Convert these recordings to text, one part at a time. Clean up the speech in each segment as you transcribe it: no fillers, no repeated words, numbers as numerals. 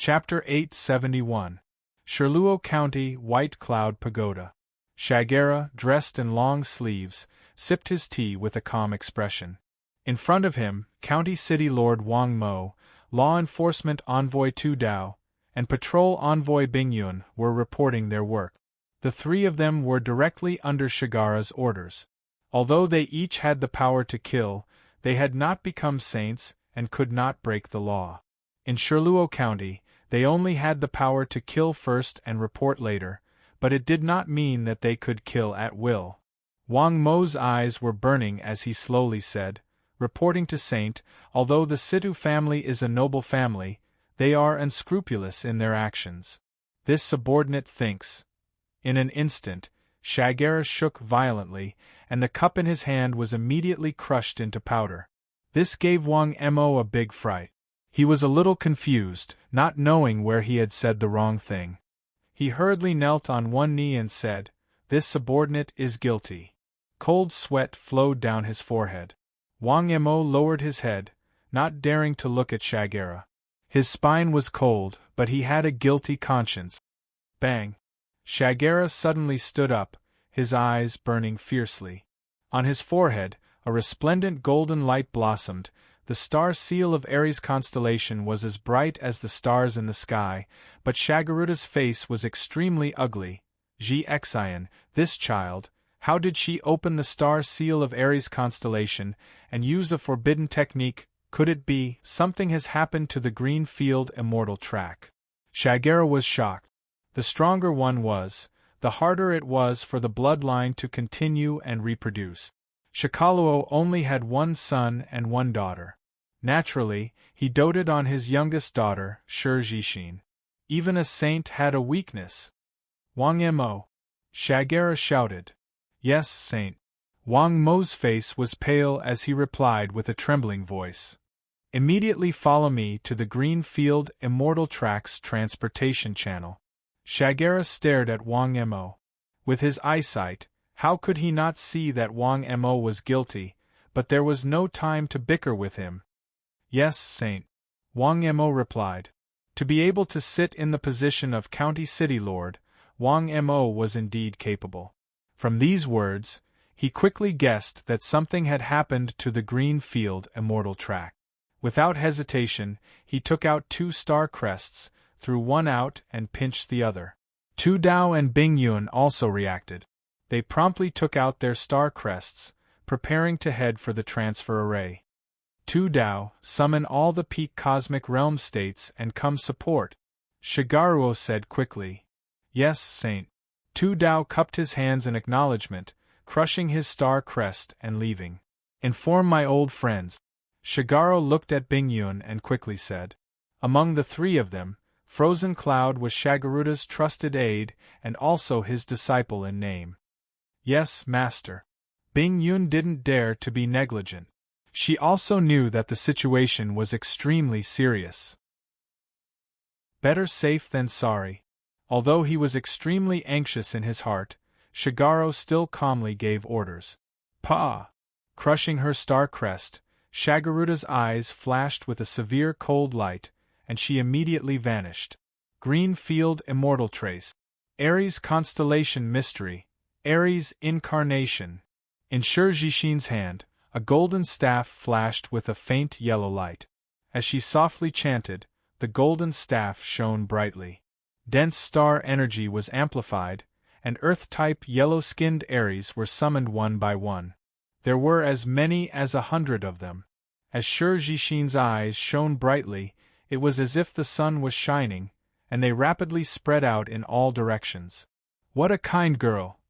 Chapter 871. Shirluo County White Cloud Pagoda. Shagara, dressed in long sleeves, sipped his tea with a calm expression. In front of him, County City Lord Wang Mo, Law Enforcement Envoy Tu Dao, and Patrol Envoy Bing Yun were reporting their work. The three of them were directly under Shagara's orders. Although they each had the power to kill, they had not become saints and could not break the law. In Shirluo County, they only had the power to kill first and report later, but it did not mean that they could kill at will. Wang Mo's eyes were burning as he slowly said, reporting to Saint, although the Situ family is a noble family, they are unscrupulous in their actions. This subordinate thinks. In an instant, Shagara shook violently, and the cup in his hand was immediately crushed into powder. This gave Wang Mo a big fright. He was a little confused, not knowing where he had said the wrong thing. He hurriedly knelt on one knee and said, "This subordinate is guilty." Cold sweat flowed down his forehead. Wang Mo lowered his head, not daring to look at Shagara. His spine was cold, but he had a guilty conscience. Bang! Shagara suddenly stood up, his eyes burning fiercely. On his forehead, a resplendent golden light blossomed. The star seal of Aries constellation was as bright as the stars in the sky, but Shagaruda's face was extremely ugly. Xian, this child, how did she open the star seal of Aries constellation and use a forbidden technique? Could it be, something has happened to the green field immortal track? Shagara was shocked. The stronger one was, the harder it was for the bloodline to continue and reproduce. Shakaluo only had one son and one daughter. Naturally, he doted on his youngest daughter, Shijin. Even a saint had a weakness. Wang Mo. Shagara shouted. Yes, Saint. Wang Mo's face was pale as he replied with a trembling voice. Immediately follow me to the Green Field Immortal Tracks Transportation Channel. Shagara stared at Wang Mo. With his eyesight, how could he not see that Wang Mo was guilty, but there was no time to bicker with him. Yes, Saint. Wang Mo replied. To be able to sit in the position of County City Lord, Wang Mo was indeed capable. From these words, he quickly guessed that something had happened to the Green Field Immortal Track. Without hesitation, he took out 2 star crests, threw one out and pinched the other. Tu Dao and Bing Yun also reacted. They promptly took out their star crests, preparing to head for the transfer array. Tu Dao, summon all the peak cosmic realm states and come support, Shagaruo said quickly. Yes, Saint. Tu Dao cupped his hands in acknowledgement, crushing his star crest and leaving. Inform my old friends. Shagaru looked at Bing Yun and quickly said. Among the 3 of them, Frozen Cloud was Shagaruda's trusted aide and also his disciple in name. Yes, Master. Bing Yun didn't dare to be negligent. She also knew that the situation was extremely serious. Better safe than sorry. Although he was extremely anxious in his heart, Shagaru still calmly gave orders. Pa! Crushing her star crest, Shagaruda's eyes flashed with a severe cold light, and she immediately vanished. Green Field Immortal Trace. Aries Constellation Mystery. Aries Incarnation. In Shijin's hand, a golden staff flashed with a faint yellow light. As she softly chanted, the golden staff shone brightly. Dense star energy was amplified, and Earth-type yellow-skinned Aries were summoned one by one. There were as many as 100 of them. As Shijin's eyes shone brightly, it was as if the sun was shining, and they rapidly spread out in all directions. What a kind girl!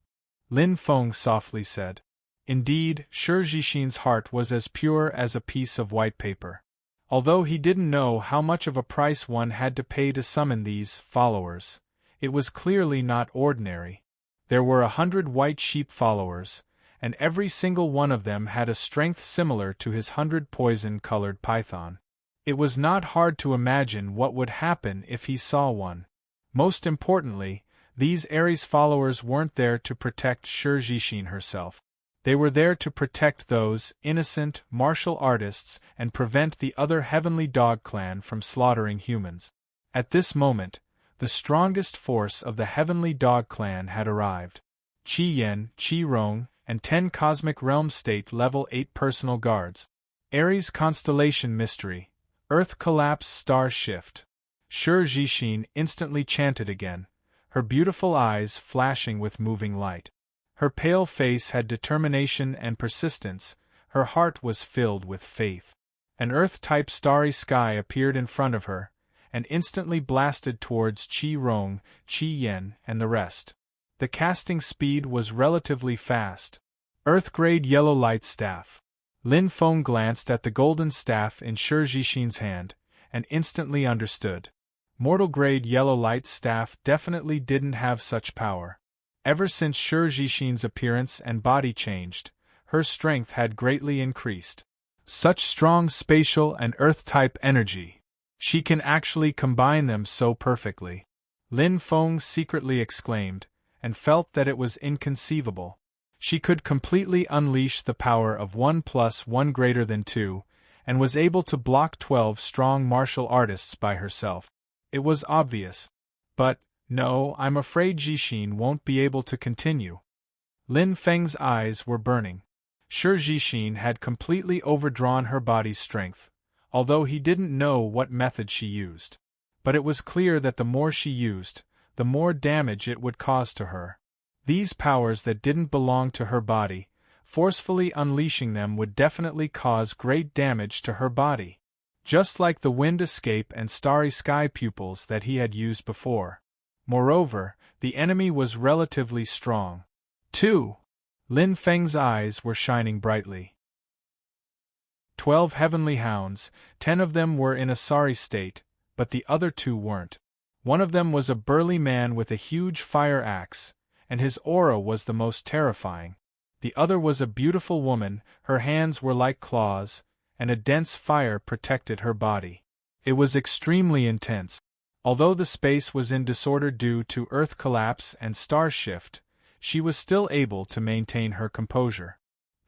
Lin Feng softly said. Indeed, Shijin's heart was as pure as a piece of white paper. Although he didn't know how much of a price one had to pay to summon these followers, it was clearly not ordinary. There were 100 white sheep followers, and every single one of them had a strength similar to his 100 poison-colored python. It was not hard to imagine what would happen if he saw one. Most importantly, these Aries followers weren't there to protect Shijin herself. They were there to protect those innocent martial artists and prevent the other Heavenly Dog clan from slaughtering humans. At this moment, the strongest force of the Heavenly Dog Clan had arrived. Qi Yen, Qi Rong, and 10 Cosmic Realm State Level 8 personal guards. Aries Constellation Mystery. Earth Collapse Star Shift. Shi Jixin instantly chanted again, her beautiful eyes flashing with moving light. Her pale face had determination and persistence, her heart was filled with faith. An Earth-type starry sky appeared in front of her, and instantly blasted towards Qi Rong, Qi Yen, and the rest. The casting speed was relatively fast. Earth-grade yellow light staff. Lin Feng glanced at the golden staff in Shi Jixin's hand, and instantly understood. Mortal-grade yellow light staff definitely didn't have such power. Ever since Shi Jixin's appearance and body changed, her strength had greatly increased. Such strong spatial and earth-type energy. She can actually combine them so perfectly. Lin Feng secretly exclaimed, and felt that it was inconceivable. She could completely unleash the power of 1 + 1 greater than 2, and was able to block 12 strong martial artists by herself. It was obvious. But, no, I'm afraid Jixin won't be able to continue. Lin Feng's eyes were burning. Shi Jixin had completely overdrawn her body's strength, although he didn't know what method she used. But it was clear that the more she used, the more damage it would cause to her. These powers that didn't belong to her body, forcefully unleashing them would definitely cause great damage to her body. Just like the wind escape and starry sky pupils that he had used before. Moreover, the enemy was relatively strong. 2. Lin Feng's eyes were shining brightly. 12 heavenly hounds, 10 of them were in a sorry state, but the other 2 weren't. One of them was a burly man with a huge fire axe, and his aura was the most terrifying. The other was a beautiful woman, her hands were like claws, and a dense fire protected her body. It was extremely intense. Although the space was in disorder due to Earth collapse and star shift, she was still able to maintain her composure.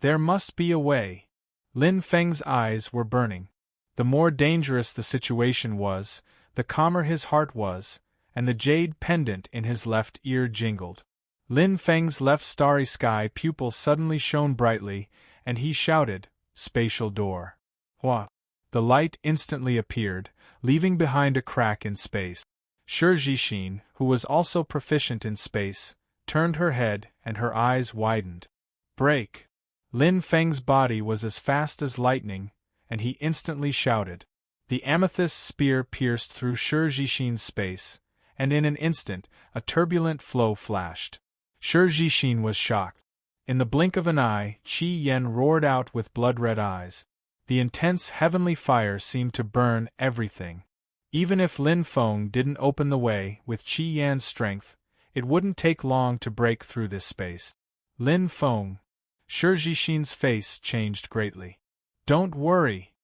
There must be a way. Lin Feng's eyes were burning. The more dangerous the situation was, the calmer his heart was, and the jade pendant in his left ear jingled. Lin Feng's left starry sky pupil suddenly shone brightly, and he shouted, "Spatial door." Hua! The light instantly appeared, leaving behind a crack in space. Shi Jixin, who was also proficient in space, turned her head and her eyes widened. Break! Lin Feng's body was as fast as lightning, and he instantly shouted. The amethyst spear pierced through Shi Jixin's space, and in an instant, a turbulent flow flashed. Shi Jixin was shocked. In the blink of an eye, Qi Yen roared out with blood-red eyes. The intense heavenly fire seemed to burn everything. Even if Lin Feng didn't open the way with Qi Yan's strength, it wouldn't take long to break through this space. Lin Feng. Shi Jixin's face changed greatly. Don't worry.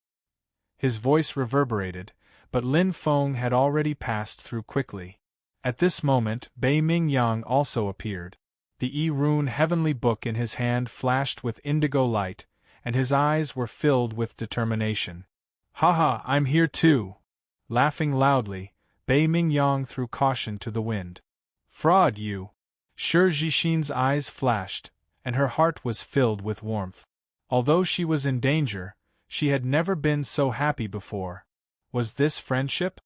His voice reverberated, but Lin Feng had already passed through quickly. At this moment, Bei Mingyang also appeared. The Yi-Rune heavenly book in his hand flashed with indigo light, and his eyes were filled with determination. "Haha, I'm here too!" Laughing loudly, Bei Mingyang threw caution to the wind. "Fraud, you!" Shi Jixin's eyes flashed, and her heart was filled with warmth. Although she was in danger, she had never been so happy before. Was this friendship?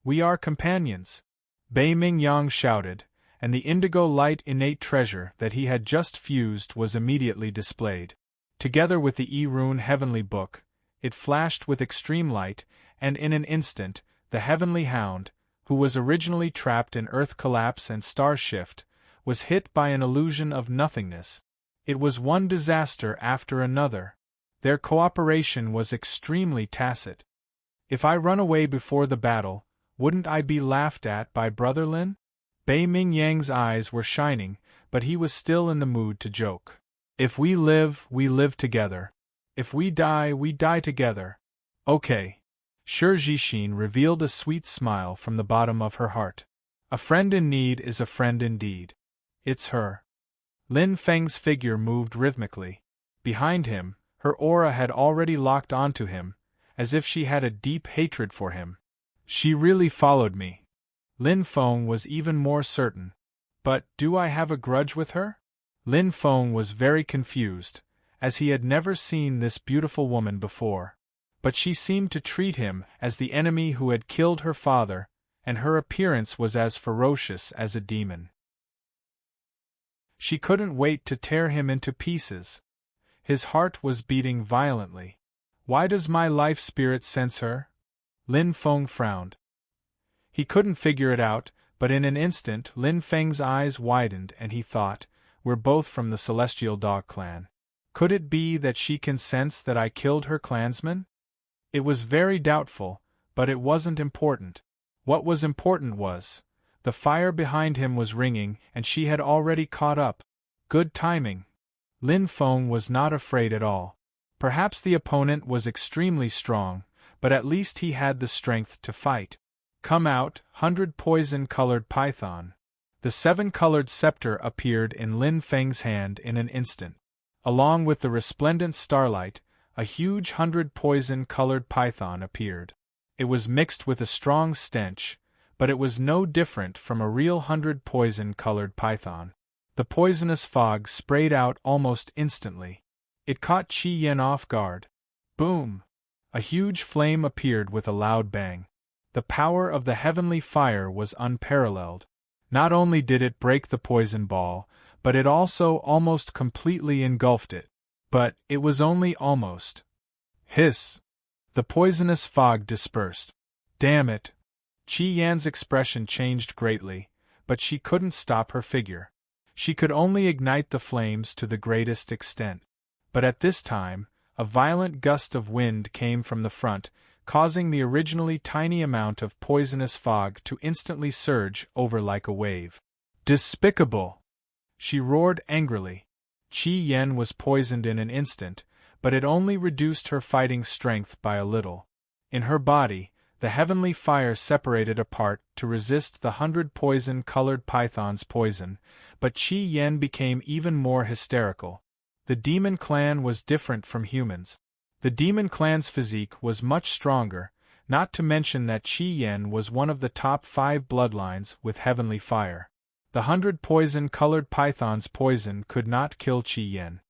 "We are companions!" Bei Mingyang shouted, and the indigo light innate treasure that he had just fused was immediately displayed. Together with the Yi-Rune heavenly book, it flashed with extreme light, and in an instant, the heavenly hound, who was originally trapped in Earth collapse and star shift, was hit by an illusion of nothingness. It was one disaster after another. Their cooperation was extremely tacit. If I run away before the battle, wouldn't I be laughed at by Brother Lin? Bei Mingyang's eyes were shining, but he was still in the mood to joke. If we live together. If we die together. Okay. Shi Jixin revealed a sweet smile from the bottom of her heart. A friend in need is a friend indeed. It's her. Lin Feng's figure moved rhythmically. Behind him, her aura had already locked onto him, as if she had a deep hatred for him. She really followed me. Lin Feng was even more certain. But do I have a grudge with her? Lin Feng was very confused, as he had never seen this beautiful woman before. But she seemed to treat him as the enemy who had killed her father, and her appearance was as ferocious as a demon. She couldn't wait to tear him into pieces. His heart was beating violently. Why does my life spirit sense her? Lin Feng frowned. He couldn't figure it out, but in an instant Lin Feng's eyes widened and he thought, we're both from the Celestial Dog clan. Could it be that she can sense that I killed her clansman? It was very doubtful, but it wasn't important. What was important was, the fire behind him was ringing and she had already caught up. Good timing. Lin Feng was not afraid at all. Perhaps the opponent was extremely strong, but at least he had the strength to fight. Come out, 100 poison-colored python. The 7-colored scepter appeared in Lin Feng's hand in an instant. Along with the resplendent starlight, a huge 100 poison-colored python appeared. It was mixed with a strong stench, but it was no different from a real 100 poison-colored python. The poisonous fog sprayed out almost instantly. It caught Qi Yan off guard. Boom! A huge flame appeared with a loud bang. The power of the heavenly fire was unparalleled. Not only did it break the poison ball, but it also almost completely engulfed it. But it was only almost. Hiss! The poisonous fog dispersed. Damn it! Qi Yan's expression changed greatly, but she couldn't stop her figure. She could only ignite the flames to the greatest extent. But at this time, a violent gust of wind came from the front, causing the originally tiny amount of poisonous fog to instantly surge over like a wave. Despicable! She roared angrily. Qi Yan was poisoned in an instant, but it only reduced her fighting strength by a little. In her body, the heavenly fire separated apart to resist the 100 poison-colored python's poison, but Qi Yan became even more hysterical. The demon clan was different from humans. The demon clan's physique was much stronger, not to mention that Qi Yan was one of the top 5 bloodlines with heavenly fire. The 100 poison-colored python's poison could not kill Qi Yan.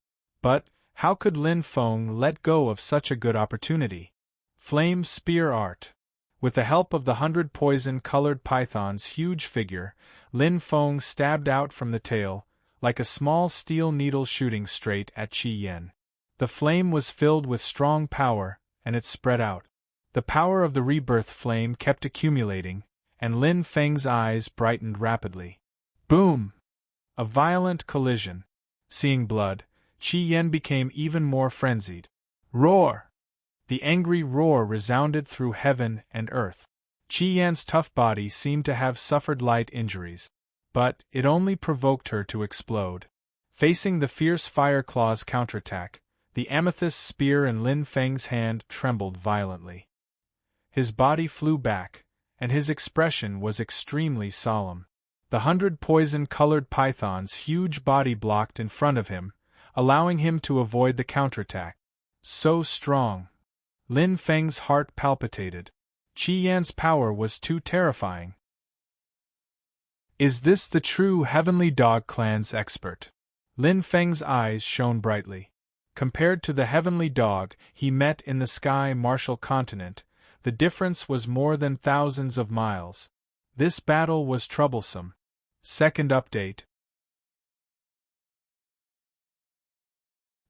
But how could Lin Feng let go of such a good opportunity? Flame spear art. With the help of the 100 poison-colored python's huge figure, Lin Feng stabbed out from the tail, like a small steel needle shooting straight at Qi Yan. The flame was filled with strong power, and it spread out. The power of the rebirth flame kept accumulating, and Lin Feng's eyes brightened rapidly. Boom! A violent collision. Seeing blood, Qi Yan became even more frenzied. Roar! The angry roar resounded through heaven and earth. Qi Yan's tough body seemed to have suffered light injuries, but it only provoked her to explode. Facing the fierce fire claw's counterattack, the amethyst spear in Lin Feng's hand trembled violently. His body flew back, and his expression was extremely solemn. The 100 poison-colored python's huge body blocked in front of him, allowing him to avoid the counterattack. So strong! Lin Feng's heart palpitated. Qi Yan's power was too terrifying. Is this the true Heavenly Dog Clan's expert? Lin Feng's eyes shone brightly. Compared to the Heavenly Dog he met in the Sky Martial Continent, the difference was more than thousands of miles. This battle was troublesome. Second update.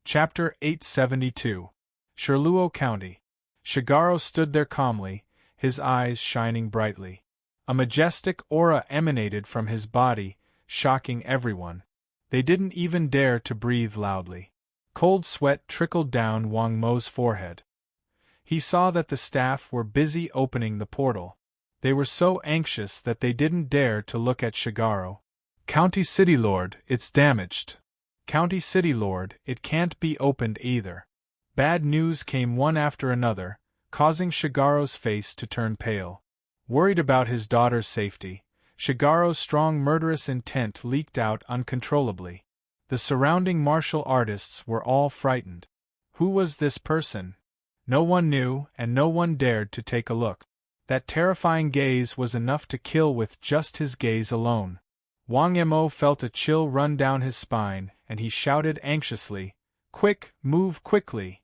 Chapter 872. Shirluo County. Shigaro stood there calmly, his eyes shining brightly. A majestic aura emanated from his body, shocking everyone. They didn't even dare to breathe loudly. Cold sweat trickled down Wang Mo's forehead. He saw that the staff were busy opening the portal. They were so anxious that they didn't dare to look at Shigaro. County City Lord, it's damaged. County City Lord, it can't be opened either. Bad news came one after another, causing Shigaro's face to turn pale. Worried about his daughter's safety, Shigaro's strong murderous intent leaked out uncontrollably. The surrounding martial artists were all frightened. Who was this person? No one knew, and no one dared to take a look. That terrifying gaze was enough to kill with just his gaze alone. Wang Mo felt a chill run down his spine, and he shouted anxiously, "Quick, move quickly!"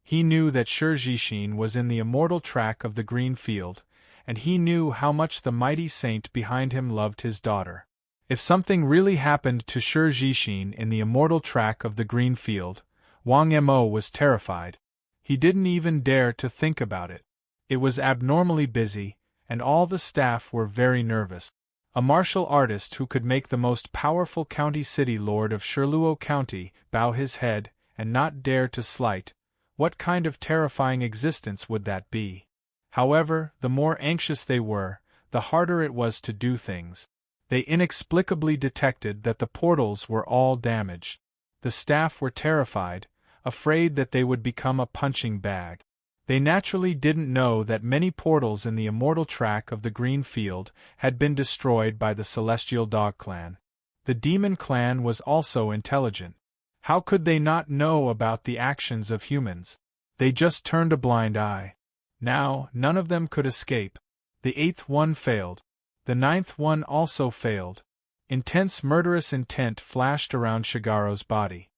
He knew that Shi Jixin was in the immortal track of the green field, and he knew how much the mighty saint behind him loved his daughter. If something really happened to Shi Jixin in the immortal track of the green field, Wang Mo was terrified. He didn't even dare to think about it. It was abnormally busy, and all the staff were very nervous. A martial artist who could make the most powerful county city lord of Shirluo County bow his head and not dare to slight, what kind of terrifying existence would that be? However, the more anxious they were, the harder it was to do things. They inexplicably detected that the portals were all damaged. The staff were terrified, afraid that they would become a punching bag. They naturally didn't know that many portals in the immortal track of the green field had been destroyed by the Celestial Dog Clan. The Demon Clan was also intelligent. How could they not know about the actions of humans? They just turned a blind eye. Now, none of them could escape. The 8th one failed. The 9th one also failed. Intense murderous intent flashed around Shigaro's body.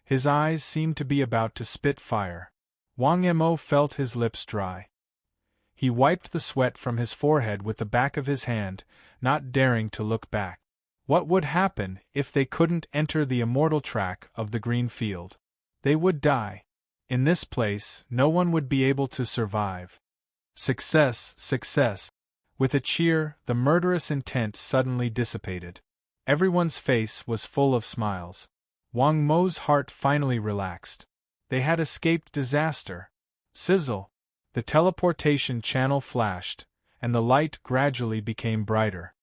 His eyes seemed to be about to spit fire. Wang Mo felt his lips dry. He wiped the sweat from his forehead with the back of his hand, not daring to look back. What would happen if they couldn't enter the immortal track of the green field? They would die. In this place, no one would be able to survive. Success, success. With a cheer, the murderous intent suddenly dissipated. Everyone's face was full of smiles. Wang Mo's heart finally relaxed. They had escaped disaster. Sizzle! The teleportation channel flashed, and the light gradually became brighter.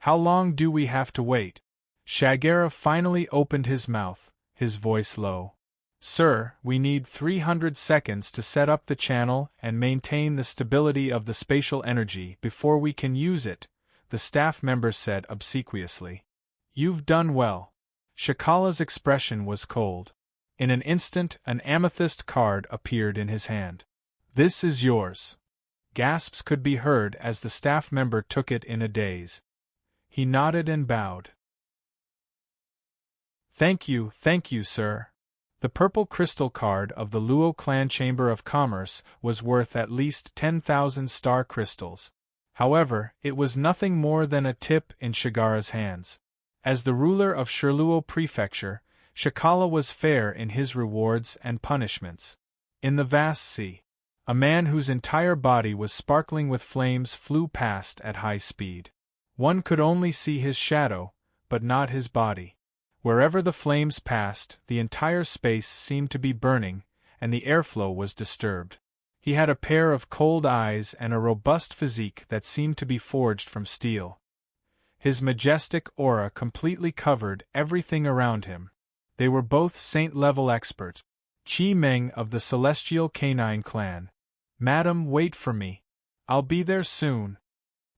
How long do we have to wait? Shagera finally opened his mouth, his voice low. Sir, we need 300 seconds to set up the channel and maintain the stability of the spatial energy before we can use it, the staff member said obsequiously. You've done well. Shakala's expression was cold. In an instant, an amethyst card appeared in his hand. This is yours. Gasps could be heard as the staff member took it in a daze. He nodded and bowed. Thank you, sir. The purple crystal card of the Luo Clan Chamber of Commerce was worth at least 10,000 star crystals. However, it was nothing more than a tip in Shigara's hands. As the ruler of Shirluo Prefecture, Shakala was fair in his rewards and punishments. In the vast sea, a man whose entire body was sparkling with flames flew past at high speed. One could only see his shadow, but not his body. Wherever the flames passed, the entire space seemed to be burning, and the airflow was disturbed. He had a pair of cold eyes and a robust physique that seemed to be forged from steel. His majestic aura completely covered everything around him. They were both saint-level experts. Qi Meng of the Celestial Canine Clan. Madam, wait for me. I'll be there soon.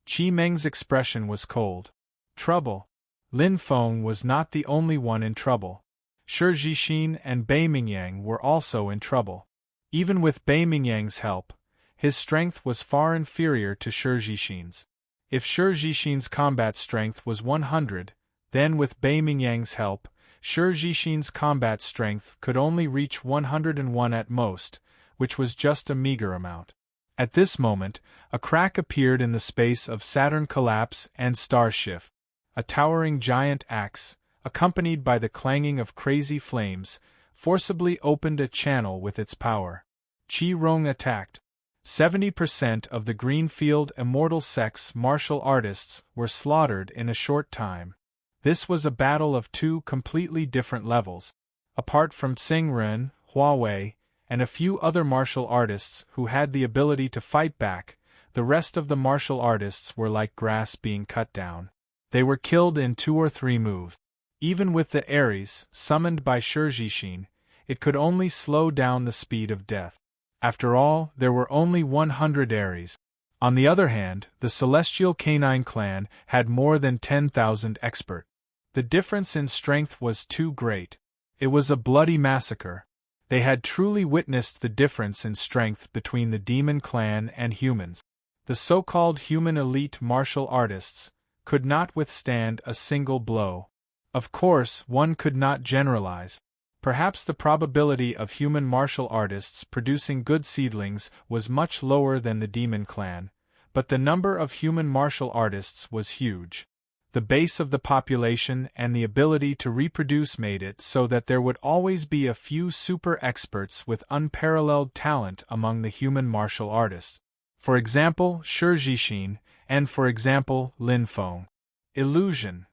Qi Meng's expression was cold. Trouble. Lin Feng was not the only one in trouble. Shi Jixin and Bai Mingyang were also in trouble. Even with Bai Mingyang's help, his strength was far inferior to Shi Jixin's. If Shi Jixin's combat strength was 100, then with Bai Mingyang's help, Shi Jixin's combat strength could only reach 101 at most, which was just a meager amount. At this moment, a crack appeared in the space of Saturn Collapse and Star Shift. A towering giant axe, accompanied by the clanging of crazy flames, forcibly opened a channel with its power. Qi Rong attacked. 70% of the Greenfield Immortal Sex martial artists were slaughtered in a short time. This was a battle of two completely different levels. Apart from Tsing Ren, Huawei, and a few other martial artists who had the ability to fight back, the rest of the martial artists were like grass being cut down. They were killed in 2 or 3 moves. Even with the Ares, summoned by Shi Jixin, it could only slow down the speed of death. After all, there were only 100 Ares. On the other hand, the Celestial Canine Clan had more than 10,000 expert. The difference in strength was too great. It was a bloody massacre. They had truly witnessed the difference in strength between the Demon Clan and humans. The so-called human elite martial artists could not withstand a single blow. Of course, one could not generalize. Perhaps the probability of human martial artists producing good seedlings was much lower than the demon clan, but the number of human martial artists was huge. The base of the population and the ability to reproduce made it so that there would always be a few super experts with unparalleled talent among the human martial artists. For example, Shi Jixin, and for example, Lin Feng. Illusion.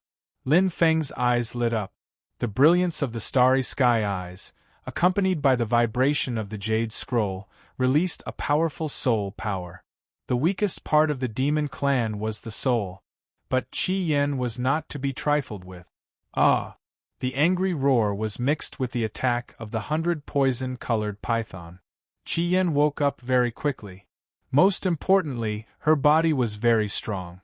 Lin Feng's eyes lit up. The brilliance of the starry sky eyes, accompanied by the vibration of the jade scroll, released a powerful soul power. The weakest part of the demon clan was the soul. But Qi Yan was not to be trifled with. Ah! The angry roar was mixed with the attack of the 100 poison-colored python. Qi Yan woke up very quickly. Most importantly, her body was very strong.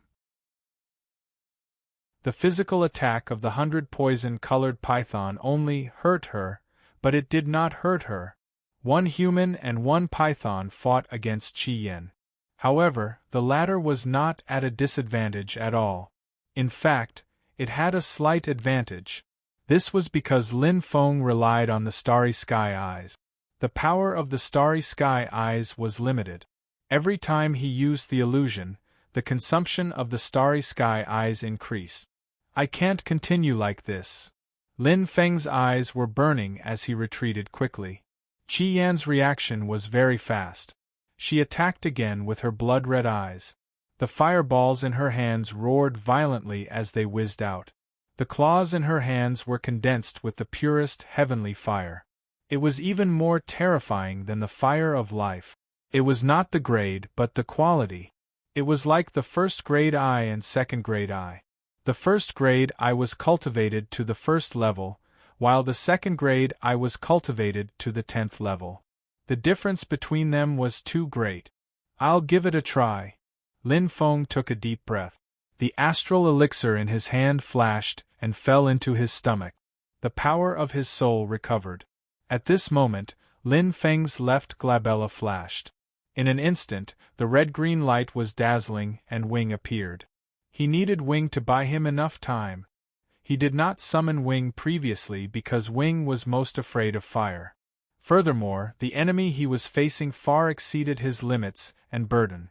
The physical attack of the 100 poison-colored python only hurt her, but it did not hurt her. One human and one python fought against Qi Yan. However, the latter was not at a disadvantage at all. In fact, it had a slight advantage. This was because Lin Feng relied on the starry sky eyes. The power of the starry sky eyes was limited. Every time he used the illusion, the consumption of the starry sky eyes increased. I can't continue like this. Lin Feng's eyes were burning as he retreated quickly. Qi Yan's reaction was very fast. She attacked again with her blood-red eyes. The fireballs in her hands roared violently as they whizzed out. The claws in her hands were condensed with the purest heavenly fire. It was even more terrifying than the fire of life. It was not the grade but the quality. It was like the first-grade eye and second-grade eye. The first-grade eye was cultivated to the first level, while the second-grade eye was cultivated to the 10th level. The difference between them was too great. I'll give it a try. Lin Feng took a deep breath. The astral elixir in his hand flashed and fell into his stomach. The power of his soul recovered. At this moment, Lin Feng's left glabella flashed. In an instant, the red-green light was dazzling and Wing appeared. He needed Wing to buy him enough time. He did not summon Wing previously because Wing was most afraid of fire. Furthermore, the enemy he was facing far exceeded his limits and burden.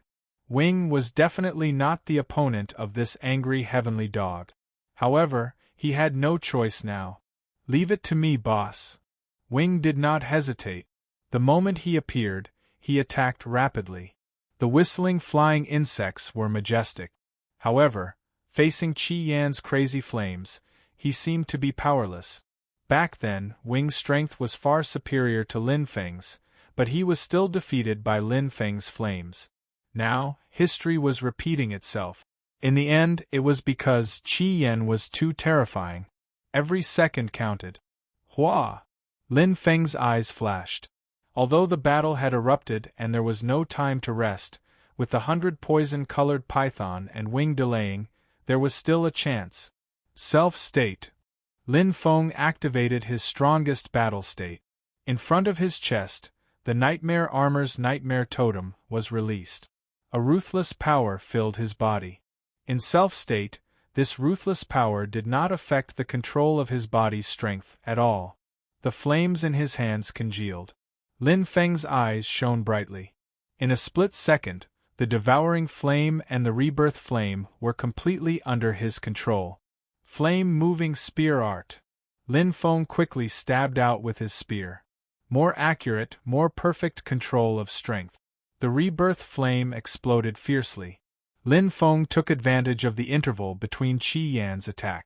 Wing was definitely not the opponent of this angry heavenly dog. However, he had no choice now. Leave it to me, boss. Wing did not hesitate. The moment he appeared, he attacked rapidly. The whistling flying insects were majestic. However, facing Qi Yan's crazy flames, he seemed to be powerless. Back then, Wing's strength was far superior to Lin Feng's, but he was still defeated by Lin Feng's flames. Now, history was repeating itself. In the end, it was because Qi Yan was too terrifying. Every second counted. Hua! Lin Feng's eyes flashed. Although the battle had erupted and there was no time to rest, with the 100 poison-colored python and Wing delaying, there was still a chance. Self-state. Lin Feng activated his strongest battle state. In front of his chest, the Nightmare Armor's Nightmare Totem was released. A ruthless power filled his body. In self-state, this ruthless power did not affect the control of his body's strength at all. The flames in his hands congealed. Lin Feng's eyes shone brightly. In a split second, the devouring flame and the rebirth flame were completely under his control. Flame-moving spear art. Lin Feng quickly stabbed out with his spear. More accurate, more perfect control of strength. The rebirth flame exploded fiercely. Lin Feng took advantage of the interval between Qi Yan's attack.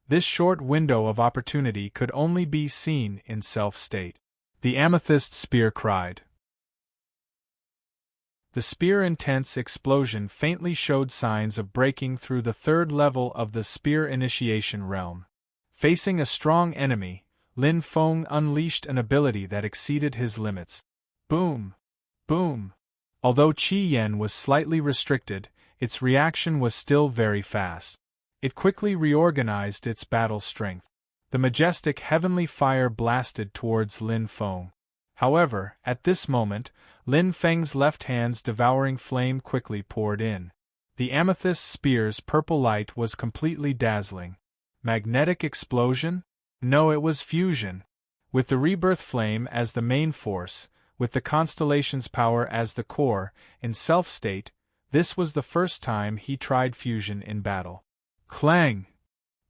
This short window of opportunity could only be seen in self-state. The amethyst spear cried. The spear's intense explosion faintly showed signs of breaking through the third level of the spear initiation realm. Facing a strong enemy, Lin Feng unleashed an ability that exceeded his limits. Boom! Boom! Although Qi Yan was slightly restricted, its reaction was still very fast. It quickly reorganized its battle strength. The majestic heavenly fire blasted towards Lin Feng. However, at this moment, Lin Feng's left hand's devouring flame quickly poured in. The amethyst spear's purple light was completely dazzling. Magnetic explosion? No, it was fusion. With the rebirth flame as the main force, with the constellation's power as the core, in self-state, this was the first time he tried fusion in battle. Clang!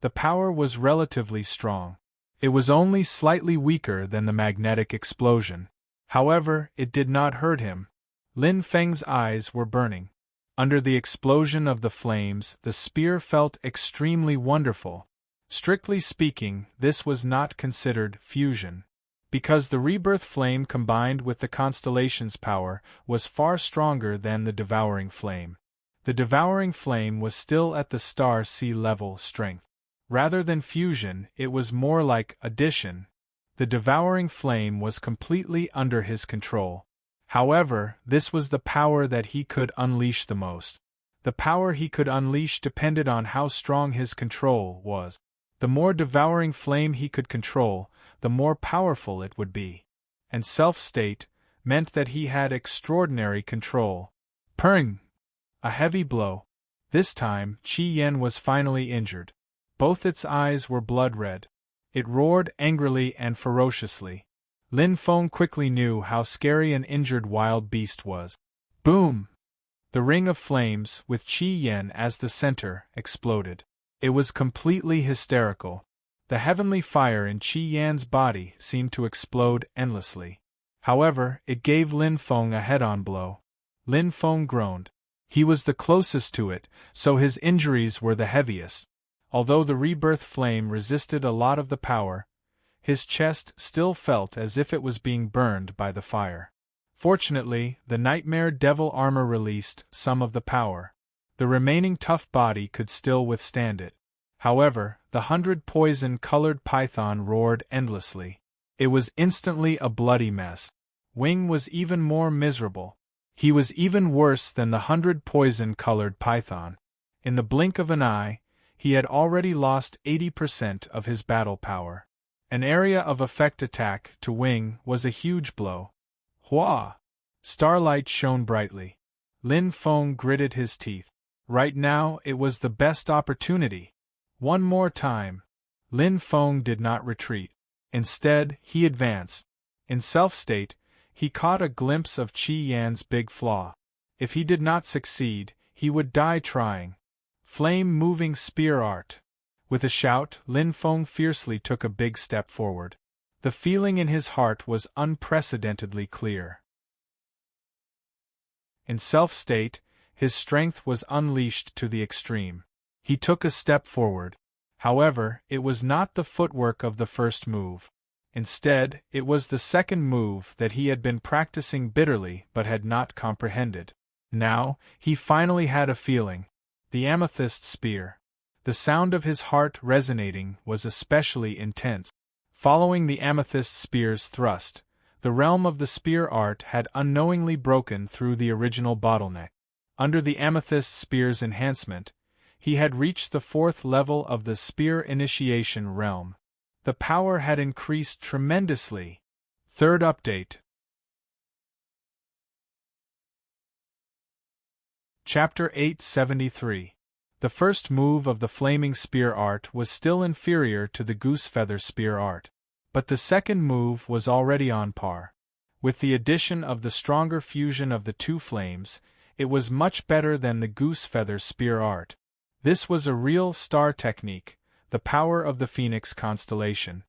The power was relatively strong. It was only slightly weaker than the magnetic explosion. However, it did not hurt him. Lin Feng's eyes were burning. Under the explosion of the flames, the spear felt extremely wonderful. Strictly speaking, this was not considered fusion. Because the rebirth flame combined with the constellation's power was far stronger than the devouring flame. The devouring flame was still at the star sea level strength. Rather than fusion, it was more like addition. The devouring flame was completely under his control. However, this was the power that he could unleash the most. The power he could unleash depended on how strong his control was. The more devouring flame he could control, the more powerful it would be. And self-state meant that he had extraordinary control. Purring! A heavy blow. This time, Qi Yan was finally injured. Both its eyes were blood-red. It roared angrily and ferociously. Lin Feng quickly knew how scary an injured wild beast was. Boom! The ring of flames, with Qi Yan as the center, exploded. It was completely hysterical. The heavenly fire in Qi Yan's body seemed to explode endlessly. However, it gave Lin Feng a head-on blow. Lin Feng groaned. He was the closest to it, so his injuries were the heaviest. Although the rebirth flame resisted a lot of the power, his chest still felt as if it was being burned by the fire. Fortunately, the nightmare devil armor released some of the power. The remaining tough body could still withstand it. However, the 100 poison-colored python roared endlessly. It was instantly a bloody mess. Wing was even more miserable. He was even worse than the 100 poison-colored python. In the blink of an eye, he had already lost 80% of his battle power. An area of effect attack to Wing was a huge blow. Hua! Starlight shone brightly. Lin Feng gritted his teeth. Right now, it was the best opportunity. One more time. Lin Feng did not retreat. Instead, he advanced. In self-state, he caught a glimpse of Qi Yan's big flaw. If he did not succeed, he would die trying. Flame-moving spear art. With a shout, Lin Feng fiercely took a big step forward. The feeling in his heart was unprecedentedly clear. In self-state, his strength was unleashed to the extreme. He took a step forward. However, it was not the footwork of the first move. Instead, it was the second move that he had been practicing bitterly but had not comprehended. Now, he finally had a feeling. The amethyst spear. The sound of his heart resonating was especially intense. Following the amethyst spear's thrust, the realm of the spear art had unknowingly broken through the original bottleneck. Under the amethyst spear's enhancement, he had reached the 4th level of the spear initiation realm. The power had increased tremendously. Third update. Chapter 873. The first move of the flaming spear art was still inferior to the goose feather spear art. But the second move was already on par. With the addition of the stronger fusion of the two flames, it was much better than the goose feather spear art. This was a real star technique, the power of the Phoenix constellation.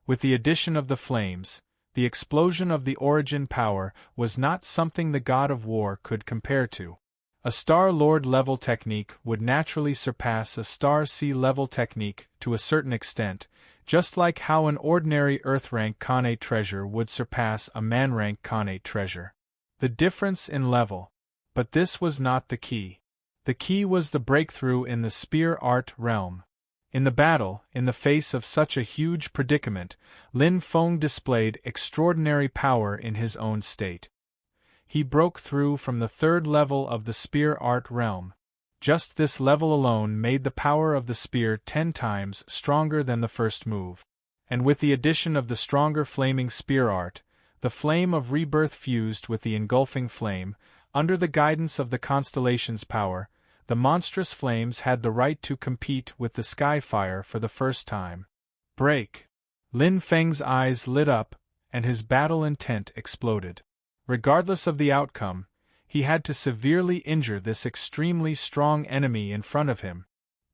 With the addition of the flames, the explosion of the origin power was not something the god of war could compare to. A Star Lord level technique would naturally surpass a Star Sea level technique to a certain extent, just like how an ordinary Earth rank Khanate treasure would surpass a man rank Khanate treasure. The difference in level. But this was not the key. The key was the breakthrough in the spear art realm. In the battle, in the face of such a huge predicament, Lin Feng displayed extraordinary power in his own state. He broke through from the 3rd level of the spear art realm. Just this level alone made the power of the spear 10 times stronger than the first move. And with the addition of the stronger flaming spear art, The flame of rebirth fused with the engulfing flame. Under the guidance of the constellation's power, the monstrous flames had the right to compete with the sky fire for the first time. Break! Lin Feng's eyes lit up, and his battle intent exploded. Regardless of the outcome, he had to severely injure this extremely strong enemy in front of him.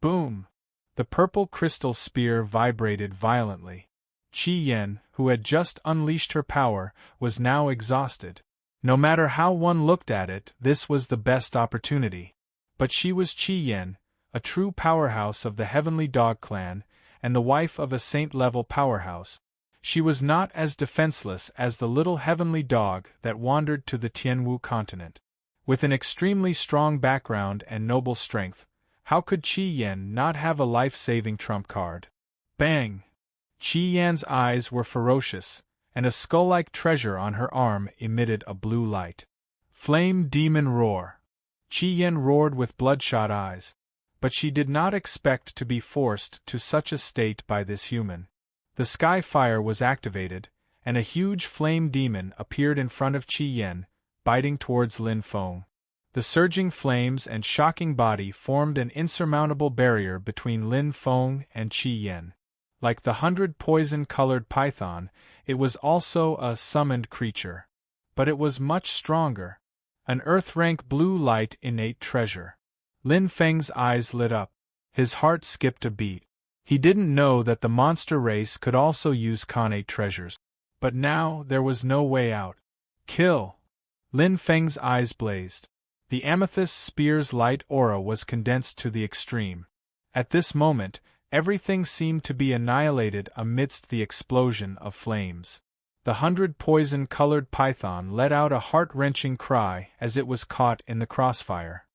Boom! The purple crystal spear vibrated violently. Qi Yan, who had just unleashed her power, was now exhausted. No matter how one looked at it, this was the best opportunity. But she was Qi Yan, a true powerhouse of the Heavenly Dog clan, and the wife of a saint-level powerhouse. She was not as defenseless as the little heavenly dog that wandered to the Tianwu continent. With an extremely strong background and noble strength, how could Qi Yan not have a life-saving trump card? Bang! Qi Yan's eyes were ferocious, and a skull-like treasure on her arm emitted a blue light. Flame Demon Roar! Qi Yan roared with bloodshot eyes. But she did not expect to be forced to such a state by this human. The sky fire was activated, and a huge flame demon appeared in front of Qi Yan, biting towards Lin Feng. The surging flames and shocking body formed an insurmountable barrier between Lin Feng and Qi Yan. Like the 100 poison-colored python, it was also a summoned creature. But it was much stronger. An earth-rank blue light innate treasure. Lin Feng's eyes lit up. His heart skipped a beat. He didn't know that the monster race could also use Khanate treasures. But now there was no way out. Kill! Lin Feng's eyes blazed. The amethyst spear's light aura was condensed to the extreme. At this moment, everything seemed to be annihilated amidst the explosion of flames. The 100 poison-colored python let out a heart-wrenching cry as it was caught in the crossfire.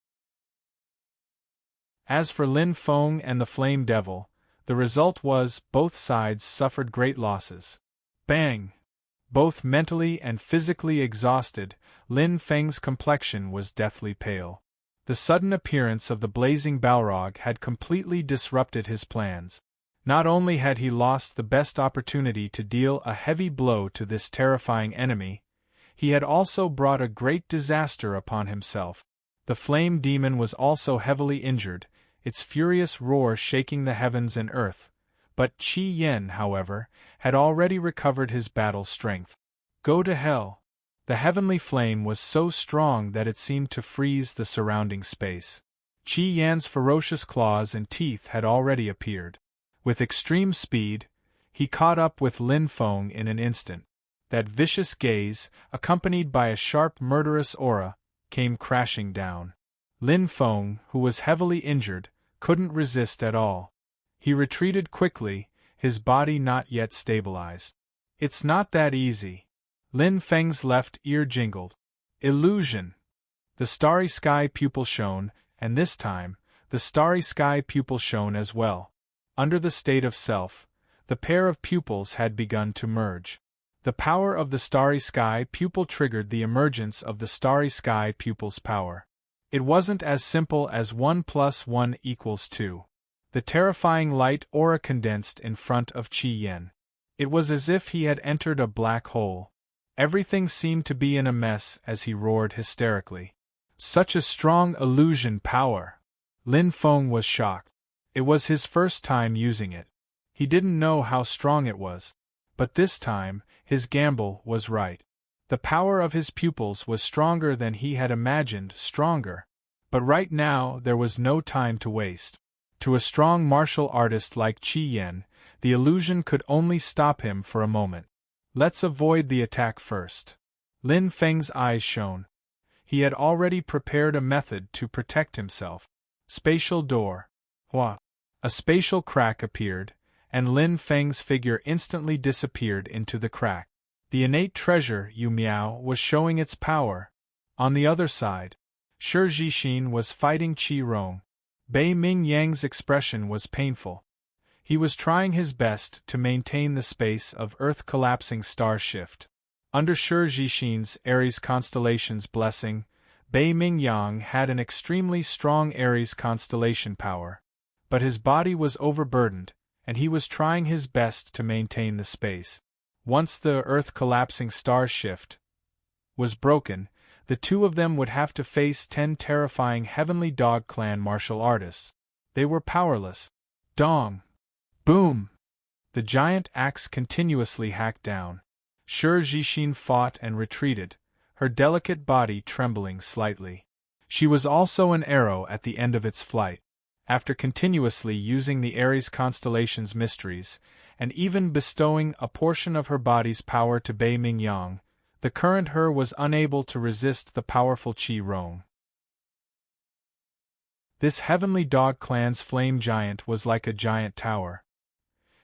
As for Lin Feng and the Flame Devil, the result was both sides suffered great losses. Bang! Both mentally and physically exhausted, Lin Feng's complexion was deathly pale. The sudden appearance of the blazing Balrog had completely disrupted his plans. Not only had he lost the best opportunity to deal a heavy blow to this terrifying enemy, he had also brought a great disaster upon himself. The flame demon was also heavily injured, its furious roar shaking the heavens and earth, but Qi Yan, however, had already recovered his battle strength. Go to hell! The heavenly flame was so strong that it seemed to freeze the surrounding space. Qi Yan's ferocious claws and teeth had already appeared. With extreme speed, he caught up with Lin Feng in an instant. That vicious gaze, accompanied by a sharp murderous aura, came crashing down. Lin Feng, who was heavily injured, couldn't resist at all. He retreated quickly, his body not yet stabilized. It's not that easy. Lin Feng's left ear jingled. Illusion! The starry sky pupil shone, and this time, the starry sky pupil shone as well. Under the state of self, the pair of pupils had begun to merge. The power of the starry sky pupil triggered the emergence of the starry sky pupil's power. It wasn't as simple as 1 + 1 = 2. The terrifying light aura condensed in front of Qi Yan. It was as if he had entered a black hole. Everything seemed to be in a mess as he roared hysterically. Such a strong illusion power! Lin Feng was shocked. It was his first time using it. He didn't know how strong it was. But this time, his gamble was right. The power of his pupils was stronger than he had imagined, stronger. But right now there was no time to waste. To a strong martial artist like Qi Yan, the illusion could only stop him for a moment. Let's avoid the attack first. Lin Feng's eyes shone. He had already prepared a method to protect himself. Spatial door. What? A spatial crack appeared, and Lin Feng's figure instantly disappeared into the crack. The innate treasure, Yu Miao, was showing its power. On the other side, Shi Jixin was fighting Qi Rong. Bei Ming Yang's expression was painful. He was trying his best to maintain the space of Earth-collapsing star shift. Under Shi Jixin's Aries constellation's blessing, Bei Ming Yang had an extremely strong Aries constellation power. But his body was overburdened, and he was trying his best to maintain the space. Once the earth-collapsing star shift was broken, the two of them would have to face 10 terrifying Heavenly Dog Clan martial artists. They were powerless. Dong! Boom! The giant axe continuously hacked down. Shi Jixin fought and retreated, her delicate body trembling slightly. She was also an arrow at the end of its flight. After continuously using the Aries constellation's mysteries, and even bestowing a portion of her body's power to Bei Mingyang, the current her was unable to resist the powerful Qi Rong. This Heavenly Dog Clan's flame giant was like a giant tower.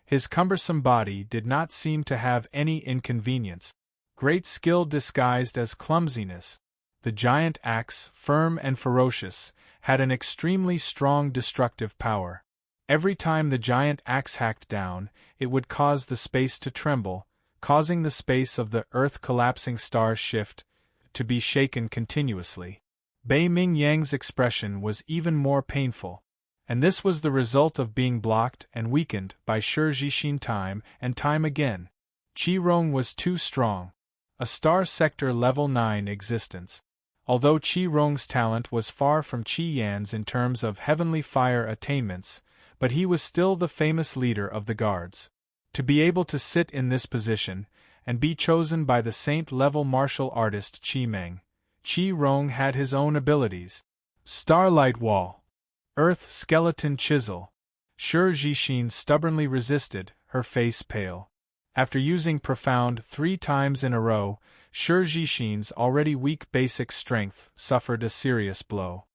His cumbersome body did not seem to have any inconvenience. Great skill disguised as clumsiness. The giant axe, firm and ferocious, had an extremely strong destructive power. Every time the giant axe hacked down, it would cause the space to tremble, causing the space of the earth-collapsing star shift to be shaken continuously. Bei Mingyang's expression was even more painful, and this was the result of being blocked and weakened by Shi Jixin time and time again. Qi Rong was too strong. A star sector level 9 existence. Although Qi Rong's talent was far from Qi Yan's in terms of heavenly fire attainments, but he was still the famous leader of the guards. To be able to sit in this position, and be chosen by the saint-level martial artist Qi Meng, Qi Rong had his own abilities. Starlight Wall. Earth Skeleton Chisel. Shi Jixin stubbornly resisted, her face pale. After using Profound 3 times in a row, Shi Jixin's already weak basic strength suffered a serious blow.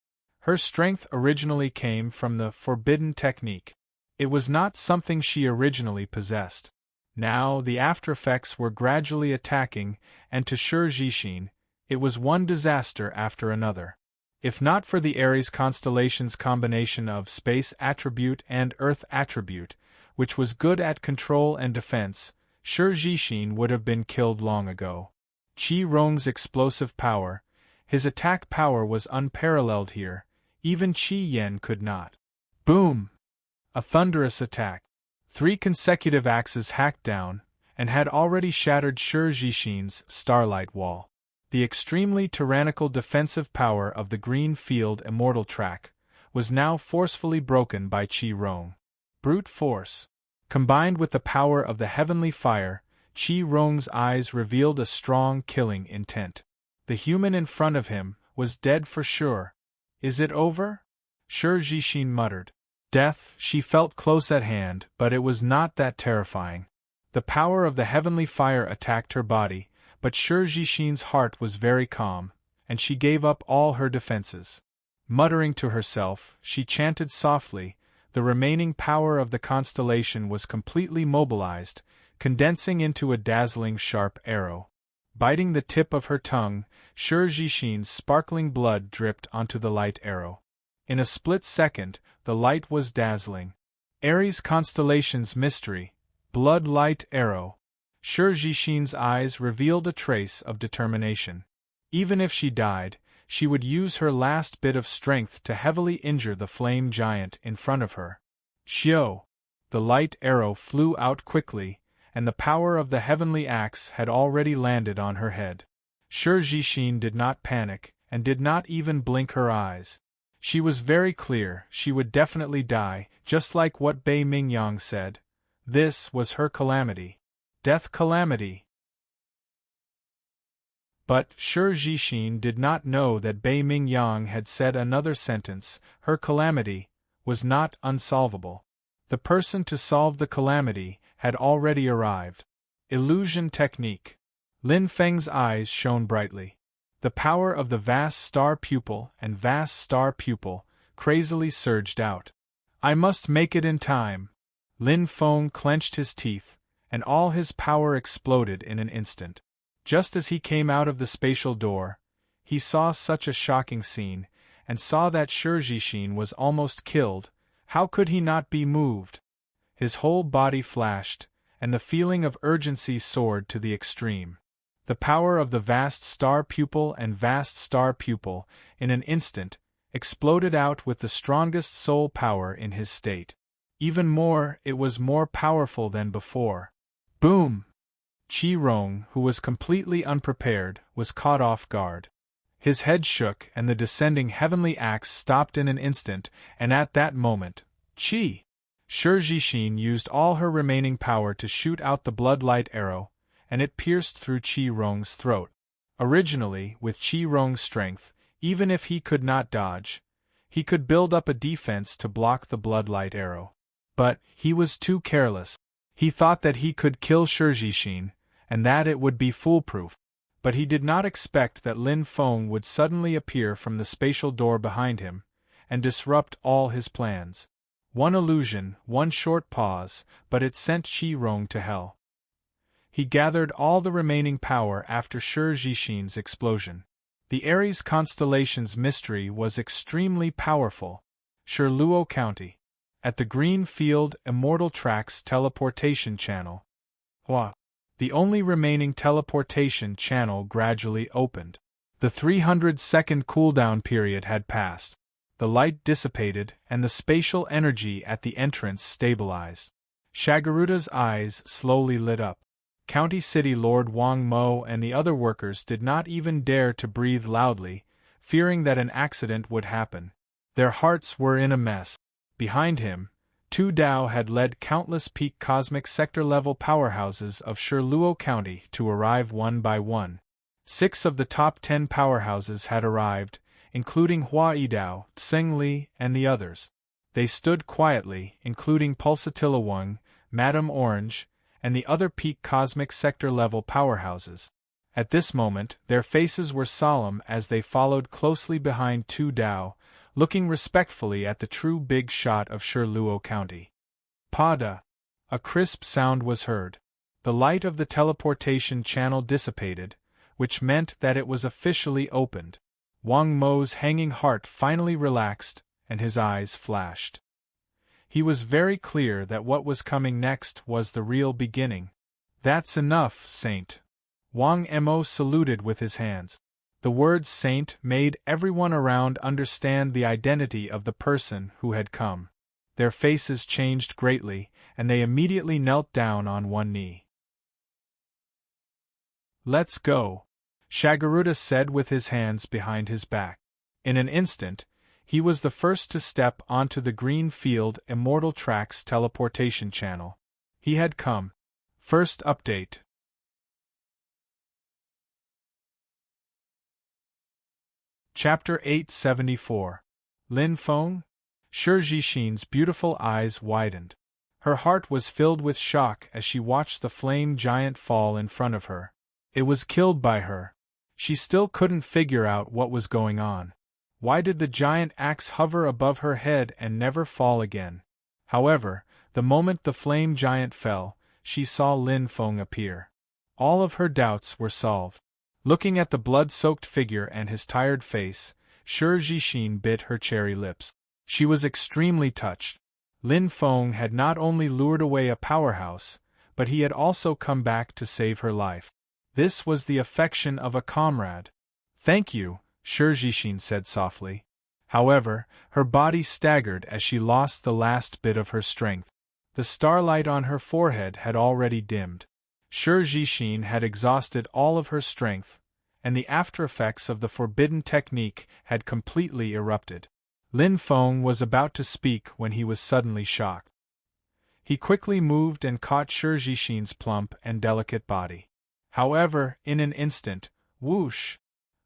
Her strength originally came from the Forbidden Technique. It was not something she originally possessed. Now the aftereffects were gradually attacking, and to Shi Jixin, it was one disaster after another. If not for the Aries constellation's combination of space attribute and earth attribute, which was good at control and defense, Shi Jixin would have been killed long ago. Qi Rong's explosive power, his attack power was unparalleled here, even Qi Yan could not. Boom! A thunderous attack. 3 consecutive axes hacked down, and had already shattered Shi Jixin's starlight wall. The extremely tyrannical defensive power of the green field immortal track was now forcefully broken by Qi Rong. Brute force. Combined with the power of the heavenly fire, Qi Rong's eyes revealed a strong killing intent. The human in front of him was dead for sure. Is it over? Shi Jixin muttered. Death, she felt close at hand, but it was not that terrifying. The power of the heavenly fire attacked her body, but Shi Jixin's heart was very calm, and she gave up all her defenses. Muttering to herself, she chanted softly. The remaining power of the constellation was completely mobilized, condensing into a dazzling sharp arrow. Biting the tip of her tongue, Shi Jixin's sparkling blood dripped onto the light arrow. In a split second, the light was dazzling. Aries constellation's mystery, blood light arrow. Shi Jixin's eyes revealed a trace of determination. Even if she died, she would use her last bit of strength to heavily injure the flame giant in front of her. Xiao! The light arrow flew out quickly, and the power of the heavenly axe had already landed on her head. Shi Jixin did not panic, and did not even blink her eyes. She was very clear she would definitely die, just like what Bei Mingyang said. This was her calamity. Death calamity. But Shi Jixin did not know that Bei Mingyang had said another sentence. Her calamity was not unsolvable. The person to solve the calamity had already arrived. Illusion technique. Lin Feng's eyes shone brightly. The power of the vast star pupil and vast star pupil crazily surged out. I must make it in time. Lin Feng clenched his teeth, and all his power exploded in an instant. Just as he came out of the spatial door, he saw such a shocking scene, and saw that Shi Jixin was almost killed. How could he not be moved? His whole body flashed, and the feeling of urgency soared to the extreme. The power of the vast star pupil and vast star pupil, in an instant, exploded out with the strongest soul power in his state. Even more, it was more powerful than before. Boom! Qi Rong, who was completely unprepared, was caught off guard. His head shook and the descending heavenly axe stopped in an instant, and at that moment, Shi Jixin used all her remaining power to shoot out the blood-light arrow, and it pierced through Qi Rong's throat. Originally, with Qi Rong's strength, even if he could not dodge, he could build up a defense to block the blood-light arrow. But he was too careless. He thought that he could kill Shi Jixin, and that it would be foolproof. But he did not expect that Lin Feng would suddenly appear from the spatial door behind him, and disrupt all his plans. One illusion, one short pause, but it sent Qi Rong to hell. He gathered all the remaining power after Shi Jixin's explosion. The Aries constellation's mystery was extremely powerful. Shirluo County. At the green field, Immortal Tracks teleportation channel. The only remaining teleportation channel gradually opened. The 300-second cooldown period had passed. The light dissipated, and the spatial energy at the entrance stabilized. Shagaruda's eyes slowly lit up. County City Lord Wang Mo and the other workers did not even dare to breathe loudly, fearing that an accident would happen. Their hearts were in a mess. Behind him, Tu Dao had led countless peak cosmic sector-level powerhouses of Shirluo County to arrive one by one. 6 of the top 10 powerhouses had arrived, including Hua Yidao, Tseng Li, and the others. They stood quietly, including Pulsatilla Wang, Madame Orange, and the other peak cosmic sector-level powerhouses. At this moment, their faces were solemn as they followed closely behind Tu Dao, looking respectfully at the true big shot of Shirluo County. Pada! A crisp sound was heard. The light of the teleportation channel dissipated, which meant that it was officially opened. Wang Mo's hanging heart finally relaxed, and his eyes flashed. He was very clear that what was coming next was the real beginning. That's enough, Saint. Wang Mo saluted with his hands. The word saint made everyone around understand the identity of the person who had come. Their faces changed greatly, and they immediately knelt down on one knee. Let's go, Shagaruda said with his hands behind his back. In an instant, he was the first to step onto the green field Immortal Tracks teleportation channel. He had come. First update. Chapter 874. Lin Feng? Shi Jixin's beautiful eyes widened. Her heart was filled with shock as she watched the flame giant fall in front of her. It was killed by her. She still couldn't figure out what was going on. Why did the giant axe hover above her head and never fall again? However, the moment the flame giant fell, she saw Lin Feng appear. All of her doubts were solved. Looking at the blood-soaked figure and his tired face, Shi Jixin bit her cherry lips. She was extremely touched. Lin Feng had not only lured away a powerhouse, but he had also come back to save her life. This was the affection of a comrade. Thank you, Shi Jixin said softly. However, her body staggered as she lost the last bit of her strength. The starlight on her forehead had already dimmed. Shi Jixin had exhausted all of her strength, and the aftereffects of the forbidden technique had completely erupted. Lin Feng was about to speak when he was suddenly shocked. He quickly moved and caught Shi Jixin's plump and delicate body. However, in an instant, whoosh!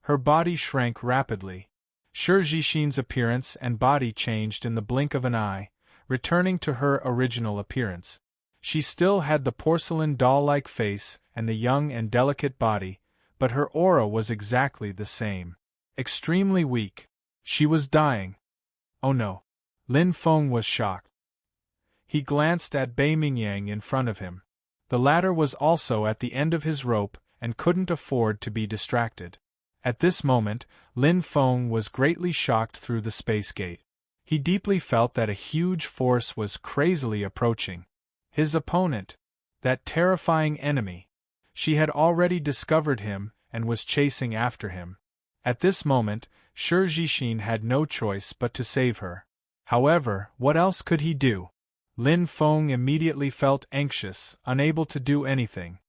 Her body shrank rapidly. Shi Jixin's appearance and body changed in the blink of an eye, returning to her original appearance. She still had the porcelain doll-like face and the young and delicate body, but her aura was exactly the same. Extremely weak. She was dying. Oh no. Lin Feng was shocked. He glanced at Bei Mingyang in front of him. The latter was also at the end of his rope and couldn't afford to be distracted. At this moment, Lin Feng was greatly shocked through the space gate. He deeply felt that a huge force was crazily approaching. His opponent, that terrifying enemy. She had already discovered him and was chasing after him. At this moment, Shi Jixin had no choice but to save her. However, what else could he do? Lin Feng immediately felt anxious, unable to do anything.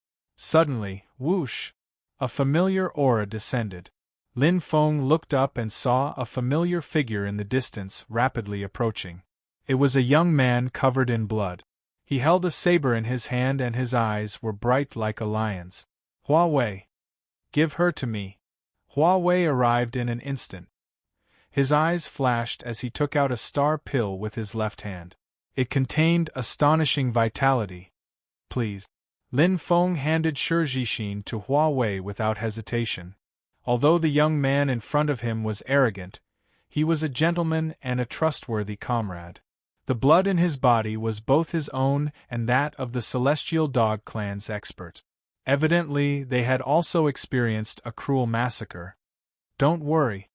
Suddenly, whoosh! A familiar aura descended. Lin Feng looked up and saw a familiar figure in the distance rapidly approaching. It was a young man covered in blood. He held a saber in his hand and his eyes were bright like a lion's. Hua Wei! Give her to me. Hua Wei arrived in an instant. His eyes flashed as he took out a star pill with his left hand. It contained astonishing vitality. Please. Lin Feng handed Shi Jixin to Hua Wei without hesitation. Although the young man in front of him was arrogant, he was a gentleman and a trustworthy comrade. The blood in his body was both his own and that of the Celestial Dog Clan's expert. Evidently, they had also experienced a cruel massacre. Don't worry.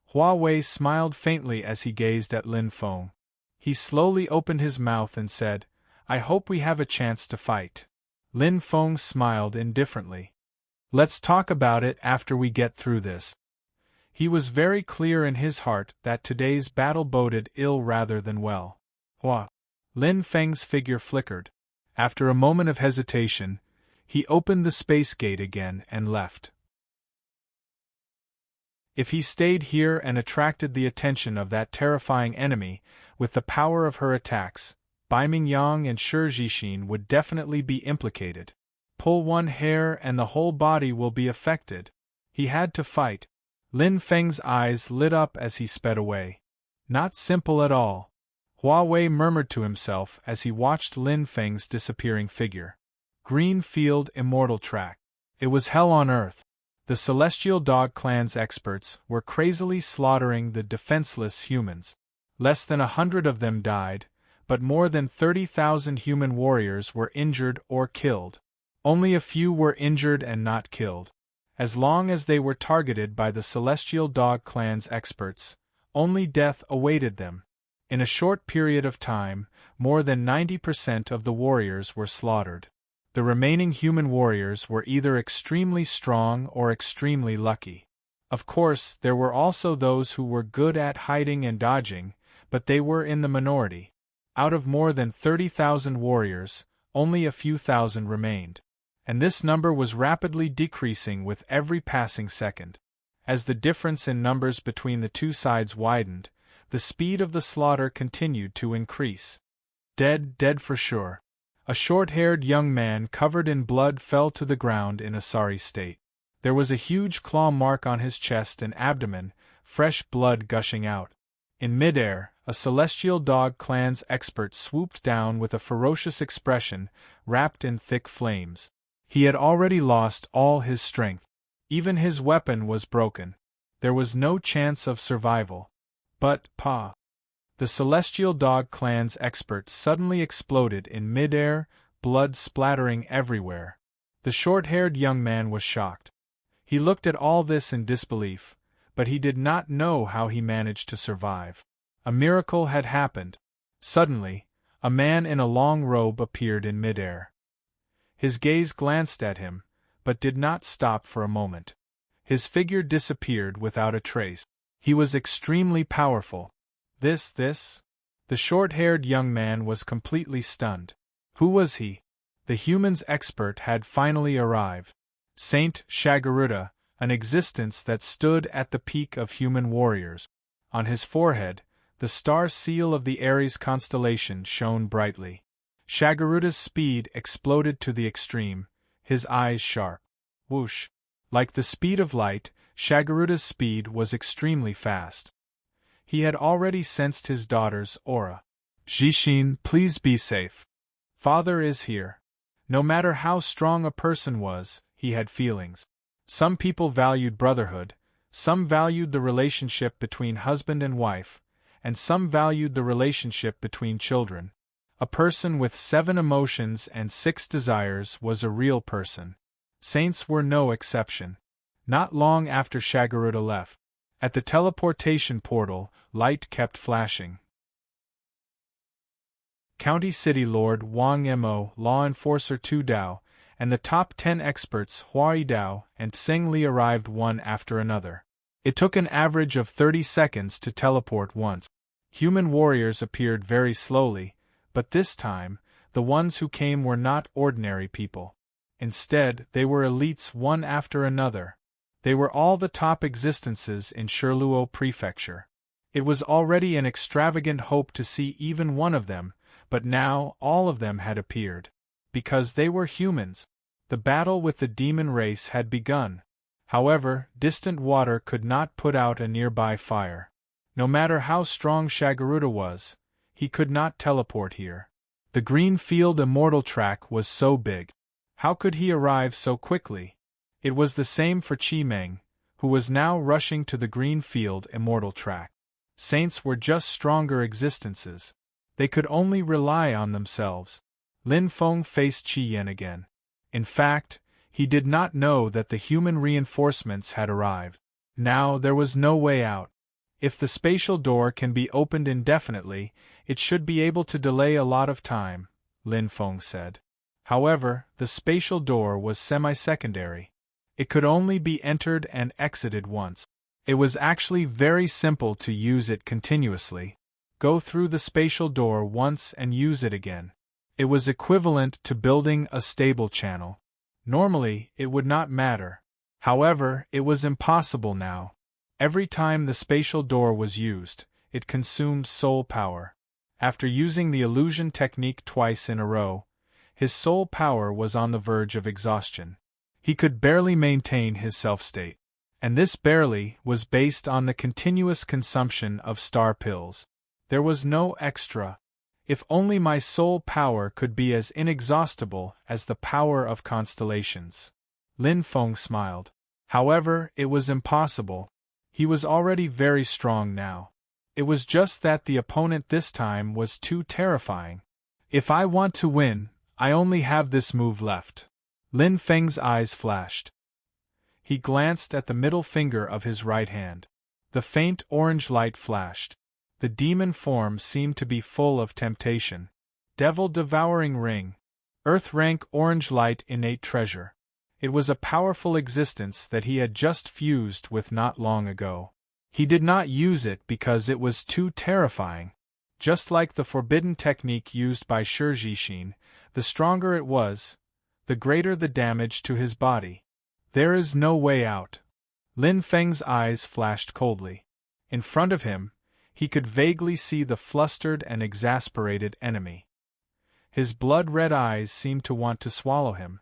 Hua Wei smiled faintly as he gazed at Lin Feng. He slowly opened his mouth and said, I hope we have a chance to fight. Lin Feng smiled indifferently. Let's talk about it after we get through this. He was very clear in his heart that today's battle boded ill rather than well. Hua! Lin Feng's figure flickered. After a moment of hesitation, he opened the space gate again and left. If he stayed here and attracted the attention of that terrifying enemy, with the power of her attacks, Bai Mingyang and Shi Jixin would definitely be implicated. Pull one hair and the whole body will be affected. He had to fight. Lin Feng's eyes lit up as he sped away. Not simple at all. Hua Wei murmured to himself as he watched Lin Feng's disappearing figure. Green Field Immortal Track. It was hell on earth. The Celestial Dog Clan's experts were crazily slaughtering the defenseless humans. Less than 100 of them died, but more than 30,000 human warriors were injured or killed. Only a few were injured and not killed. As long as they were targeted by the Celestial Dog Clan's experts, only death awaited them. In a short period of time, more than 90% of the warriors were slaughtered. The remaining human warriors were either extremely strong or extremely lucky. Of course, there were also those who were good at hiding and dodging, but they were in the minority. Out of more than 30,000 warriors, only a few thousand remained. And this number was rapidly decreasing with every passing second. As the difference in numbers between the two sides widened, the speed of the slaughter continued to increase. Dead for sure. A short-haired young man covered in blood fell to the ground in a sorry state. There was a huge claw mark on his chest and abdomen, fresh blood gushing out. In midair, a Celestial Dog Clan's expert swooped down with a ferocious expression, wrapped in thick flames. He had already lost all his strength. Even his weapon was broken. There was no chance of survival. But, the Celestial Dog Clan's expert suddenly exploded in midair, blood splattering everywhere. The short-haired young man was shocked. He looked at all this in disbelief, but he did not know how he managed to survive. A miracle had happened. Suddenly, a man in a long robe appeared in midair. His gaze glanced at him, but did not stop for a moment. His figure disappeared without a trace. He was extremely powerful. This? The short-haired young man was completely stunned. Who was he? The human's expert had finally arrived. Saint Shagaruda, an existence that stood at the peak of human warriors. On his forehead, the star seal of the Aries constellation shone brightly. Shagaruda's speed exploded to the extreme, his eyes sharp. Whoosh! Like the speed of light, Shagaruda's speed was extremely fast. He had already sensed his daughter's aura. Jixin, please be safe. Father is here. No matter how strong a person was, he had feelings. Some people valued brotherhood, some valued the relationship between husband and wife, and some valued the relationship between children. A person with 7 emotions and 6 desires was a real person. Saints were no exception. Not long after Shagaruda left, at the teleportation portal, light kept flashing. County City Lord Wang Mo, Law Enforcer Tu Dao, and the top 10 experts Hua Dao and Tseng Li arrived one after another. It took an average of 30 seconds to teleport once. Human warriors appeared very slowly, but this time, the ones who came were not ordinary people. Instead, they were elites one after another. They were all the top existences in Shirluo Prefecture. It was already an extravagant hope to see even one of them, but now all of them had appeared. Because they were humans. The battle with the demon race had begun. However, distant water could not put out a nearby fire. No matter how strong Shagaruda was, he could not teleport here. The green field immortal track was so big. How could he arrive so quickly? It was the same for Chi Meng, who was now rushing to the green field immortal track. Saints were just stronger existences. They could only rely on themselves. Lin Feng faced Qi Yan again. In fact, he did not know that the human reinforcements had arrived. Now there was no way out. If the spatial door can be opened indefinitely, it should be able to delay a lot of time, Lin Feng said. However, the spatial door was semi-secondary. It could only be entered and exited once. It was actually very simple to use it continuously. Go through the spatial door once and use it again. It was equivalent to building a stable channel. Normally, it would not matter. However, it was impossible now. Every time the spatial door was used, it consumed soul power. After using the illusion technique twice in a row, his soul power was on the verge of exhaustion. He could barely maintain his self-state. And this barely was based on the continuous consumption of star pills. There was no extra. If only my soul power could be as inexhaustible as the power of constellations. Lin Feng smiled. However, it was impossible. He was already very strong now. It was just that the opponent this time was too terrifying. If I want to win, I only have this move left. Lin Feng's eyes flashed. He glanced at the middle finger of his right hand. The faint orange light flashed. The demon form seemed to be full of temptation. Devil devouring ring. Earth rank orange light innate treasure. It was a powerful existence that he had just fused with not long ago. He did not use it because it was too terrifying. Just like the forbidden technique used by Shijishin, the stronger it was, the greater the damage to his body. There is no way out. Lin Feng's eyes flashed coldly. In front of him, he could vaguely see the flustered and exasperated enemy. His blood-red eyes seemed to want to swallow him.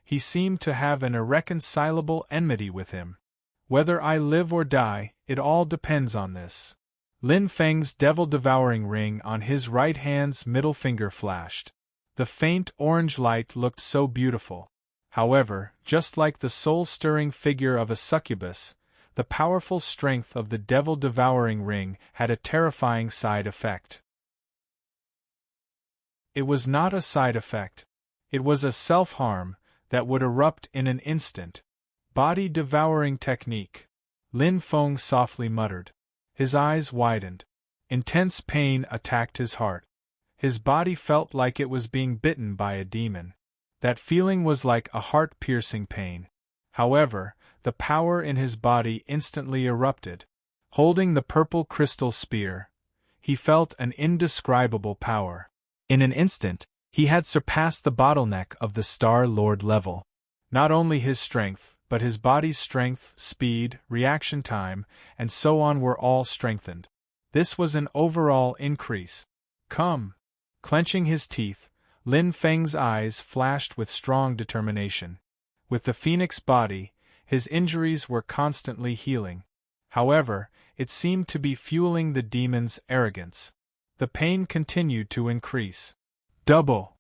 He seemed to have an irreconcilable enmity with him. Whether I live or die, it all depends on this. Lin Feng's devil-devouring ring on his right hand's middle finger flashed. The faint orange light looked so beautiful. However, just like the soul-stirring figure of a succubus, the powerful strength of the devil-devouring ring had a terrifying side effect. It was not a side effect. It was a self-harm that would erupt in an instant. Body-devouring technique. Lin Feng softly muttered. His eyes widened. Intense pain attacked his heart. His body felt like it was being bitten by a demon. That feeling was like a heart-piercing pain. However, the power in his body instantly erupted. Holding the purple crystal spear, he felt an indescribable power. In an instant, he had surpassed the bottleneck of the Star Lord level. Not only his strength, but his body's strength, speed, reaction time, and so on were all strengthened. This was an overall increase. Come! Clenching his teeth, Lin Feng's eyes flashed with strong determination. With the phoenix body, his injuries were constantly healing. However, it seemed to be fueling the demon's arrogance. The pain continued to increase. Double!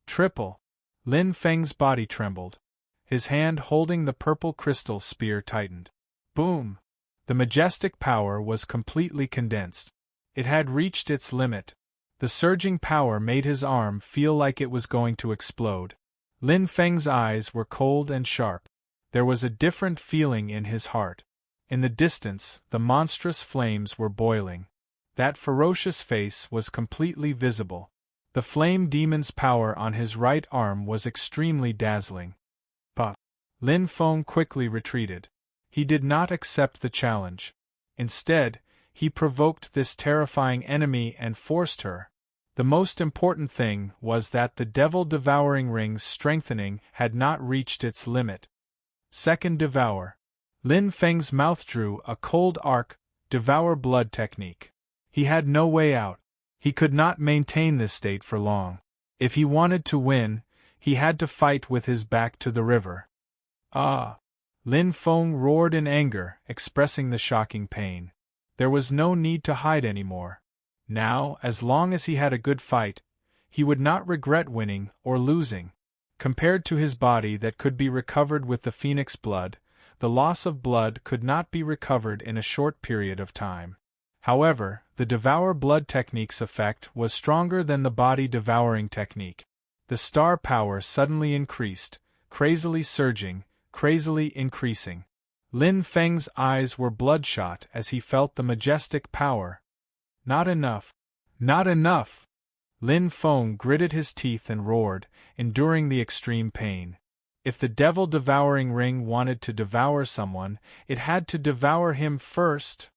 Triple! Lin Feng's body trembled. His hand holding the purple crystal spear tightened. Boom! The majestic power was completely condensed. It had reached its limit. The surging power made his arm feel like it was going to explode. Lin Feng's eyes were cold and sharp. There was a different feeling in his heart. In the distance, the monstrous flames were boiling. That ferocious face was completely visible. The flame demon's power on his right arm was extremely dazzling. But Lin Feng quickly retreated. He did not accept the challenge. Instead, he provoked this terrifying enemy and forced her. The most important thing was that the devil-devouring ring's strengthening had not reached its limit. Second devour. Lin Feng's mouth drew a cold arc, devour blood technique. He had no way out. He could not maintain this state for long. If he wanted to win, he had to fight with his back to the river. Ah! Lin Feng roared in anger, expressing the shocking pain. There was no need to hide anymore. Now, as long as he had a good fight, he would not regret winning or losing. Compared to his body that could be recovered with the phoenix blood, the loss of blood could not be recovered in a short period of time. However, the devour blood technique's effect was stronger than the body-devouring technique. The star power suddenly increased, crazily surging, crazily increasing. Lin Feng's eyes were bloodshot as he felt the majestic power. Not enough. Not enough! Lin Feng gritted his teeth and roared, enduring the extreme pain. If the devil-devouring ring wanted to devour someone, it had to devour him first.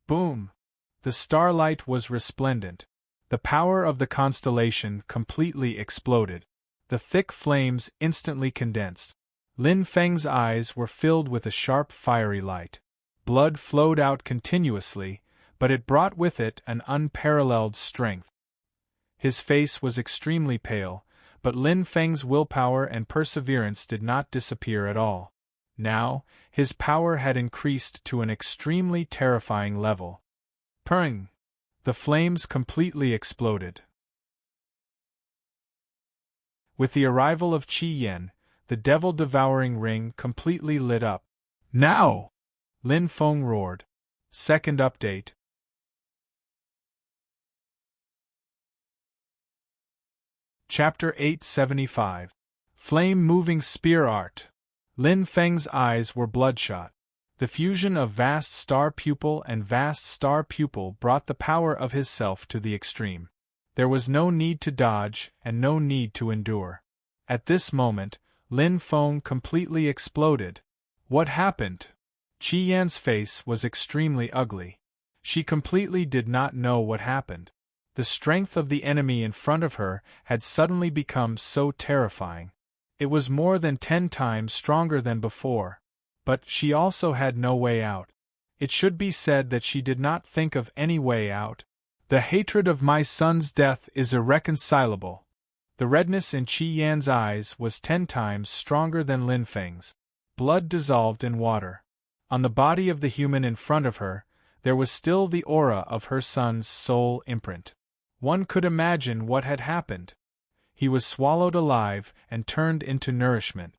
Boom! The starlight was resplendent. The power of the constellation completely exploded. The thick flames instantly condensed. Lin Feng's eyes were filled with a sharp fiery light. Blood flowed out continuously, but it brought with it an unparalleled strength. His face was extremely pale, but Lin Feng's willpower and perseverance did not disappear at all. Now, his power had increased to an extremely terrifying level. Purring! The flames completely exploded. With the arrival of Qi Yan, the devil-devouring ring completely lit up. Now! Lin Feng roared. Second update. Chapter 875. Flame-moving spear art. Lin Feng's eyes were bloodshot. The fusion of vast star pupil and vast star pupil brought the power of his self to the extreme. There was no need to dodge and no need to endure. At this moment, Lin Feng completely exploded. What happened? Qi Yan's face was extremely ugly. She completely did not know what happened. The strength of the enemy in front of her had suddenly become so terrifying. It was more than 10 times stronger than before. But she also had no way out. It should be said that she did not think of any way out. The hatred of my son's death is irreconcilable. The redness in Qi Yan's eyes was 10 times stronger than Lin Feng's. Blood dissolved in water. On the body of the human in front of her, there was still the aura of her son's soul imprint. One could imagine what had happened. He was swallowed alive and turned into nourishment.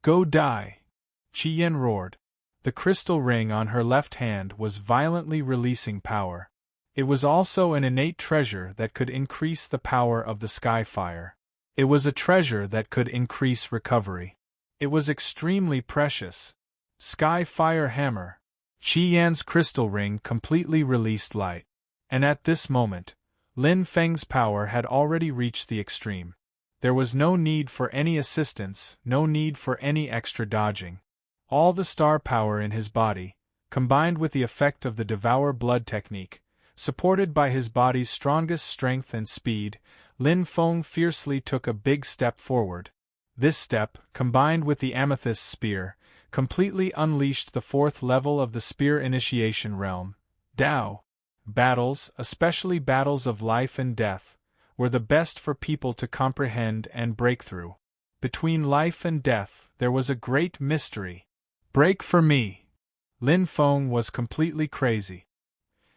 Go die! Qi Yan roared. The crystal ring on her left hand was violently releasing power. It was also an innate treasure that could increase the power of the sky fire. It was a treasure that could increase recovery. It was extremely precious. Sky fire hammer. Qi Yan's crystal ring completely released light. And at this moment, Lin Feng's power had already reached the extreme. There was no need for any assistance, no need for any extra dodging. All the star power in his body, combined with the effect of the devour blood technique, supported by his body's strongest strength and speed, Lin Feng fiercely took a big step forward. This step, combined with the amethyst spear, completely unleashed the 4th level of the spear initiation realm, Dao. Battles, especially battles of life and death, were the best for people to comprehend and break through. Between life and death, there was a great mystery. Break for me! Lin Feng was completely crazy.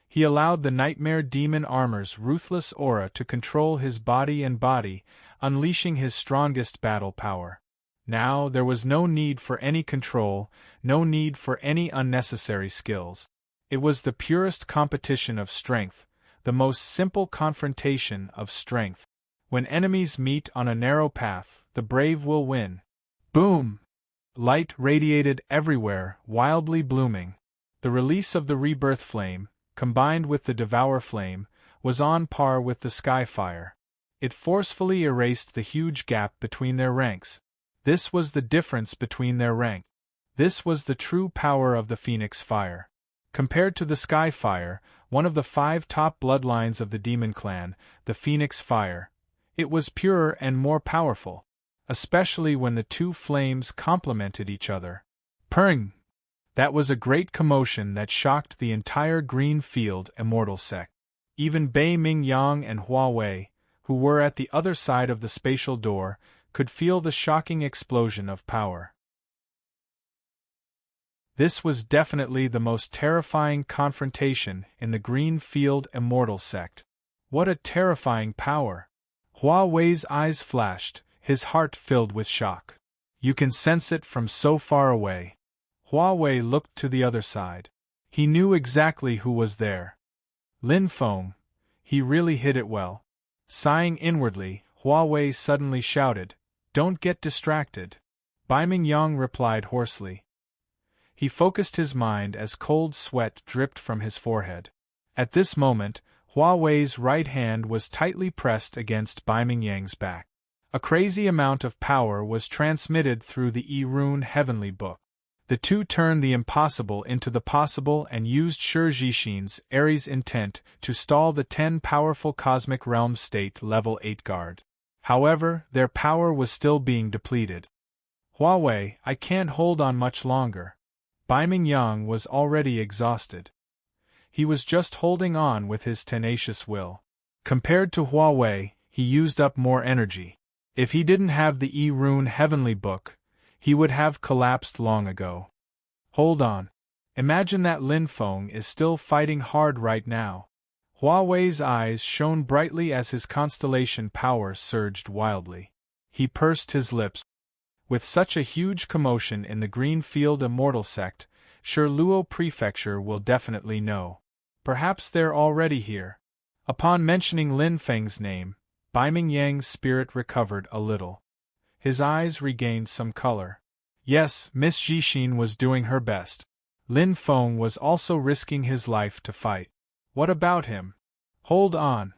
He allowed the nightmare demon armor's ruthless aura to control his body and body, unleashing his strongest battle power. Now there was no need for any control, no need for any unnecessary skills. It was the purest competition of strength, the most simple confrontation of strength. When enemies meet on a narrow path, the brave will win. Boom! Light radiated everywhere, wildly blooming. The release of the rebirth flame, combined with the devour flame, was on par with the sky fire. It forcefully erased the huge gap between their ranks. This was the difference between their rank. This was the true power of the phoenix fire. Compared to the sky fire, one of the 5 top bloodlines of the demon clan, the Phoenix Fire. It was purer and more powerful, especially when the 2 flames complemented each other. Purring! That was a great commotion that shocked the entire Green Field Immortal sect. Even Bei Mingyang and Hua Wei, who were at the other side of the spatial door, could feel the shocking explosion of power. This was definitely the most terrifying confrontation in the Green Field Immortal sect. What a terrifying power! Hua Wei's eyes flashed, his heart filled with shock. You can sense it from so far away. Hua Wei looked to the other side. He knew exactly who was there. Lin Feng. He really hid it well. Sighing inwardly, Hua Wei suddenly shouted, "Don't get distracted." Bai Mingyang replied hoarsely. He focused his mind as cold sweat dripped from his forehead. At this moment, Hua Wei's right hand was tightly pressed against Bai Mingyang's back. A crazy amount of power was transmitted through the Yi-Rune Heavenly Book. The 2 turned the impossible into the possible and used Shi Jixin's Ares intent to stall the 10 powerful Cosmic Realm State Level 8 guard. However, their power was still being depleted. Hua Wei, I can't hold on much longer. Bai Mingyang was already exhausted. He was just holding on with his tenacious will. Compared to Hua Wei, he used up more energy. If he didn't have the Yi-Rune Heavenly Book, he would have collapsed long ago. Hold on. Imagine that Lin Feng is still fighting hard right now. Hua Wei's eyes shone brightly as his constellation power surged wildly. He pursed his lips. With such a huge commotion in the Green Field Immortal sect, Luo Prefecture will definitely know. Perhaps they're already here. Upon mentioning Lin Feng's name, Bai Mingyang's spirit recovered a little. His eyes regained some color. Yes, Miss Jixin was doing her best. Lin Feng was also risking his life to fight. What about him? Hold on.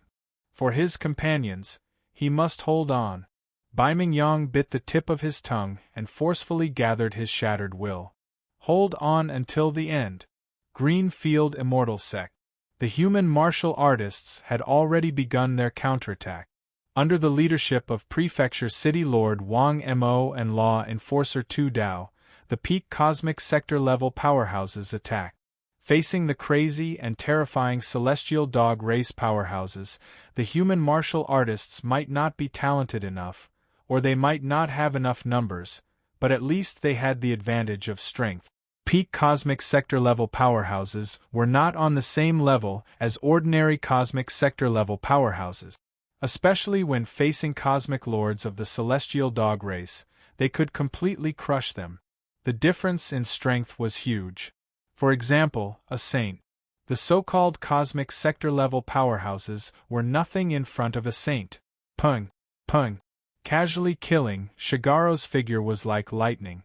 For his companions, he must hold on. Bai Mingyang bit the tip of his tongue and forcefully gathered his shattered will. Hold on until the end. Green Field Immortal Sect. The human martial artists had already begun their counterattack. Under the leadership of Prefecture City Lord Wang Mo and Law Enforcer Tu Dao, the peak cosmic sector level powerhouses attacked. Facing the crazy and terrifying celestial dog race powerhouses, the human martial artists might not be talented enough, or they might not have enough numbers, but at least they had the advantage of strength. Peak cosmic sector level powerhouses were not on the same level as ordinary cosmic sector level powerhouses. Especially when facing cosmic lords of the celestial dog race, they could completely crush them. The difference in strength was huge. For example, a saint. The so-called cosmic sector-level powerhouses were nothing in front of a saint. Pung, pung. Casually killing, Shigaro's figure was like lightning.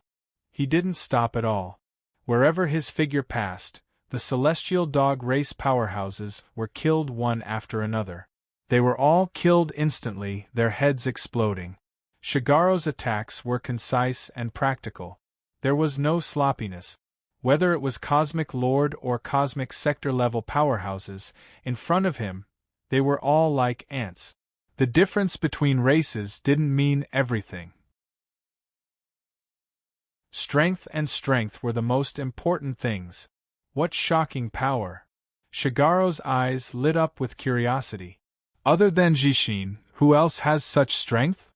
He didn't stop at all. Wherever his figure passed, the celestial dog race powerhouses were killed one after another. They were all killed instantly, their heads exploding. Shigaro's attacks were concise and practical. There was no sloppiness. Whether it was Cosmic Lord or Cosmic Sector-level powerhouses, in front of him, they were all like ants. The difference between races didn't mean everything. Strength and strength were the most important things. What shocking power! Shigaro's eyes lit up with curiosity. Other than Jixin, who else has such strength?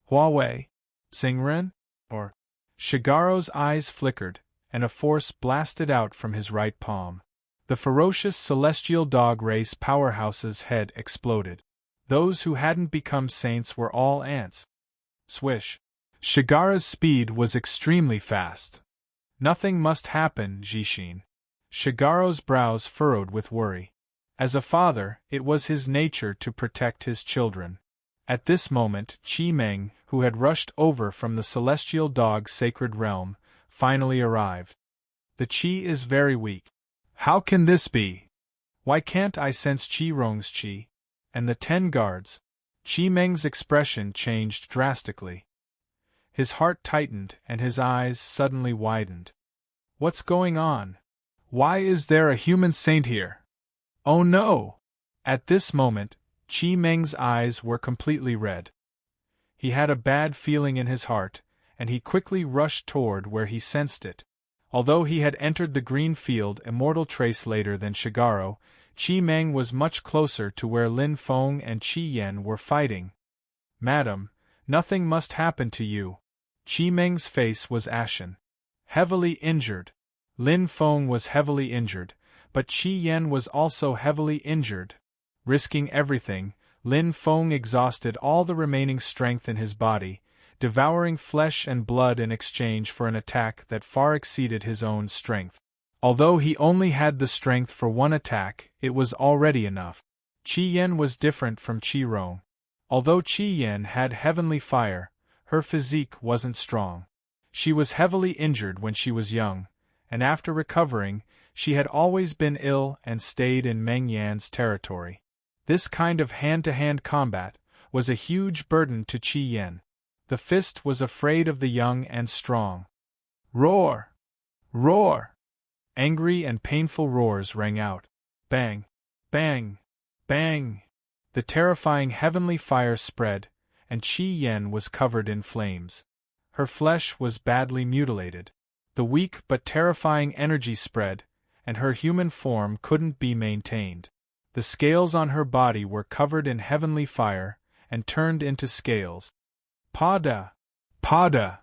Hua Wei? Xingren? Or? Shigaro's eyes flickered, and a force blasted out from his right palm. The ferocious celestial dog race powerhouse's head exploded. Those who hadn't become saints were all ants. Swish. Shigaro's speed was extremely fast. Nothing must happen, Jixin. Shigaro's brows furrowed with worry. As a father, it was his nature to protect his children. At this moment, Qi Meng, who had rushed over from the celestial dog sacred realm, finally arrived. The Qi is very weak. How can this be? Why can't I sense Qi Rong's Qi? And the 10 guards? Qi Meng's expression changed drastically. His heart tightened and his eyes suddenly widened. What's going on? Why is there a human saint here? Oh no! At this moment, Qi Meng's eyes were completely red. He had a bad feeling in his heart, and he quickly rushed toward where he sensed it. Although he had entered the green field immortal trace later than Shigaro, Qi Meng was much closer to where Lin Feng and Qi Yan were fighting. Madam, nothing must happen to you. Qi Meng's face was ashen. Heavily injured. Lin Feng was heavily injured, but Qi Yan was also heavily injured. Risking everything, Lin Feng exhausted all the remaining strength in his body, devouring flesh and blood in exchange for an attack that far exceeded his own strength. Although he only had the strength for one attack, it was already enough. Qi Yan was different from Qi Rong. Although Qi Yan had heavenly fire, her physique wasn't strong. She was heavily injured when she was young, and after recovering, she had always been ill and stayed in Meng Yan's territory. This kind of hand-to-hand combat was a huge burden to Qi Yan. The fist was afraid of the young and strong. Roar! Roar! Angry and painful roars rang out. Bang! Bang! Bang! The terrifying heavenly fire spread, and Qi Yan was covered in flames. Her flesh was badly mutilated. The weak but terrifying energy spread, and her human form couldn't be maintained. The scales on her body were covered in heavenly fire, and turned into scales. Pada! Pada!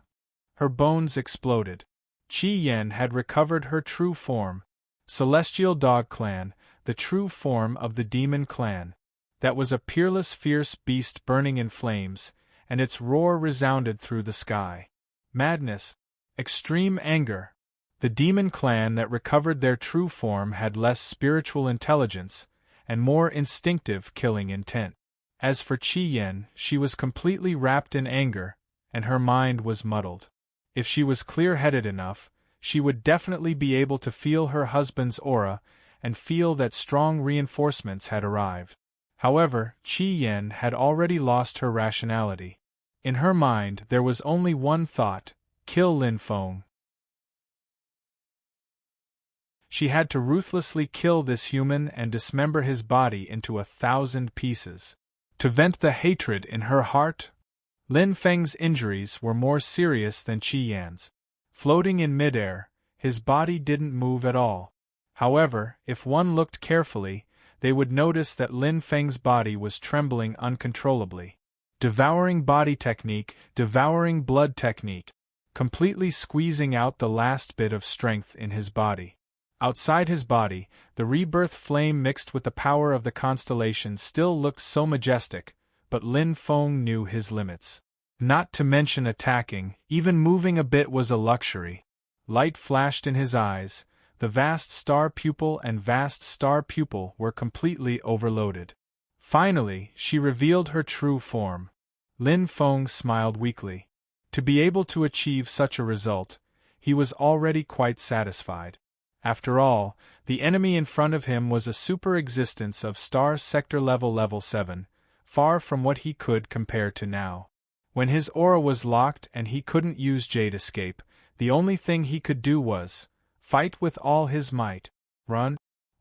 Her bones exploded. Qi Yan had recovered her true form. Celestial Dog Clan, the true form of the demon clan. That was a peerless fierce beast burning in flames, and its roar resounded through the sky. Madness. Extreme anger. The demon clan that recovered their true form had less spiritual intelligence, and more instinctive killing intent. As for Qi Yan, she was completely wrapped in anger, and her mind was muddled. If she was clear-headed enough, she would definitely be able to feel her husband's aura, and feel that strong reinforcements had arrived. However, Qi Yan had already lost her rationality. In her mind there was only one thought: kill Lin Feng. She had to ruthlessly kill this human and dismember his body into 1,000 pieces. To vent the hatred in her heart, Lin Feng's injuries were more serious than Qi Yan's. Floating in midair, his body didn't move at all. However, if one looked carefully, they would notice that Lin Feng's body was trembling uncontrollably. Devouring body technique, devouring blood technique, completely squeezing out the last bit of strength in his body. Outside his body, the rebirth flame mixed with the power of the constellation still looked so majestic, but Lin Feng knew his limits. Not to mention attacking, even moving a bit was a luxury. Light flashed in his eyes, the vast star pupil and vast star pupil were completely overloaded. Finally, she revealed her true form. Lin Feng smiled weakly. To be able to achieve such a result, he was already quite satisfied. After all, the enemy in front of him was a super-existence of star sector level 7, far from what he could compare to now. When his aura was locked and he couldn't use Jade Escape, the only thing he could do was fight with all his might.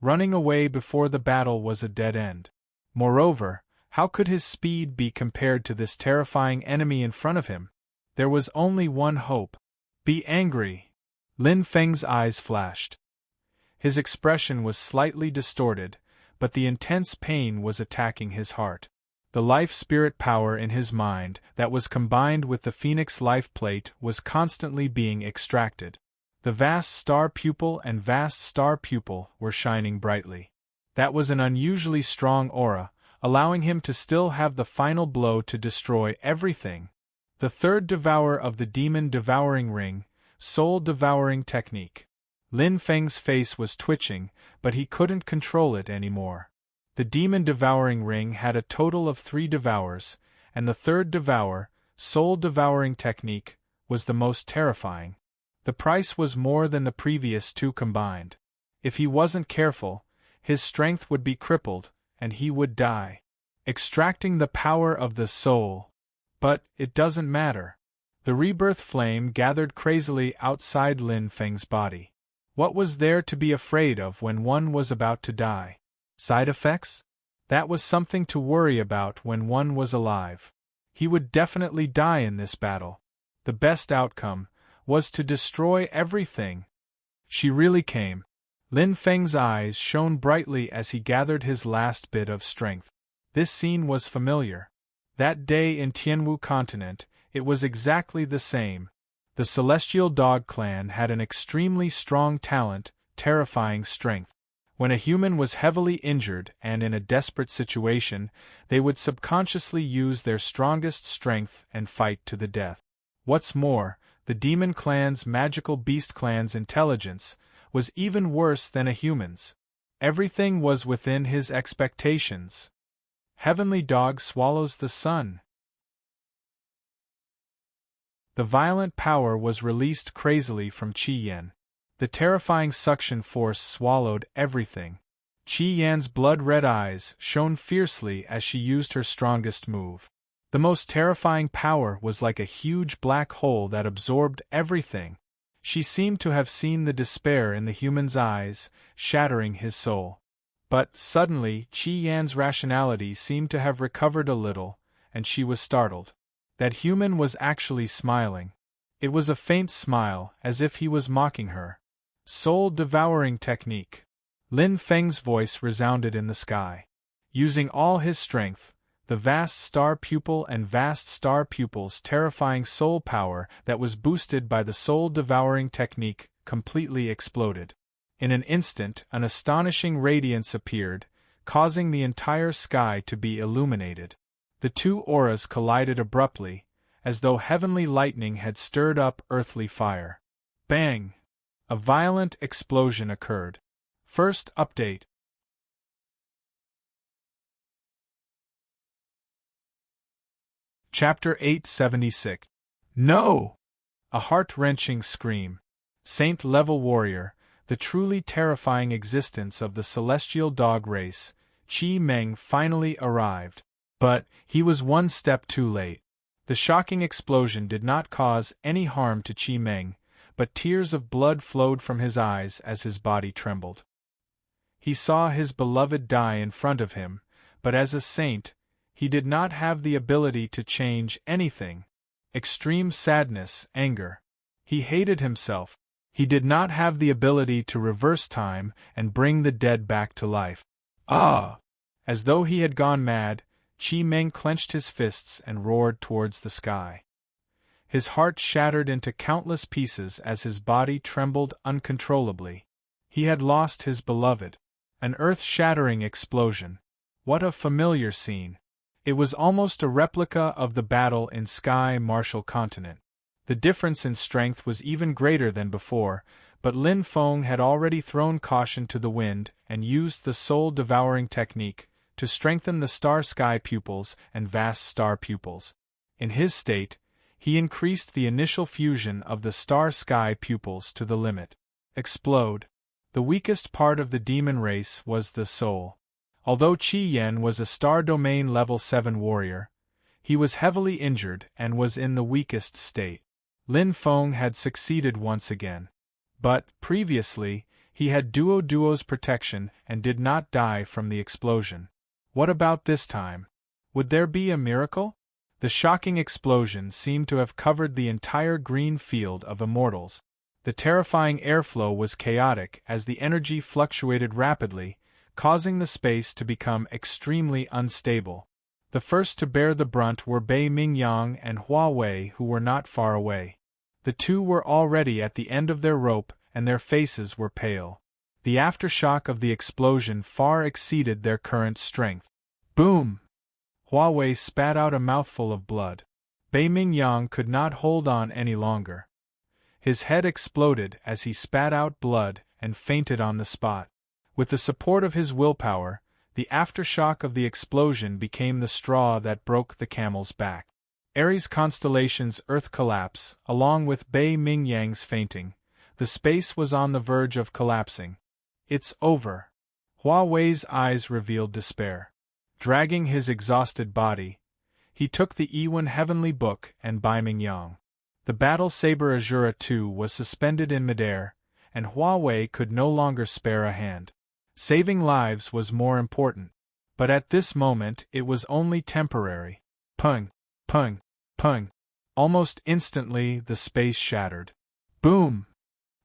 Running away before the battle was a dead end. Moreover, how could his speed be compared to this terrifying enemy in front of him? There was only one hope. Be angry. Lin Feng's eyes flashed. His expression was slightly distorted, but the intense pain was attacking his heart. The life-spirit power in his mind that was combined with the Phoenix life plate was constantly being extracted. The vast star pupil and vast star pupil were shining brightly. That was an unusually strong aura, allowing him to still have the final blow to destroy everything. The third devourer of the demon devouring ring, soul devouring technique. Lin Feng's face was twitching, but he couldn't control it anymore. The demon devouring ring had a total of 3 devours, and the third devour, soul devouring technique, was the most terrifying. The price was more than the previous 2 combined. If he wasn't careful, his strength would be crippled, and he would die. Extracting the power of the soul. But it doesn't matter. The rebirth flame gathered crazily outside Lin Feng's body. What was there to be afraid of when one was about to die? Side effects? That was something to worry about when one was alive. He would definitely die in this battle. The best outcome was to destroy everything. She really came. Lin Feng's eyes shone brightly as he gathered his last bit of strength. This scene was familiar. That day in Tianwu Continent, it was exactly the same. The Celestial Dog Clan had an extremely strong talent, terrifying strength. When a human was heavily injured and in a desperate situation, they would subconsciously use their strongest strength and fight to the death. What's more, the Demon Clan's Magical Beast Clan's intelligence was even worse than a human's. Everything was within his expectations. Heavenly Dog swallows the sun. The violent power was released crazily from Qi Yan. The terrifying suction force swallowed everything. Qi Yan's blood-red eyes shone fiercely as she used her strongest move. The most terrifying power was like a huge black hole that absorbed everything. She seemed to have seen the despair in the human's eyes, shattering his soul. But suddenly Qi Yan's rationality seemed to have recovered a little, and she was startled. That human was actually smiling. It was a faint smile, as if he was mocking her. Soul-devouring technique. Lin Feng's voice resounded in the sky. Using all his strength, the vast star pupil and vast star pupil's terrifying soul power that was boosted by the soul-devouring technique completely exploded. In an instant, an astonishing radiance appeared, causing the entire sky to be illuminated. The two auras collided abruptly, as though heavenly lightning had stirred up earthly fire. Bang! A violent explosion occurred. First update. Chapter 876. No! A heart-wrenching scream. Saint-level warrior, the truly terrifying existence of the celestial dog race, Qi Meng finally arrived. But he was one step too late. The shocking explosion did not cause any harm to Qi Meng, but tears of blood flowed from his eyes as his body trembled. He saw his beloved die in front of him, but as a saint, he did not have the ability to change anything. Extreme sadness, anger. He hated himself. He did not have the ability to reverse time and bring the dead back to life. Ah! As though he had gone mad, Qi Meng clenched his fists and roared towards the sky. His heart shattered into countless pieces as his body trembled uncontrollably. He had lost his beloved. An earth-shattering explosion. What a familiar scene. It was almost a replica of the battle in Sky Martial Continent. The difference in strength was even greater than before, but Lin Feng had already thrown caution to the wind and used the soul-devouring technique to strengthen the star-sky pupils and vast star pupils. In his state, he increased the initial fusion of the star-sky pupils to the limit. Explode. The weakest part of the demon race was the soul. Although Qi Yan was a star domain level 7 warrior, he was heavily injured and was in the weakest state. Lin Feng had succeeded once again. But, previously, he had Duo's protection and did not die from the explosion. What about this time? Would there be a miracle? The shocking explosion seemed to have covered the entire green field of immortals. The terrifying airflow was chaotic as the energy fluctuated rapidly, causing the space to become extremely unstable. The first to bear the brunt were Bei Mingyang and Hua Wei, who were not far away. The two were already at the end of their rope and their faces were pale. The aftershock of the explosion far exceeded their current strength. Boom! Hua Wei spat out a mouthful of blood. Bei Mingyang could not hold on any longer. His head exploded as he spat out blood and fainted on the spot. With the support of his willpower, the aftershock of the explosion became the straw that broke the camel's back. Aries constellation's Earth collapse, along with Bei Mingyang's fainting, the space was on the verge of collapsing. It's over. Hua Wei's eyes revealed despair. Dragging his exhausted body, he took the Ewan Heavenly Book and Bai Mingyang. The battle saber Azura II was suspended in midair, and Hua Wei could no longer spare a hand. Saving lives was more important. But at this moment it was only temporary. Pung, pung, pung. Almost instantly the space shattered. Boom!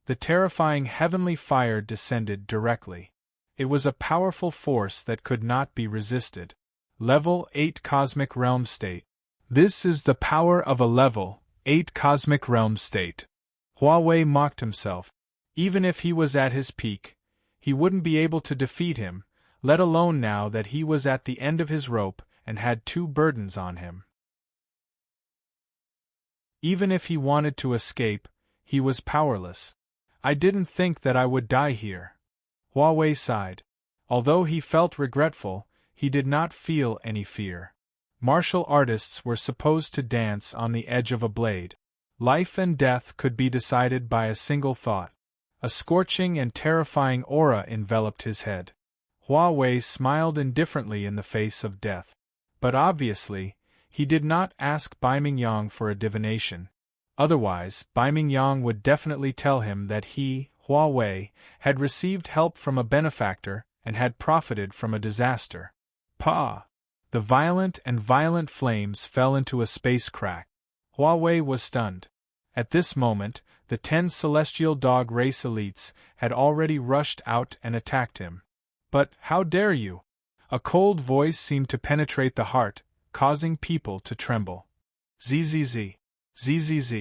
The terrifying heavenly fire descended directly. It was a powerful force that could not be resisted. Level 8 Cosmic Realm State. This is the power of a Level 8 Cosmic Realm State. Huawei mocked himself. Even if he was at his peak, he wouldn't be able to defeat him, let alone now that he was at the end of his rope and had two burdens on him. Even if he wanted to escape, he was powerless. I didn't think that I would die here. Huawei sighed. Although he felt regretful, he did not feel any fear. Martial artists were supposed to dance on the edge of a blade. Life and death could be decided by a single thought. A scorching and terrifying aura enveloped his head. Huawei smiled indifferently in the face of death. But obviously, he did not ask Bai Mingyang for a divination. Otherwise, Bai Mingyang would definitely tell him that he, Huawei, had received help from a benefactor and had profited from a disaster. Pa! The violent flames fell into a space crack. Huawei was stunned. At this moment, the 10 celestial dog race elites had already rushed out and attacked him. But, how dare you? A cold voice seemed to penetrate the heart, causing people to tremble. Zzz. Zzz.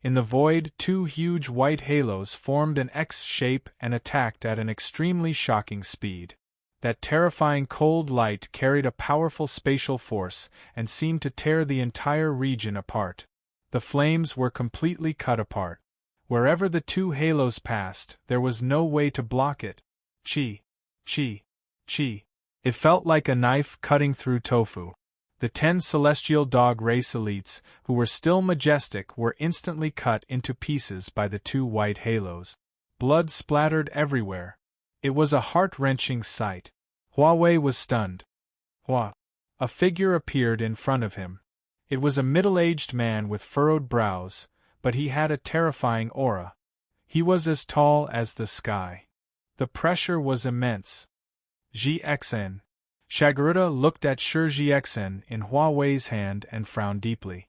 In the void, two huge white halos formed an X shape and attacked at an extremely shocking speed. That terrifying cold light carried a powerful spatial force and seemed to tear the entire region apart. The flames were completely cut apart. Wherever the two halos passed, there was no way to block it. Chi. Chi. Chi. It felt like a knife cutting through tofu. The 10 celestial dog race elites, who were still majestic, were instantly cut into pieces by the two white halos. Blood splattered everywhere. It was a heart-wrenching sight. Huawei was stunned. Hua! A figure appeared in front of him. It was a middle-aged man with furrowed brows, but he had a terrifying aura. He was as tall as the sky. The pressure was immense. GXN. Shagaruda looked at GXN in Huawei's hand and frowned deeply.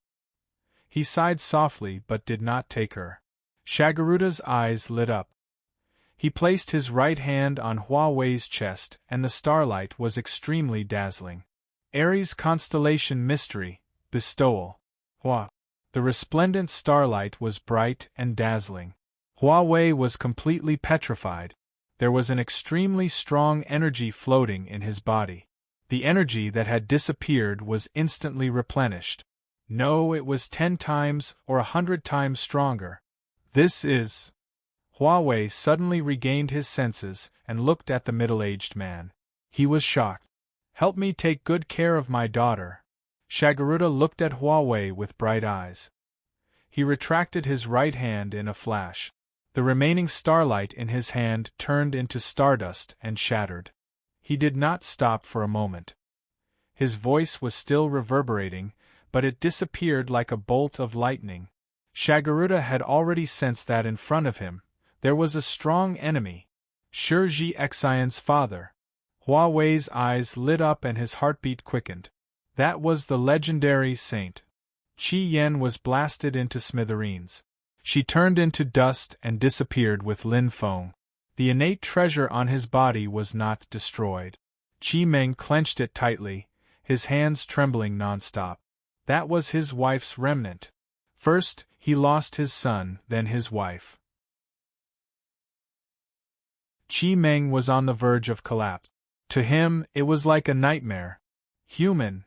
He sighed softly but did not take her. Shagaruda's eyes lit up. He placed his right hand on Huawei's chest and the starlight was extremely dazzling. Aries constellation mystery, bestowal. Hua. The resplendent starlight was bright and dazzling. Huawei was completely petrified. There was an extremely strong energy floating in his body. The energy that had disappeared was instantly replenished. No, it was 10 times or 100 times stronger. This is... Huawei suddenly regained his senses and looked at the middle-aged man. He was shocked. Help me take good care of my daughter. Shagaruda looked at Huawei with bright eyes. He retracted his right hand in a flash. The remaining starlight in his hand turned into stardust and shattered. He did not stop for a moment. His voice was still reverberating, but it disappeared like a bolt of lightning. Shagaruda had already sensed that in front of him there was a strong enemy. GXIN's father. Huawei's eyes lit up and his heartbeat quickened. That was the legendary saint. Qi Yan was blasted into smithereens. She turned into dust and disappeared with Lin Feng. The innate treasure on his body was not destroyed. Qi Meng clenched it tightly, his hands trembling non-stop. That was his wife's remnant. First, he lost his son, then his wife. Qi Meng was on the verge of collapse. To him, it was like a nightmare. Human.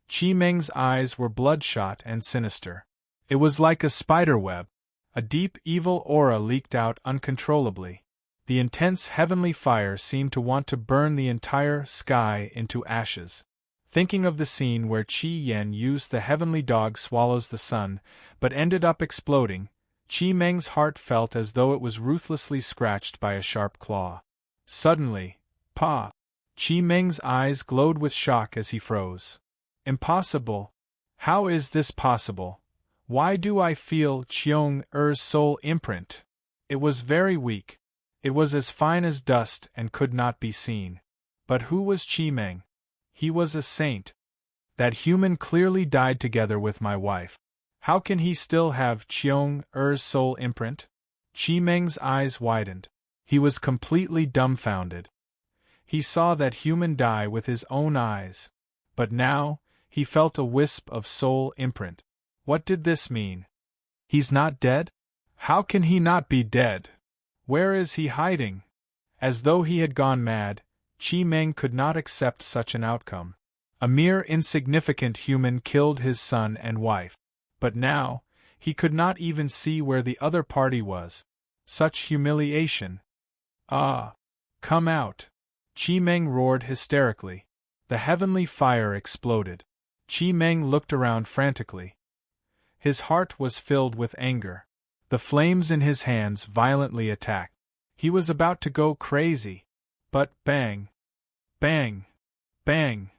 Qi Meng's eyes were bloodshot and sinister. It was like a spider web. A deep evil aura leaked out uncontrollably. The intense heavenly fire seemed to want to burn the entire sky into ashes. Thinking of the scene where Qi Yan used the heavenly dog swallows the sun, but ended up exploding, Qi Meng's heart felt as though it was ruthlessly scratched by a sharp claw. Suddenly, Pa! Qi Meng's eyes glowed with shock as he froze. Impossible! How is this possible? Why do I feel Qiong Er's soul imprint? It was very weak. It was as fine as dust and could not be seen. But who was Chi Meng? He was a saint. That human clearly died together with my wife. How can he still have Cheong-er's soul imprint? Chi Meng's eyes widened. He was completely dumbfounded. He saw that human die with his own eyes. But now, he felt a wisp of soul imprint. What did this mean? He's not dead? How can he not be dead? Where is he hiding? As though he had gone mad, Chi Meng could not accept such an outcome. A mere insignificant human killed his son and wife. But now, he could not even see where the other party was. Such humiliation. Ah! Come out! Chi Meng roared hysterically. The heavenly fire exploded. Chi Meng looked around frantically. His heart was filled with anger. The flames in his hands violently attacked. He was about to go crazy. But bang! Bang! Bang!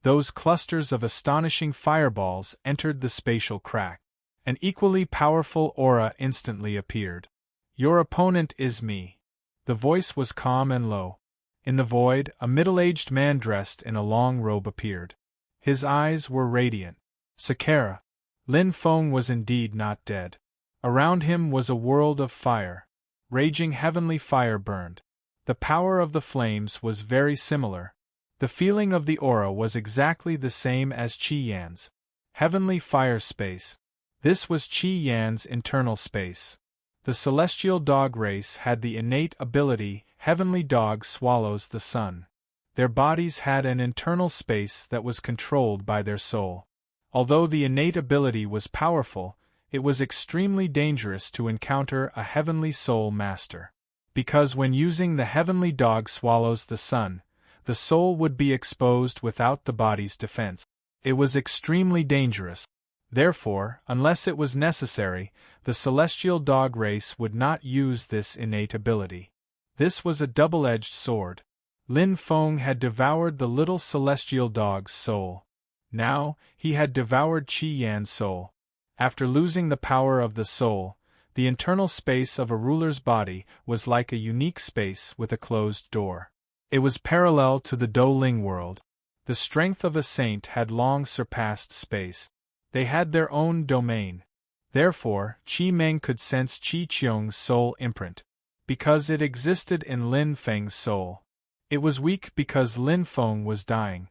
Those clusters of astonishing fireballs entered the spatial crack. An equally powerful aura instantly appeared. Your opponent is me. The voice was calm and low. In the void, a middle-aged man dressed in a long robe appeared. His eyes were radiant. Sakara. Lin Feng was indeed not dead. Around him was a world of fire. Raging heavenly fire burned. The power of the flames was very similar. The feeling of the aura was exactly the same as Qi Yan's. Heavenly fire space. This was Qi Yan's internal space. The celestial dog race had the innate ability heavenly dog swallows the sun. Their bodies had an internal space that was controlled by their soul. Although the innate ability was powerful, it was extremely dangerous to encounter a heavenly soul master. Because when using the heavenly dog swallows the sun, the soul would be exposed without the body's defense. It was extremely dangerous. Therefore, unless it was necessary, the celestial dog race would not use this innate ability. This was a double-edged sword. Lin Feng had devoured the little celestial dog's soul. Now, he had devoured Qi Yan's soul. After losing the power of the soul, the internal space of a ruler's body was like a unique space with a closed door. It was parallel to the Douling world. The strength of a saint had long surpassed space. They had their own domain. Therefore, Chi Meng could sense Qi Qiong's soul imprint. Because it existed in Lin Feng's soul. It was weak because Lin Feng was dying.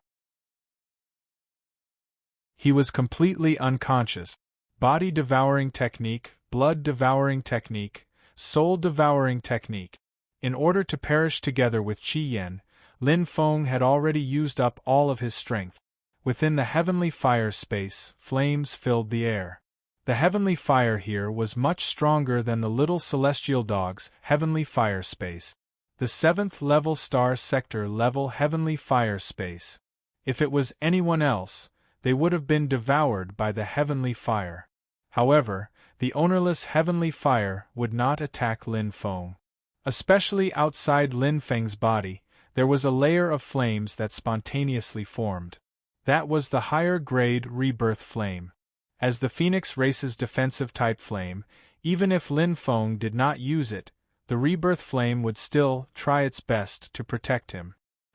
He was completely unconscious. Body-devouring technique, blood-devouring technique, soul-devouring technique. In order to perish together with Qi Yan, Lin Feng had already used up all of his strength. Within the heavenly fire space, flames filled the air. The heavenly fire here was much stronger than the little celestial dog's heavenly fire space. The 7th level star sector level heavenly fire space. If it was anyone else, they would have been devoured by the heavenly fire. However, the ownerless heavenly fire would not attack Lin Feng. Especially outside Lin Feng's body, there was a layer of flames that spontaneously formed. That was the higher grade rebirth flame. As the Phoenix race's defensive type flame, even if Lin Feng did not use it, the rebirth flame would still try its best to protect him.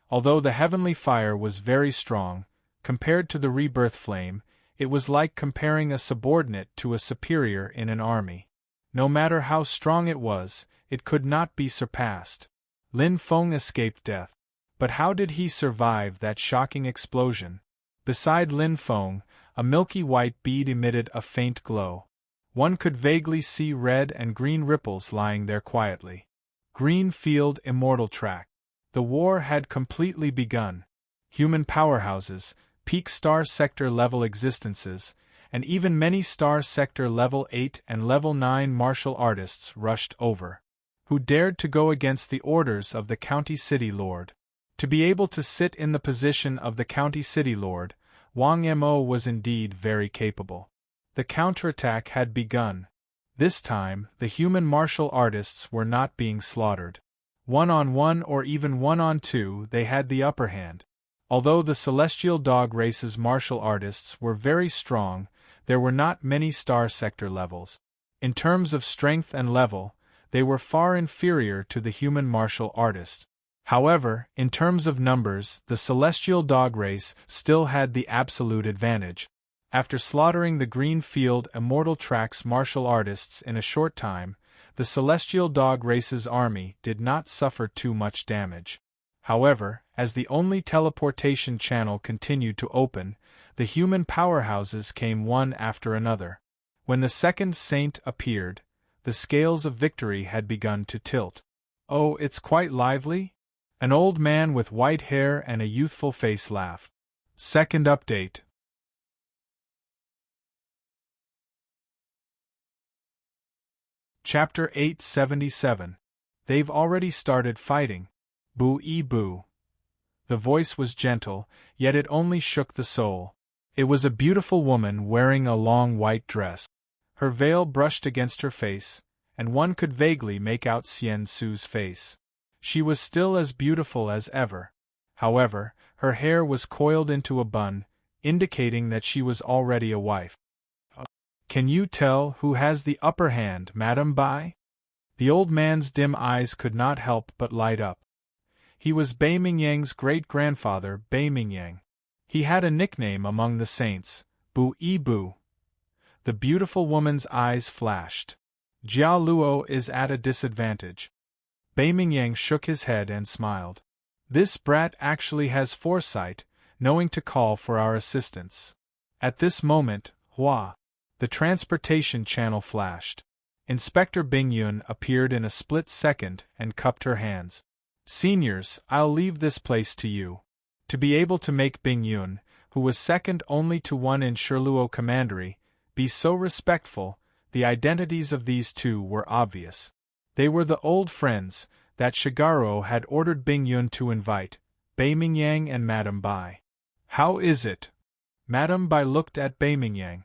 Although the heavenly fire was very strong, compared to the rebirth flame, it was like comparing a subordinate to a superior in an army. No matter how strong it was, it could not be surpassed. Lin Feng escaped death. But how did he survive that shocking explosion? Beside Lin Feng, a milky white bead emitted a faint glow. One could vaguely see red and green ripples lying there quietly. Green field immortal track. The war had completely begun. Human powerhouses, peak star sector level existences, and even many star sector level 8 and level 9 martial artists rushed over. Who dared to go against the orders of the county city lord? To be able to sit in the position of the county city lord, Wang Mo was indeed very capable. The counterattack had begun. This time, the human martial artists were not being slaughtered. 1-on-1 or even 1-on-2, they had the upper hand. Although the celestial dog race's martial artists were very strong, there were not many star sector levels. In terms of strength and level, they were far inferior to the human martial artists. However, in terms of numbers, the celestial dog race still had the absolute advantage. After slaughtering the Green Field Immortal Tracks martial artists in a short time, the celestial dog race's army did not suffer too much damage. However, as the only teleportation channel continued to open, the human powerhouses came one after another. When the second saint appeared, the scales of victory had begun to tilt. "Oh, it's quite lively?" An old man with white hair and a youthful face laughed. Second update. Chapter 877. They've already started fighting. Boo-ee-boo. The voice was gentle, yet it only shook the soul. It was a beautiful woman wearing a long white dress. Her veil brushed against her face, and one could vaguely make out Xian Su's face. She was still as beautiful as ever. However, her hair was coiled into a bun, indicating that she was already a wife. "Can you tell who has the upper hand, Madame Bai?" The old man's dim eyes could not help but light up. He was Bai Mingyang's great-grandfather, Bai Mingyang. He had a nickname among the saints, Boo-ee-boo. The beautiful woman's eyes flashed. "Jia Luo is at a disadvantage." Bai Mingyang shook his head and smiled. "This brat actually has foresight, knowing to call for our assistance." At this moment, Hua, the transportation channel flashed. Inspector Bingyun appeared in a split second and cupped her hands. "Seniors, I'll leave this place to you." To be able to make Bingyun, who was second only to one in Sherluo Commandery, be so respectful, the identities of these two were obvious. They were the old friends that Shigaro had ordered Bingyun to invite, Bai Mingyang and Madame Bai. "How is it?" Madame Bai looked at Bai Mingyang.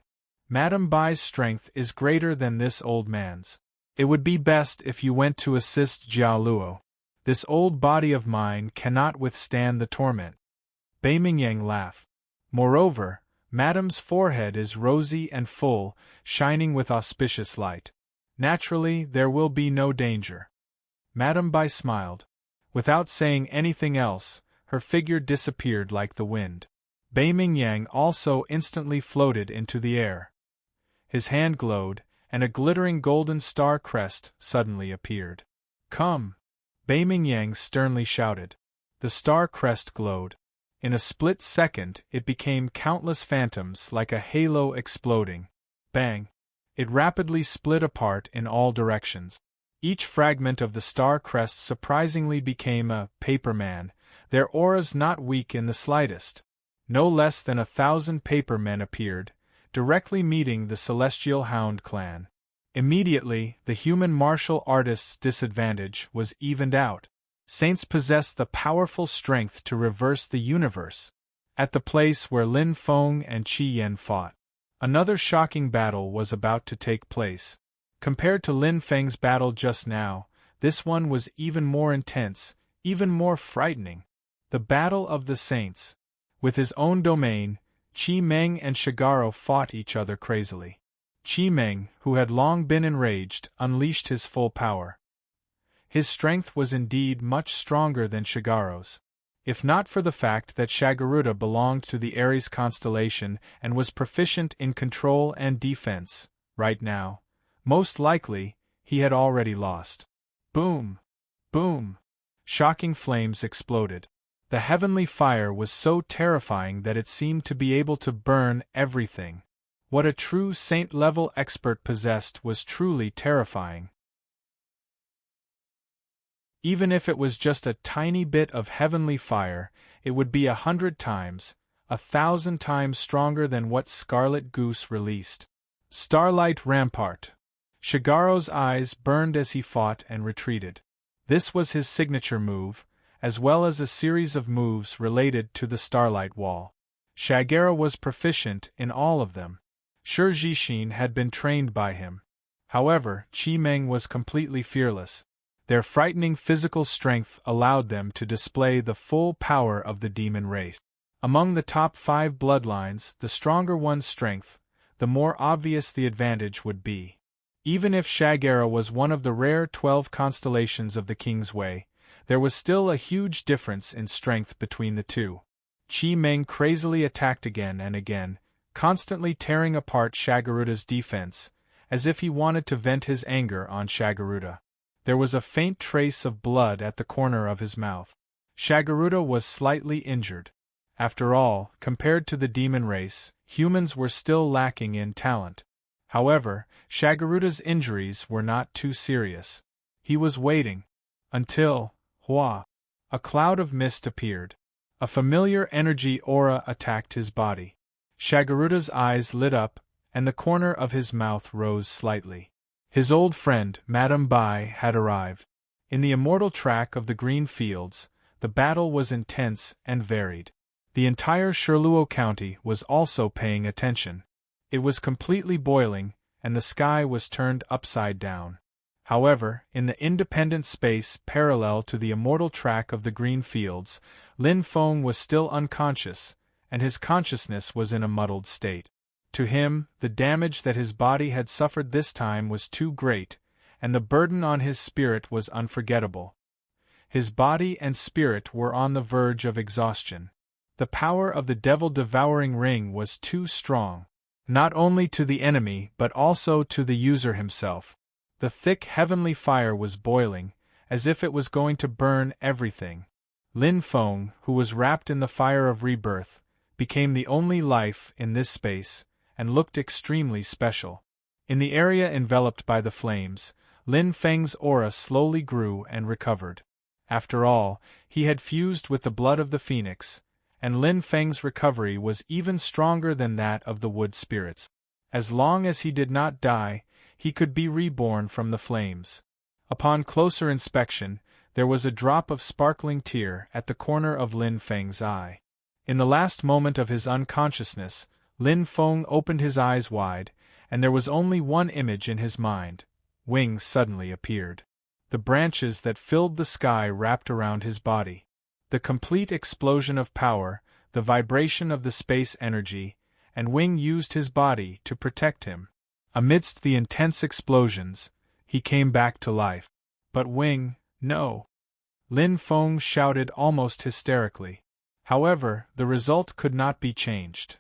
"Madame Bai's strength is greater than this old man's. It would be best if you went to assist Jia Luo. This old body of mine cannot withstand the torment." Bai Mingyang laughed. "Moreover, Madame's forehead is rosy and full, shining with auspicious light. Naturally, there will be no danger." Madame Bai smiled. Without saying anything else, her figure disappeared like the wind. Bai Mingyang also instantly floated into the air. His hand glowed, and a glittering golden star crest suddenly appeared. "Come!" Bai Mingyang sternly shouted. The star crest glowed. In a split second, it became countless phantoms like a halo exploding. Bang! It rapidly split apart in all directions. Each fragment of the star crest surprisingly became a paper man, their auras not weak in the slightest. No less than 1,000 paper men appeared, directly meeting the Celestial Hound clan. Immediately, the human martial artist's disadvantage was evened out. Saints possessed the powerful strength to reverse the universe. At the place where Lin Feng and Qi Yan fought, another shocking battle was about to take place. Compared to Lin Feng's battle just now, this one was even more intense, even more frightening. The Battle of the Saints. With his own domain, Qi Meng and Shigaro fought each other crazily. Qi Meng, who had long been enraged, unleashed his full power. His strength was indeed much stronger than Shigaro's. If not for the fact that Shagaruda belonged to the Aries constellation and was proficient in control and defense, right now, most likely, he had already lost. Boom! Boom! Shocking flames exploded. The heavenly fire was so terrifying that it seemed to be able to burn everything. What a true saint-level expert possessed was truly terrifying. Even if it was just a tiny bit of heavenly fire, it would be 100 times, 1,000 times stronger than what Scarlet Goose released. Starlight Rampart. Shigaro's eyes burned as he fought and retreated. This was his signature move, as well as a series of moves related to the Starlight Wall. Shigaro was proficient in all of them. Shi Jixin had been trained by him. However, Qi Meng was completely fearless. Their frightening physical strength allowed them to display the full power of the demon race. Among the top 5 bloodlines, the stronger one's strength, the more obvious the advantage would be. Even if Shagera was one of the rare 12 constellations of the King's Way, there was still a huge difference in strength between the two. Chi Meng crazily attacked again and again, constantly tearing apart Shagaruda's defense, as if he wanted to vent his anger on Shagaruda. There was a faint trace of blood at the corner of his mouth. Shagaruda was slightly injured. After all, compared to the demon race, humans were still lacking in talent. However, Shagaruda's injuries were not too serious. He was waiting. Until, Hua! A cloud of mist appeared. A familiar energy aura attacked his body. Shagaruda's eyes lit up, and the corner of his mouth rose slightly. His old friend, Madame Bai, had arrived. In the immortal track of the green fields, the battle was intense and varied. The entire Shirluo County was also paying attention. It was completely boiling, and the sky was turned upside down. However, in the independent space parallel to the immortal track of the green fields, Lin Feng was still unconscious, and his consciousness was in a muddled state. To him, the damage that his body had suffered this time was too great, and the burden on his spirit was unforgettable. His body and spirit were on the verge of exhaustion. The power of the devil-devouring ring was too strong, not only to the enemy but also to the user himself. The thick heavenly fire was boiling, as if it was going to burn everything. Lin Feng, who was wrapped in the fire of rebirth, became the only life in this space, and looked extremely special. In the area enveloped by the flames, Lin Feng's aura slowly grew and recovered. After all, he had fused with the blood of the phoenix, and Lin Feng's recovery was even stronger than that of the wood spirits. As long as he did not die, he could be reborn from the flames. Upon closer inspection, there was a drop of sparkling tear at the corner of Lin Feng's eye. In the last moment of his unconsciousness, Lin Feng opened his eyes wide, and there was only one image in his mind. Wings suddenly appeared. The branches that filled the sky wrapped around his body. The complete explosion of power, the vibration of the space energy, and Wing used his body to protect him. Amidst the intense explosions, he came back to life. But Wing, no! Lin Feng shouted almost hysterically. However, the result could not be changed.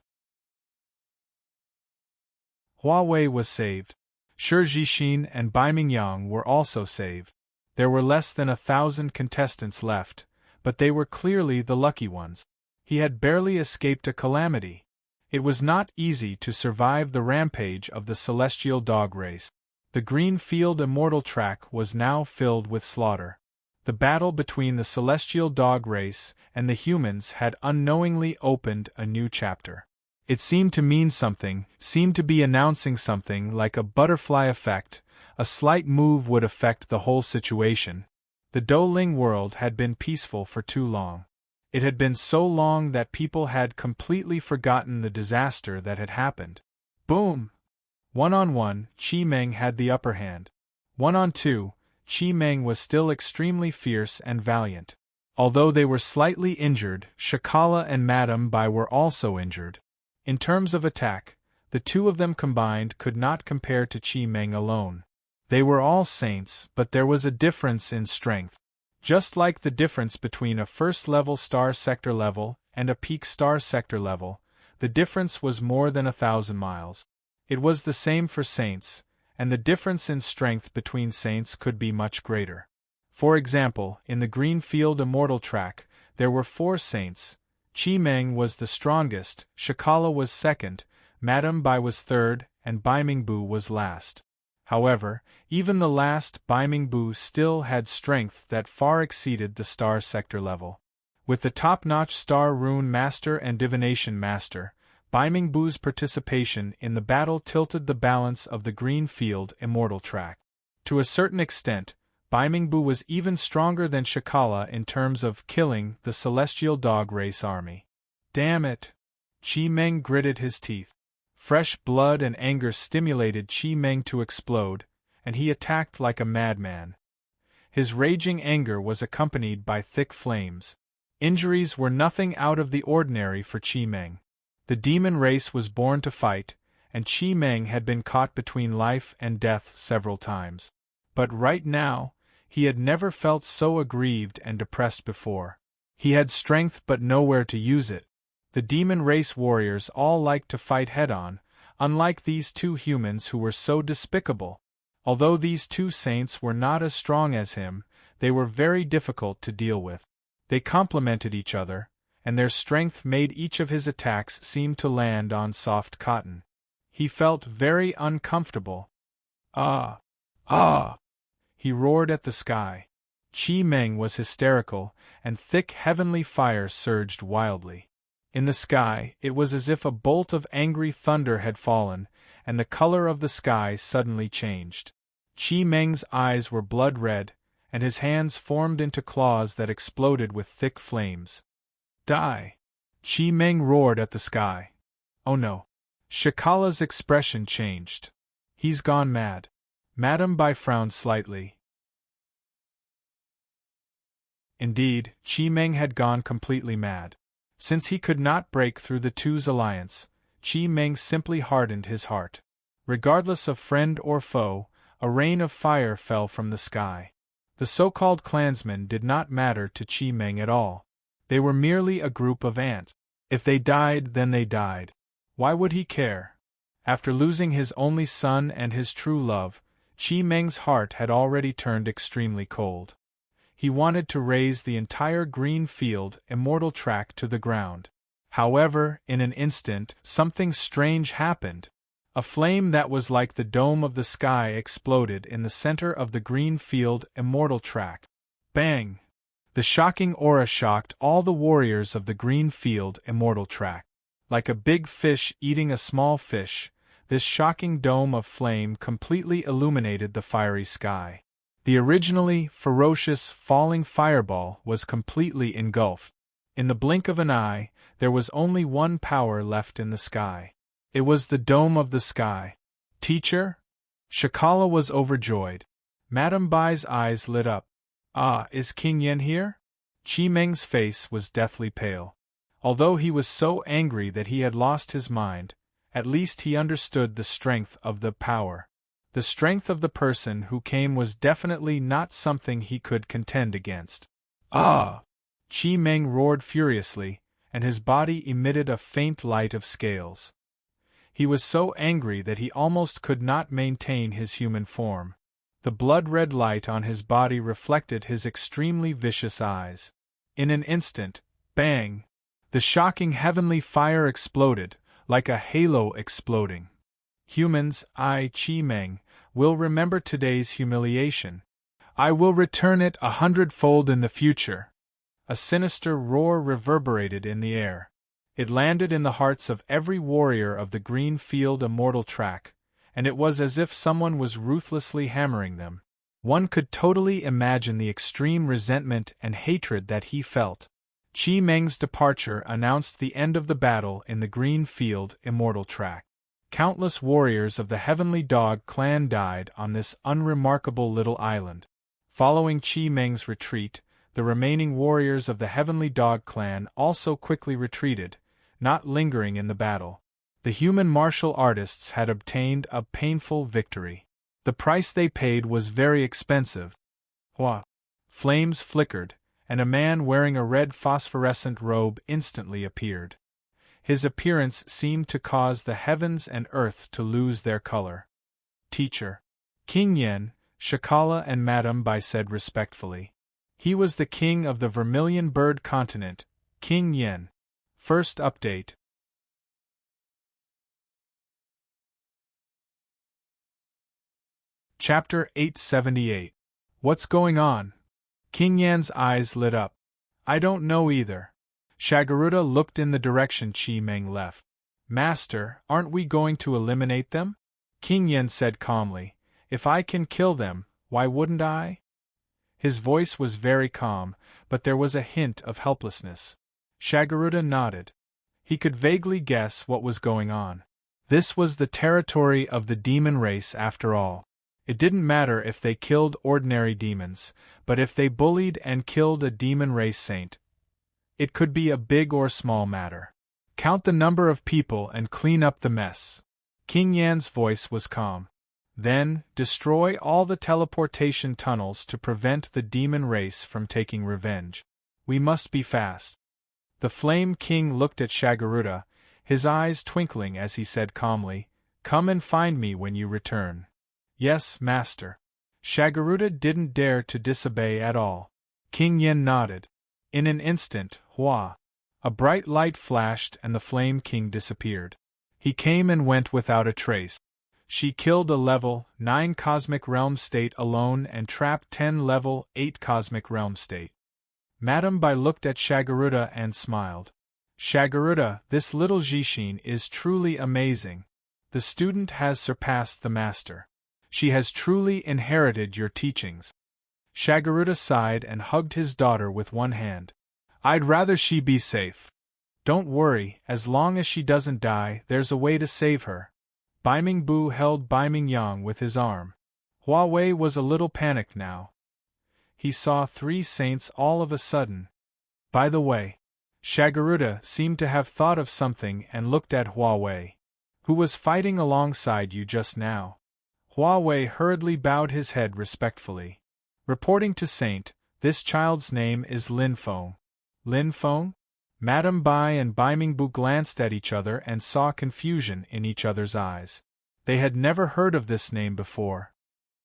Huawei was saved. Shi Jixin and Bai Mingyang were also saved. There were less than 1,000 contestants left, but they were clearly the lucky ones. He had barely escaped a calamity. It was not easy to survive the rampage of the celestial dog race. The green field immortal track was now filled with slaughter. The battle between the celestial dog race and the humans had unknowingly opened a new chapter. It seemed to mean something, seemed to be announcing something like a butterfly effect. A slight move would affect the whole situation. The Douling world had been peaceful for too long. It had been so long that people had completely forgotten the disaster that had happened. Boom! 1-on-1, Chi Meng had the upper hand. 1-on-2, Chi Meng was still extremely fierce and valiant. Although they were slightly injured, Shakala and Madame Bai were also injured. In terms of attack, the two of them combined could not compare to Chi Meng alone. They were all saints, but there was a difference in strength. Just like the difference between a first-level star sector level and a peak star sector level, the difference was more than 1,000 miles. It was the same for saints, and the difference in strength between saints could be much greater. For example, in the green field immortal track, there were 4 saints. Chi Meng was the strongest, Shakala was second, Madame Bai was third, and Bai Mingbu was last. However, even the last Bai Mingbu still had strength that far exceeded the star sector level. With the top-notch star rune master and divination master, Bai Mingbu's participation in the battle tilted the balance of the green field immortal track. To a certain extent, Bai Mingbu was even stronger than Shakala in terms of killing the celestial dog race army. Damn it! Chi Meng gritted his teeth. Fresh blood and anger stimulated Chi Meng to explode, and he attacked like a madman. His raging anger was accompanied by thick flames. Injuries were nothing out of the ordinary for Chi Meng. The demon race was born to fight, and Chi Meng had been caught between life and death several times. But right now, he had never felt so aggrieved and depressed before. He had strength but nowhere to use it. The demon race warriors all liked to fight head-on, unlike these two humans who were so despicable. Although these two saints were not as strong as him, they were very difficult to deal with. They complemented each other, and their strength made each of his attacks seem to land on soft cotton. He felt very uncomfortable. Ah! Ah! He roared at the sky. Chi Meng was hysterical, and thick heavenly fire surged wildly. In the sky, it was as if a bolt of angry thunder had fallen, and the color of the sky suddenly changed. Chi Meng's eyes were blood red, and his hands formed into claws that exploded with thick flames. Die! Chi Meng roared at the sky. Oh no! Shakala's expression changed. He's gone mad. Madame Bai frowned slightly. Indeed, Chi Meng had gone completely mad. Since he could not break through the two's alliance, Chi Meng simply hardened his heart. Regardless of friend or foe, a rain of fire fell from the sky. The so-called clansmen did not matter to Chi Meng at all. They were merely a group of ants. If they died, then they died. Why would he care? After losing his only son and his true love, Chi Meng's heart had already turned extremely cold. He wanted to raze the entire green field immortal track to the ground. However, in an instant, something strange happened. A flame that was like the dome of the sky exploded in the center of the green field immortal track. Bang! The shocking aura shocked all the warriors of the green field immortal track. Like a big fish eating a small fish, this shocking dome of flame completely illuminated the fiery sky. The originally ferocious falling fireball was completely engulfed. In the blink of an eye, there was only one power left in the sky. It was the dome of the sky. Teacher? Shakala was overjoyed. Madame Bai's eyes lit up. Ah, is King Yen here? Chi Meng's face was deathly pale. Although he was so angry that he had lost his mind, at least he understood the strength of the power. The strength of the person who came was definitely not something he could contend against. Ah! Chi Meng roared furiously, and his body emitted a faint light of scales. He was so angry that he almost could not maintain his human form. The blood-red light on his body reflected his extremely vicious eyes. In an instant, bang! The shocking heavenly fire exploded, like a halo exploding. Humans, I, Chi Meng, will remember today's humiliation. I will return it 100-fold in the future. A sinister roar reverberated in the air. It landed in the hearts of every warrior of the green field immortal track, and it was as if someone was ruthlessly hammering them. One could totally imagine the extreme resentment and hatred that he felt. Chi Meng's departure announced the end of the battle in the green field immortal track. Countless warriors of the Heavenly Dog clan died on this unremarkable little island. Following Chi Meng's retreat, the remaining warriors of the Heavenly Dog clan also quickly retreated, not lingering in the battle. The human martial artists had obtained a painful victory. The price they paid was very expensive. Hua! Flames flickered, and a man wearing a red phosphorescent robe instantly appeared. His appearance seemed to cause the heavens and earth to lose their color. Teacher. King Yen, Shakala and Madame Bai said respectfully. He was the king of the Vermilion Bird Continent, King Yen. First update. Chapter 878. What's going on? King Yan's eyes lit up. I don't know either. Shagaruda looked in the direction Chi Meng left. Master, aren't we going to eliminate them? King Yen said calmly. If I can kill them, why wouldn't I? His voice was very calm, but there was a hint of helplessness. Shagaruda nodded. He could vaguely guess what was going on. This was the territory of the demon race after all. It didn't matter if they killed ordinary demons, but if they bullied and killed a demon race saint, it could be a big or small matter. Count the number of people and clean up the mess. King Yan's voice was calm. Then, destroy all the teleportation tunnels to prevent the demon race from taking revenge. We must be fast. The Flame King looked at Shagaruta, his eyes twinkling as he said calmly, "Come and find me when you return." "Yes, master." Shagaruta didn't dare to disobey at all. King Yen nodded. In an instant, Hua! A bright light flashed and the Flame King disappeared. He came and went without a trace. She killed a level 9 Cosmic Realm State alone and trapped 10 level 8 Cosmic Realm State. Madame Bai looked at Shagaruta and smiled. "Shagaruta, this little Jishin is truly amazing. The student has surpassed the master. She has truly inherited your teachings." Shagaruta sighed and hugged his daughter with one hand. "I'd rather she be safe. Don't worry, as long as she doesn't die, there's a way to save her." Baiming Bu held Baiming Yang with his arm. Huawei was a little panicked now. He saw 3 saints all of a sudden. "By the way," Shagaruta seemed to have thought of something and looked at Huawei. "Who was fighting alongside you just now?" Huawei hurriedly bowed his head respectfully. "Reporting to Saint, this child's name is Lin Feng." "Lin Feng?" Madame Bai and Baiming Bu glanced at each other and saw confusion in each other's eyes. They had never heard of this name before.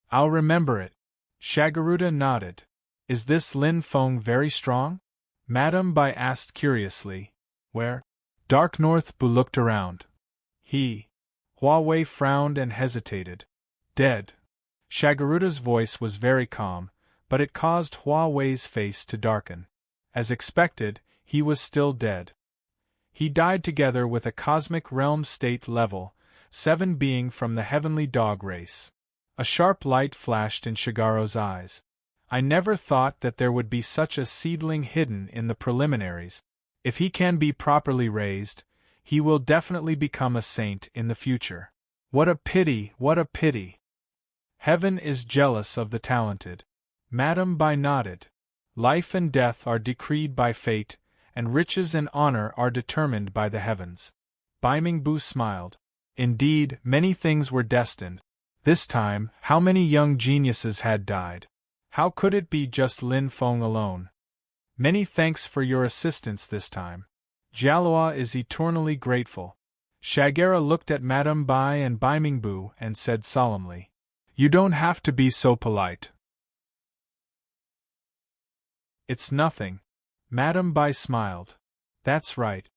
"I'll remember it." Shagaruta nodded. "Is this Lin Feng very strong?" Madame Bai asked curiously. "Where?" Dark North Bu looked around. "He." Huawei frowned and hesitated. "Dead." Shagaruta's voice was very calm, but it caused Huawei's face to darken. As expected, he was still dead. He died together with a Cosmic Realm State level 7 being from the Heavenly Dog race. A sharp light flashed in Shigaro's eyes. "I never thought that there would be such a seedling hidden in the preliminaries. If he can be properly raised, he will definitely become a saint in the future. What a pity, what a pity! Heaven is jealous of the talented." Madame Bai nodded. "Life and death are decreed by fate, and riches and honor are determined by the heavens." Baiming Bu smiled. Indeed, many things were destined. This time, how many young geniuses had died? How could it be just Lin Feng alone? "Many thanks for your assistance this time. Jialua is eternally grateful." Shagera looked at Madame Bai and Baiming Bu and said solemnly, "You don't have to be so polite." "It's nothing." Madame Bai smiled. "That's right,"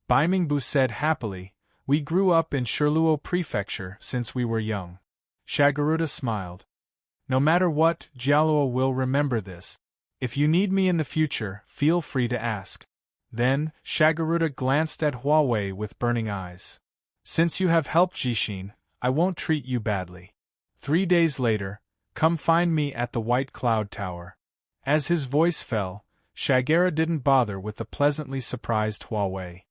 Baiming Bu said happily. "We grew up in Sherluo Prefecture since we were young." Shagaruta smiled. "No matter what, Jialua will remember this. If you need me in the future, feel free to ask." Then, Shagaruta glanced at Huawei with burning eyes. "Since you have helped Jishin, I won't treat you badly. 3 days later, come find me at the White Cloud Tower." As his voice fell, Shagera didn't bother with the pleasantly surprised Huawei.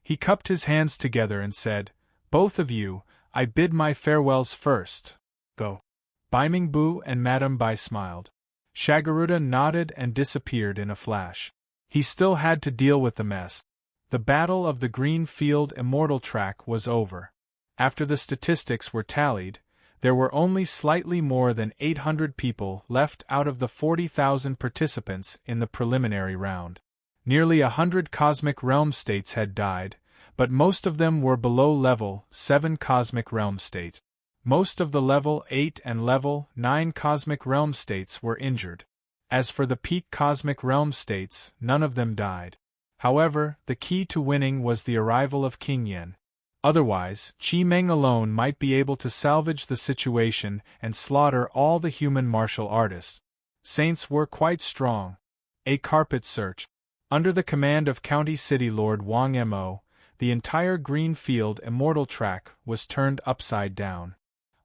He cupped his hands together and said, "Both of you, I bid my farewells first. Go." Baiming Bu and Madame Bai smiled. Shagaruta nodded and disappeared in a flash. He still had to deal with the mess. The battle of the Green Field Immortal Track was over. After the statistics were tallied, there were only slightly more than 800 people left out of the 40,000 participants in the preliminary round. Nearly 100 Cosmic Realm States had died, but most of them were below level 7 Cosmic Realm States. Most of the level 8 and level 9 Cosmic Realm States were injured. As for the peak Cosmic Realm States, none of them died. However, the key to winning was the arrival of King Yen. Otherwise, Qi Meng alone might be able to salvage the situation and slaughter all the human martial artists. Saints were quite strong. A carpet search. Under the command of County City Lord Wang Mo, the entire Green Field Immortal Track was turned upside down.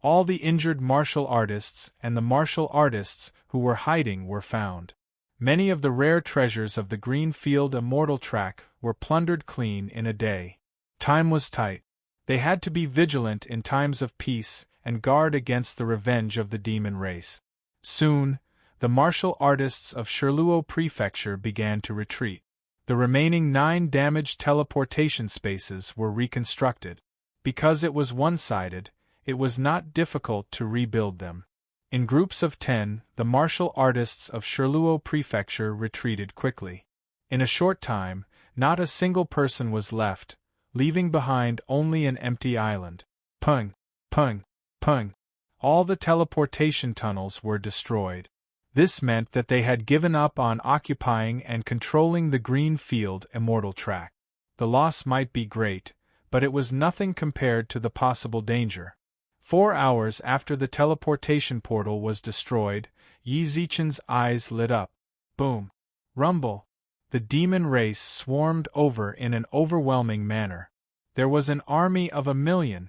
All the injured martial artists and the martial artists who were hiding were found. Many of the rare treasures of the Green Field Immortal Track were plundered clean in a day. Time was tight. They had to be vigilant in times of peace and guard against the revenge of the demon race. Soon, the martial artists of Sherluo Prefecture began to retreat. The remaining 9 damaged teleportation spaces were reconstructed. Because it was one-sided, it was not difficult to rebuild them. In groups of 10, the martial artists of Shirluo Prefecture retreated quickly. In a short time, not a single person was left, leaving behind only an empty island. Pung, pung, pung. All the teleportation tunnels were destroyed. This meant that they had given up on occupying and controlling the green field immortal track. The loss might be great, but it was nothing compared to the possible danger. 4 hours after the teleportation portal was destroyed, Yi Zichen's eyes lit up. Boom. Rumble. The demon race swarmed over in an overwhelming manner. There was an army of 1,000,000,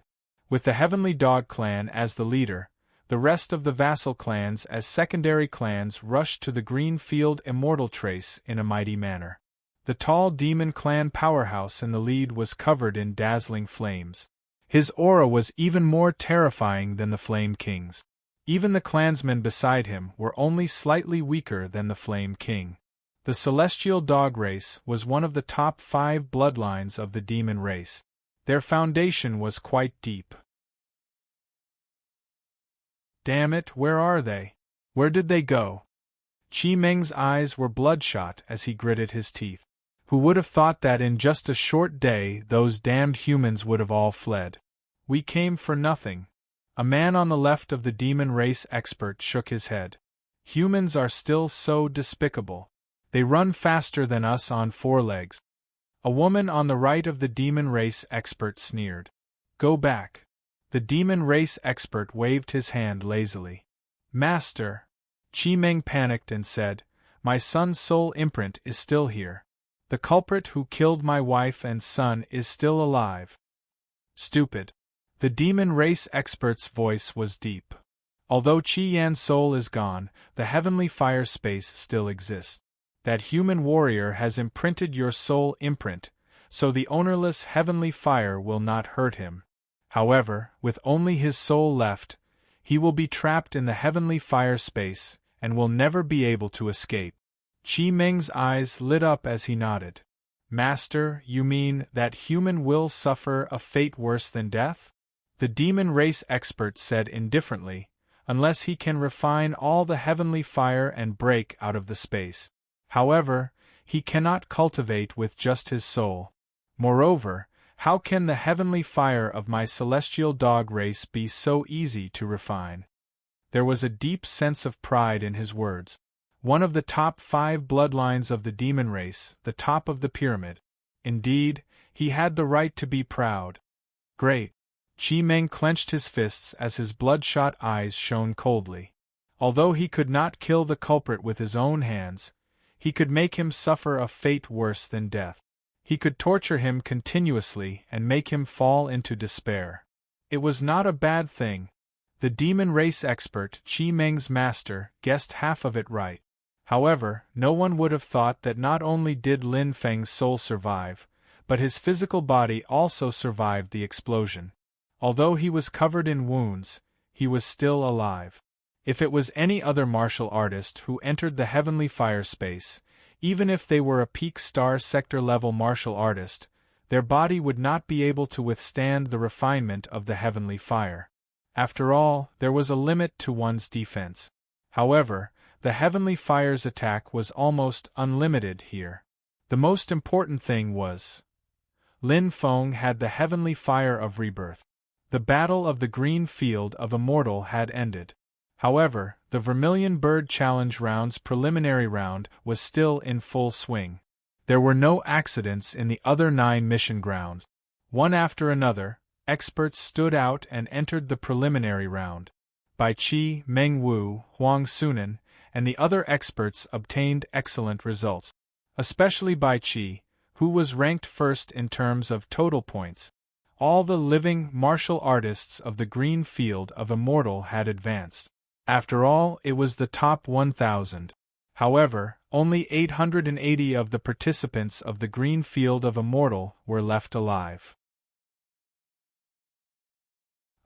with the Heavenly Dog clan as the leader. The rest of the vassal clans as secondary clans rushed to the green field immortal trace in a mighty manner. The tall demon clan powerhouse in the lead was covered in dazzling flames. His aura was even more terrifying than the Flame King's. Even the clansmen beside him were only slightly weaker than the Flame King. The celestial dog race was one of the top 5 bloodlines of the demon race. Their foundation was quite deep. Damn it, where are they? Where did they go? Qi Meng's eyes were bloodshot as he gritted his teeth. Who would have thought that in just a short day those damned humans would have all fled? We came for nothing. A man on the left of the demon race expert shook his head. Humans are still so despicable. They run faster than us on 4 legs. A woman on the right of the demon race expert sneered. Go back. The demon race expert waved his hand lazily. Master. Qi Meng panicked and said, My son's soul imprint is still here. The culprit who killed my wife and son is still alive. Stupid. The demon race expert's voice was deep. Although Qi Yan's soul is gone, the heavenly fire space still exists. That human warrior has imprinted your soul imprint, so the ownerless heavenly fire will not hurt him. However, with only his soul left, he will be trapped in the heavenly fire space and will never be able to escape. Qi Meng's eyes lit up as he nodded. Master, you mean that human will suffer a fate worse than death? The demon race expert said indifferently, unless he can refine all the heavenly fire and break out of the space. However, he cannot cultivate with just his soul. Moreover, how can the heavenly fire of my celestial dog race be so easy to refine? There was a deep sense of pride in his words. One of the top 5 bloodlines of the demon race, the top of the pyramid. Indeed, he had the right to be proud. Great. Qi Meng clenched his fists as his bloodshot eyes shone coldly. Although he could not kill the culprit with his own hands, he could make him suffer a fate worse than death. He could torture him continuously and make him fall into despair. It was not a bad thing. The demon race expert, Qi Meng's master, guessed half of it right. However, no one would have thought that not only did Lin Feng's soul survive, but his physical body also survived the explosion. Although he was covered in wounds, he was still alive. If it was any other martial artist who entered the heavenly fire space, even if they were a peak star sector level martial artist, their body would not be able to withstand the refinement of the heavenly fire. After all, there was a limit to one's defense. However, the heavenly fire's attack was almost unlimited here. The most important thing was, Lin Feng had the heavenly fire of rebirth. The battle of the green field of immortal had ended. However, the Vermilion Bird Challenge round's preliminary round was still in full swing. There were no accidents in the other 9 mission grounds. One after another, experts stood out and entered the preliminary round. Bai Qi, Meng Wu, Huang Sunan, and the other experts obtained excellent results. Especially Bai Qi, who was ranked first in terms of total points. All the living martial artists of the green field of immortal had advanced. After all, it was the top 1,000. However, only 880 of the participants of the green field of immortal were left alive.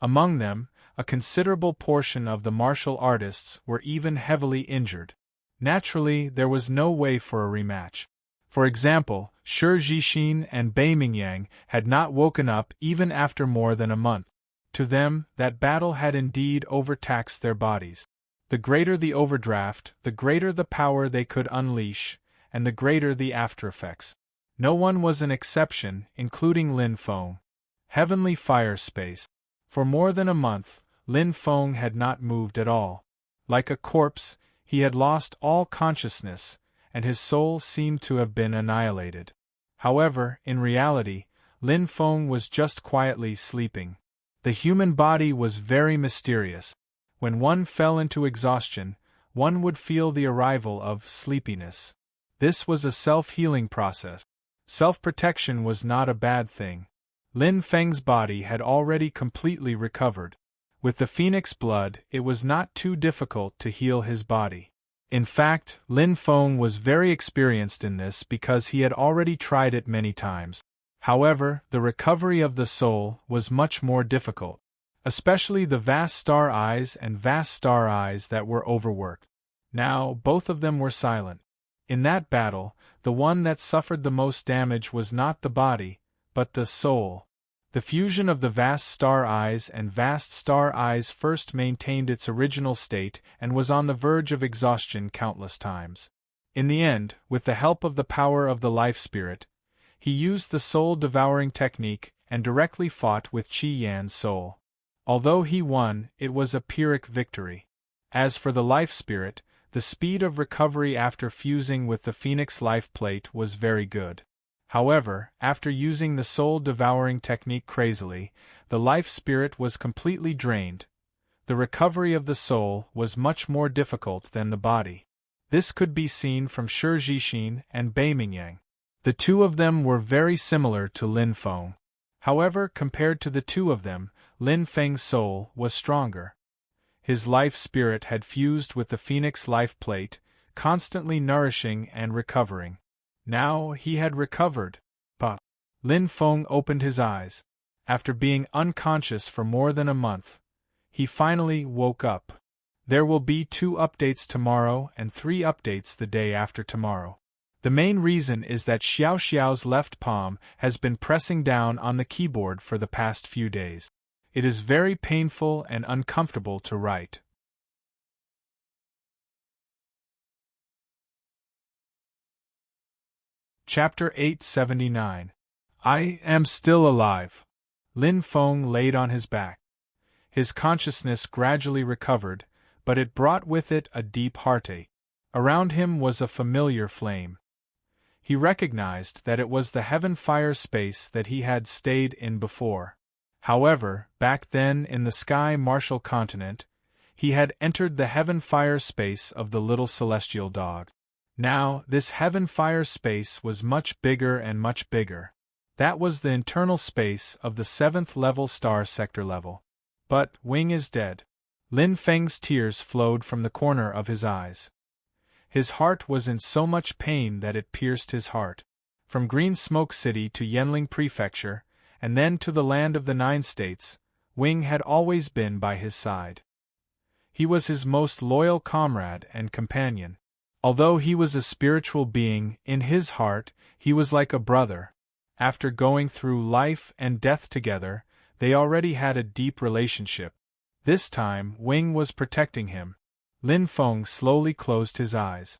Among them, a considerable portion of the martial artists were even heavily injured. Naturally, there was no way for a rematch. For example, Shi Jixin and Bai Mingyang had not woken up even after more than a month. To them, that battle had indeed overtaxed their bodies. The greater the overdraft, the greater the power they could unleash, and the greater the aftereffects. No one was an exception, including Lin Feng. Heavenly fire space. For more than a month, Lin Feng had not moved at all. Like a corpse, he had lost all consciousness, and his soul seemed to have been annihilated. However, in reality, Lin Feng was just quietly sleeping. The human body was very mysterious. When one fell into exhaustion, one would feel the arrival of sleepiness. This was a self-healing process. Self-protection was not a bad thing. Lin Feng's body had already completely recovered. With the phoenix blood, it was not too difficult to heal his body. In fact, Lin Feng was very experienced in this because he had already tried it many times. However, the recovery of the soul was much more difficult, especially the vast star eyes and vast star eyes that were overworked. Now, both of them were silent. In that battle, the one that suffered the most damage was not the body, but the soul. The fusion of the vast star eyes and vast star eyes first maintained its original state and was on the verge of exhaustion countless times. In the end, with the help of the power of the life spirit, he used the soul-devouring technique and directly fought with Qi Yan's soul. Although he won, it was a Pyrrhic victory. As for the life spirit, the speed of recovery after fusing with the Phoenix life plate was very good. However, after using the soul-devouring technique crazily, the life spirit was completely drained. The recovery of the soul was much more difficult than the body. This could be seen from Shi Jixin and Bai Mingyang. The two of them were very similar to Lin Feng. However, compared to the two of them, Lin Feng's soul was stronger. His life spirit had fused with the Phoenix life plate, constantly nourishing and recovering. Now he had recovered. But Lin Feng opened his eyes. After being unconscious for more than a month, he finally woke up. There will be 2 updates tomorrow and 3 updates the day after tomorrow. The main reason is that Xiao Xiao's left palm has been pressing down on the keyboard for the past few days. It is very painful and uncomfortable to write. Chapter 879. I am still alive. Lin Feng laid on his back. His consciousness gradually recovered, but it brought with it a deep heartache. Around him was a familiar flame. He recognized that it was the heaven fire space that he had stayed in before. However, back then in the sky martial continent, he had entered the heaven fire space of the little celestial dog. Now, this heaven fire space was much bigger and much bigger. That was the internal space of the 7th level star sector level. But Wing is dead. Lin Feng's tears flowed from the corner of his eyes. His heart was in so much pain that it pierced his heart. From Green Smoke City to Yanling Prefecture, and then to the land of the 9 states, Wing had always been by his side. He was his most loyal comrade and companion. Although he was a spiritual being, in his heart, he was like a brother. After going through life and death together, they already had a deep relationship. This time, Wing was protecting him. Lin Feng slowly closed his eyes.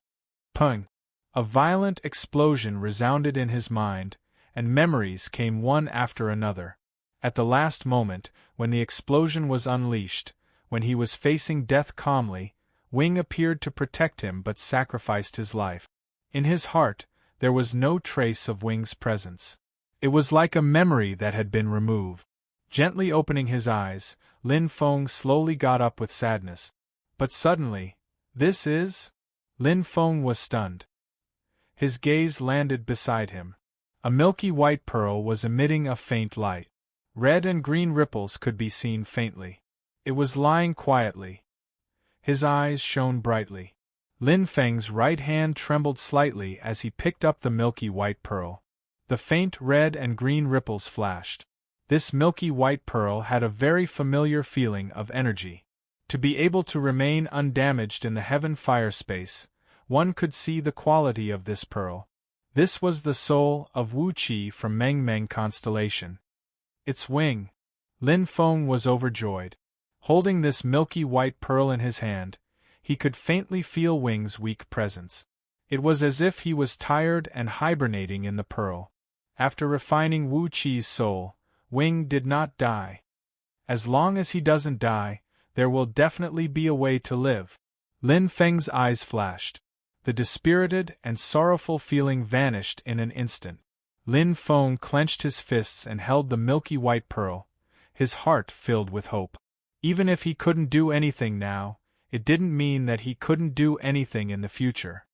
Pung! A violent explosion resounded in his mind, and memories came one after another. At the last moment, when the explosion was unleashed, when he was facing death calmly, Wing appeared to protect him but sacrificed his life. In his heart, there was no trace of Wing's presence. It was like a memory that had been removed. Gently opening his eyes, Lin Feng slowly got up with sadness. But suddenly, this is? Lin Feng was stunned. His gaze landed beside him. A milky white pearl was emitting a faint light. Red and green ripples could be seen faintly. It was lying quietly. His eyes shone brightly. Lin Feng's right hand trembled slightly as he picked up the milky white pearl. The faint red and green ripples flashed. This milky white pearl had a very familiar feeling of energy. To be able to remain undamaged in the heaven fire space, one could see the quality of this pearl. This was the soul of Wu Qi from Meng Meng constellation. Its wing. Lin Feng was overjoyed. Holding this milky white pearl in his hand, he could faintly feel Wing's weak presence. It was as if he was tired and hibernating in the pearl. After refining Wu Qi's soul, Wing did not die. As long as he doesn't die, there will definitely be a way to live. Lin Feng's eyes flashed. The dispirited and sorrowful feeling vanished in an instant. Lin Feng clenched his fists and held the milky white pearl, his heart filled with hope. Even if he couldn't do anything now, it didn't mean that he couldn't do anything in the future.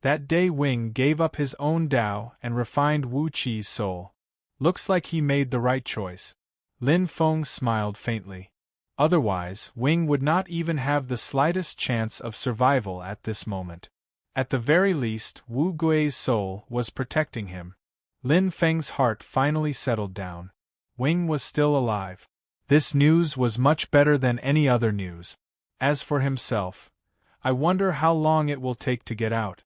That day Wing gave up his own Tao and refined Wu Qi's soul. Looks like he made the right choice. Lin Feng smiled faintly. Otherwise, Wing would not even have the slightest chance of survival at this moment. At the very least, Wu Gui's soul was protecting him. Lin Feng's heart finally settled down. Wing was still alive. This news was much better than any other news. As for himself, I wonder how long it will take to get out.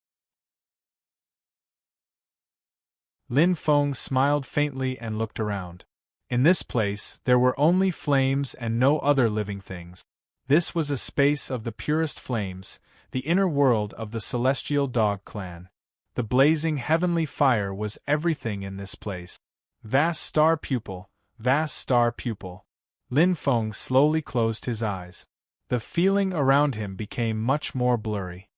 Lin Feng smiled faintly and looked around. In this place, there were only flames and no other living things. This was a space of the purest flames, the inner world of the celestial dog clan. The blazing heavenly fire was everything in this place. Vast star pupil, vast star pupil. Lin Feng slowly closed his eyes. The feeling around him became much more blurry.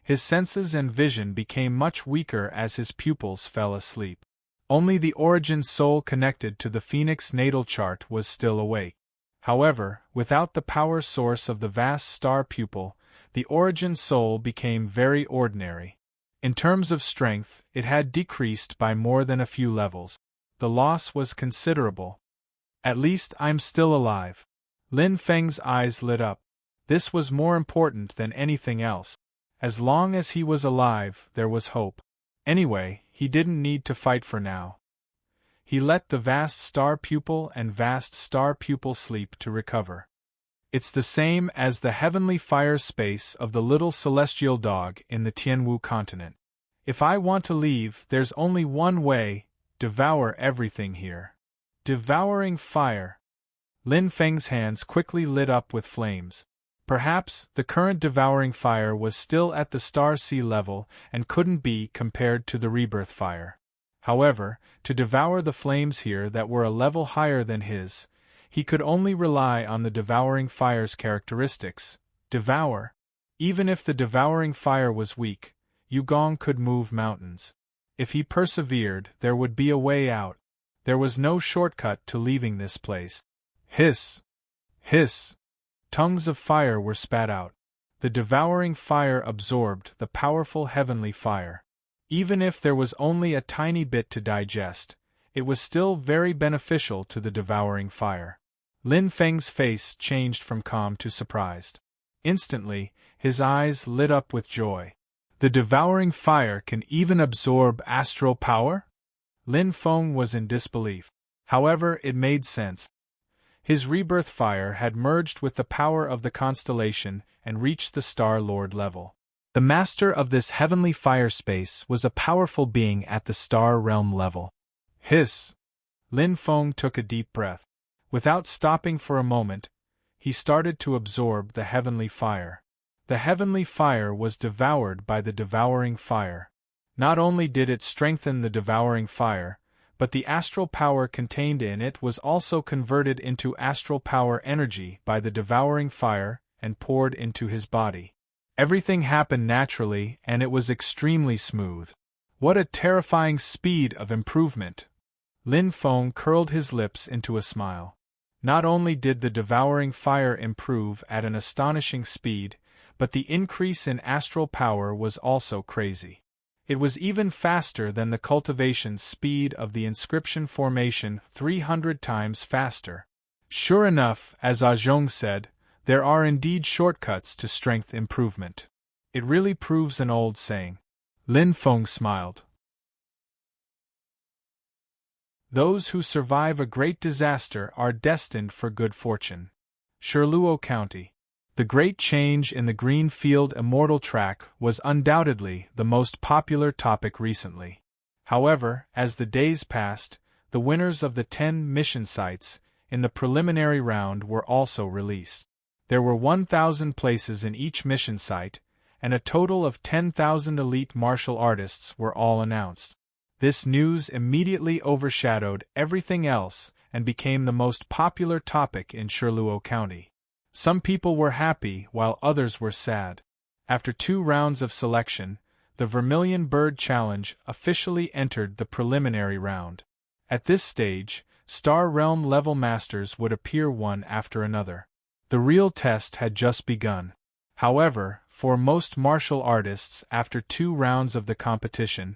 His senses and vision became much weaker as his pupils fell asleep. Only the origin soul connected to the Phoenix natal chart was still awake. However, without the power source of the vast star pupil, the origin soul became very ordinary. In terms of strength, it had decreased by more than a few levels. The loss was considerable. At least I'm still alive. Lin Feng's eyes lit up. This was more important than anything else. As long as he was alive, there was hope. Anyway, he didn't need to fight for now. He let the vast star pupil and vast star pupil sleep to recover. It's the same as the heavenly fire space of the little celestial dog in the Tianwu continent. If I want to leave, there's only one way: devour everything here. Devouring fire. Lin Feng's hands quickly lit up with flames. Perhaps the current devouring fire was still at the star sea level and couldn't be compared to the rebirth fire. However, to devour the flames here that were a level higher than his, he could only rely on the devouring fire's characteristics. Devour. Even if the devouring fire was weak, Yugong could move mountains. If he persevered, there would be a way out. There was no shortcut to leaving this place. Hiss! Hiss! Tongues of fire were spat out. The devouring fire absorbed the powerful heavenly fire. Even if there was only a tiny bit to digest, it was still very beneficial to the devouring fire. Lin Feng's face changed from calm to surprised. Instantly, his eyes lit up with joy. The devouring fire can even absorb astral power? Lin Feng was in disbelief. However, it made sense. His rebirth fire had merged with the power of the constellation and reached the Star Lord level. The master of this heavenly fire space was a powerful being at the star realm level. Hiss! Lin Feng took a deep breath. Without stopping for a moment, he started to absorb the heavenly fire. The heavenly fire was devoured by the devouring fire. Not only did it strengthen the devouring fire, but the astral power contained in it was also converted into astral power energy by the devouring fire and poured into his body. Everything happened naturally and it was extremely smooth. What a terrifying speed of improvement! Lin Feng curled his lips into a smile. Not only did the devouring fire improve at an astonishing speed, but the increase in astral power was also crazy. It was even faster than the cultivation speed of the inscription formation, 300 times faster. Sure enough, as Zhong said, there are indeed shortcuts to strength improvement. It really proves an old saying. Lin Feng smiled. Those who survive a great disaster are destined for good fortune. Shirluo County. The great change in the Greenfield Immortal track was undoubtedly the most popular topic recently. However, as the days passed, the winners of the 10 mission sites in the preliminary round were also released. There were 1,000 places in each mission site, and a total of 10,000 elite martial artists were all announced. This news immediately overshadowed everything else and became the most popular topic in Shirluo County. Some people were happy while others were sad. After 2 rounds of selection, the Vermilion Bird Challenge officially entered the preliminary round. At this stage, Star Realm level masters would appear one after another. The real test had just begun. However, for most martial artists after 2 rounds of the competition,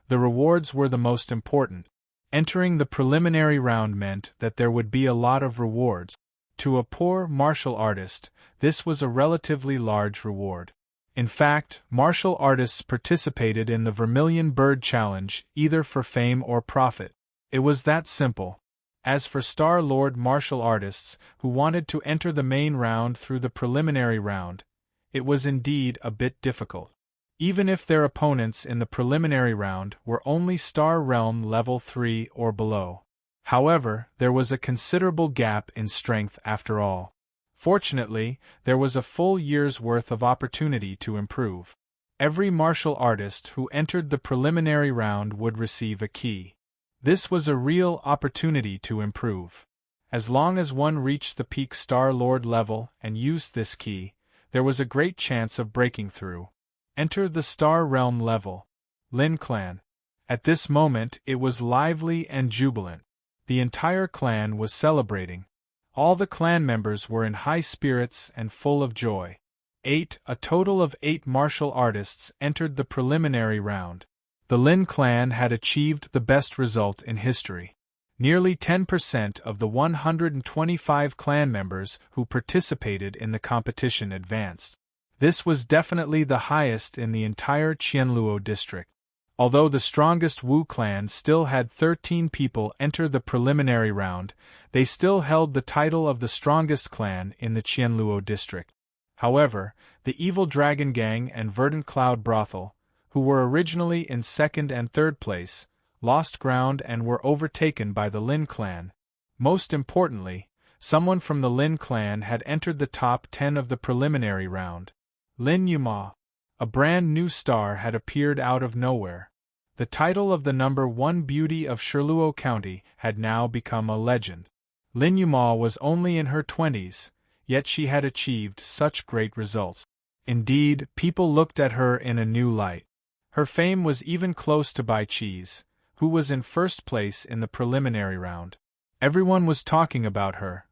the rewards were the most important. Entering the preliminary round meant that there would be a lot of rewards. To a poor martial artist, this was a relatively large reward. In fact, martial artists participated in the Vermilion Bird Challenge either for fame or profit. It was that simple. As for Star Lord martial artists who wanted to enter the main round through the preliminary round, it was indeed a bit difficult. Even if their opponents in the preliminary round were only Star Realm level 3 or below. However, there was a considerable gap in strength after all. Fortunately, there was a full year's worth of opportunity to improve. Every martial artist who entered the preliminary round would receive a key. This was a real opportunity to improve. As long as one reached the peak Star Lord level and used this key, there was a great chance of breaking through. Enter the Star Realm level. Lin Clan. At this moment it was lively and jubilant. The entire clan was celebrating. All the clan members were in high spirits and full of joy. A total of 8 martial artists entered the preliminary round. The Lin clan had achieved the best result in history. Nearly 10% of the 125 clan members who participated in the competition advanced. This was definitely the highest in the entire Qianluo district. Although the strongest Wu clan still had 13 people enter the preliminary round, they still held the title of the strongest clan in the Qianluo district. However, the Evil Dragon Gang and Verdant Cloud Brothel, who were originally in 2nd and 3rd place, lost ground and were overtaken by the Lin clan. Most importantly, someone from the Lin clan had entered the top 10 of the preliminary round. Lin Yuma. A brand new star had appeared out of nowhere. The title of the number 1 beauty of Shirluo County had now become a legend. Lin Yuma was only in her 20s, yet she had achieved such great results. Indeed, people looked at her in a new light. Her fame was even close to Bai Qi's, who was in 1st place in the preliminary round. Everyone was talking about her.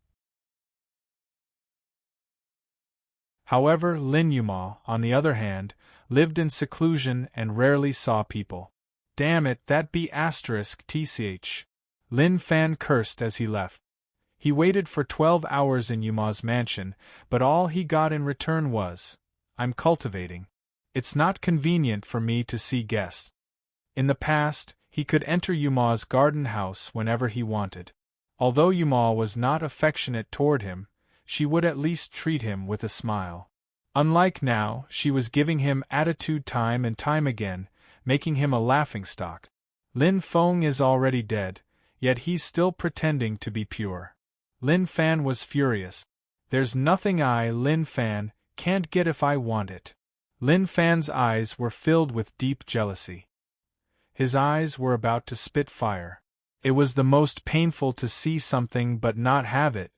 However, Lin Yuma, on the other hand, lived in seclusion and rarely saw people. Damn it, that be *tch. Lin Fan cursed as he left. He waited for 12 hours in Yuma's mansion, but all he got in return was, "I'm cultivating. It's not convenient for me to see guests." In the past, he could enter Yuma's garden house whenever he wanted. Although Yuma was not affectionate toward him, she would at least treat him with a smile. Unlike now, she was giving him attitude time and time again, making him a laughingstock. Lin Feng is already dead, yet he's still pretending to be pure. Lin Fan was furious. There's nothing I, Lin Fan, can't get if I want it. Lin Fan's eyes were filled with deep jealousy. His eyes were about to spit fire. It was the most painful to see something but not have it.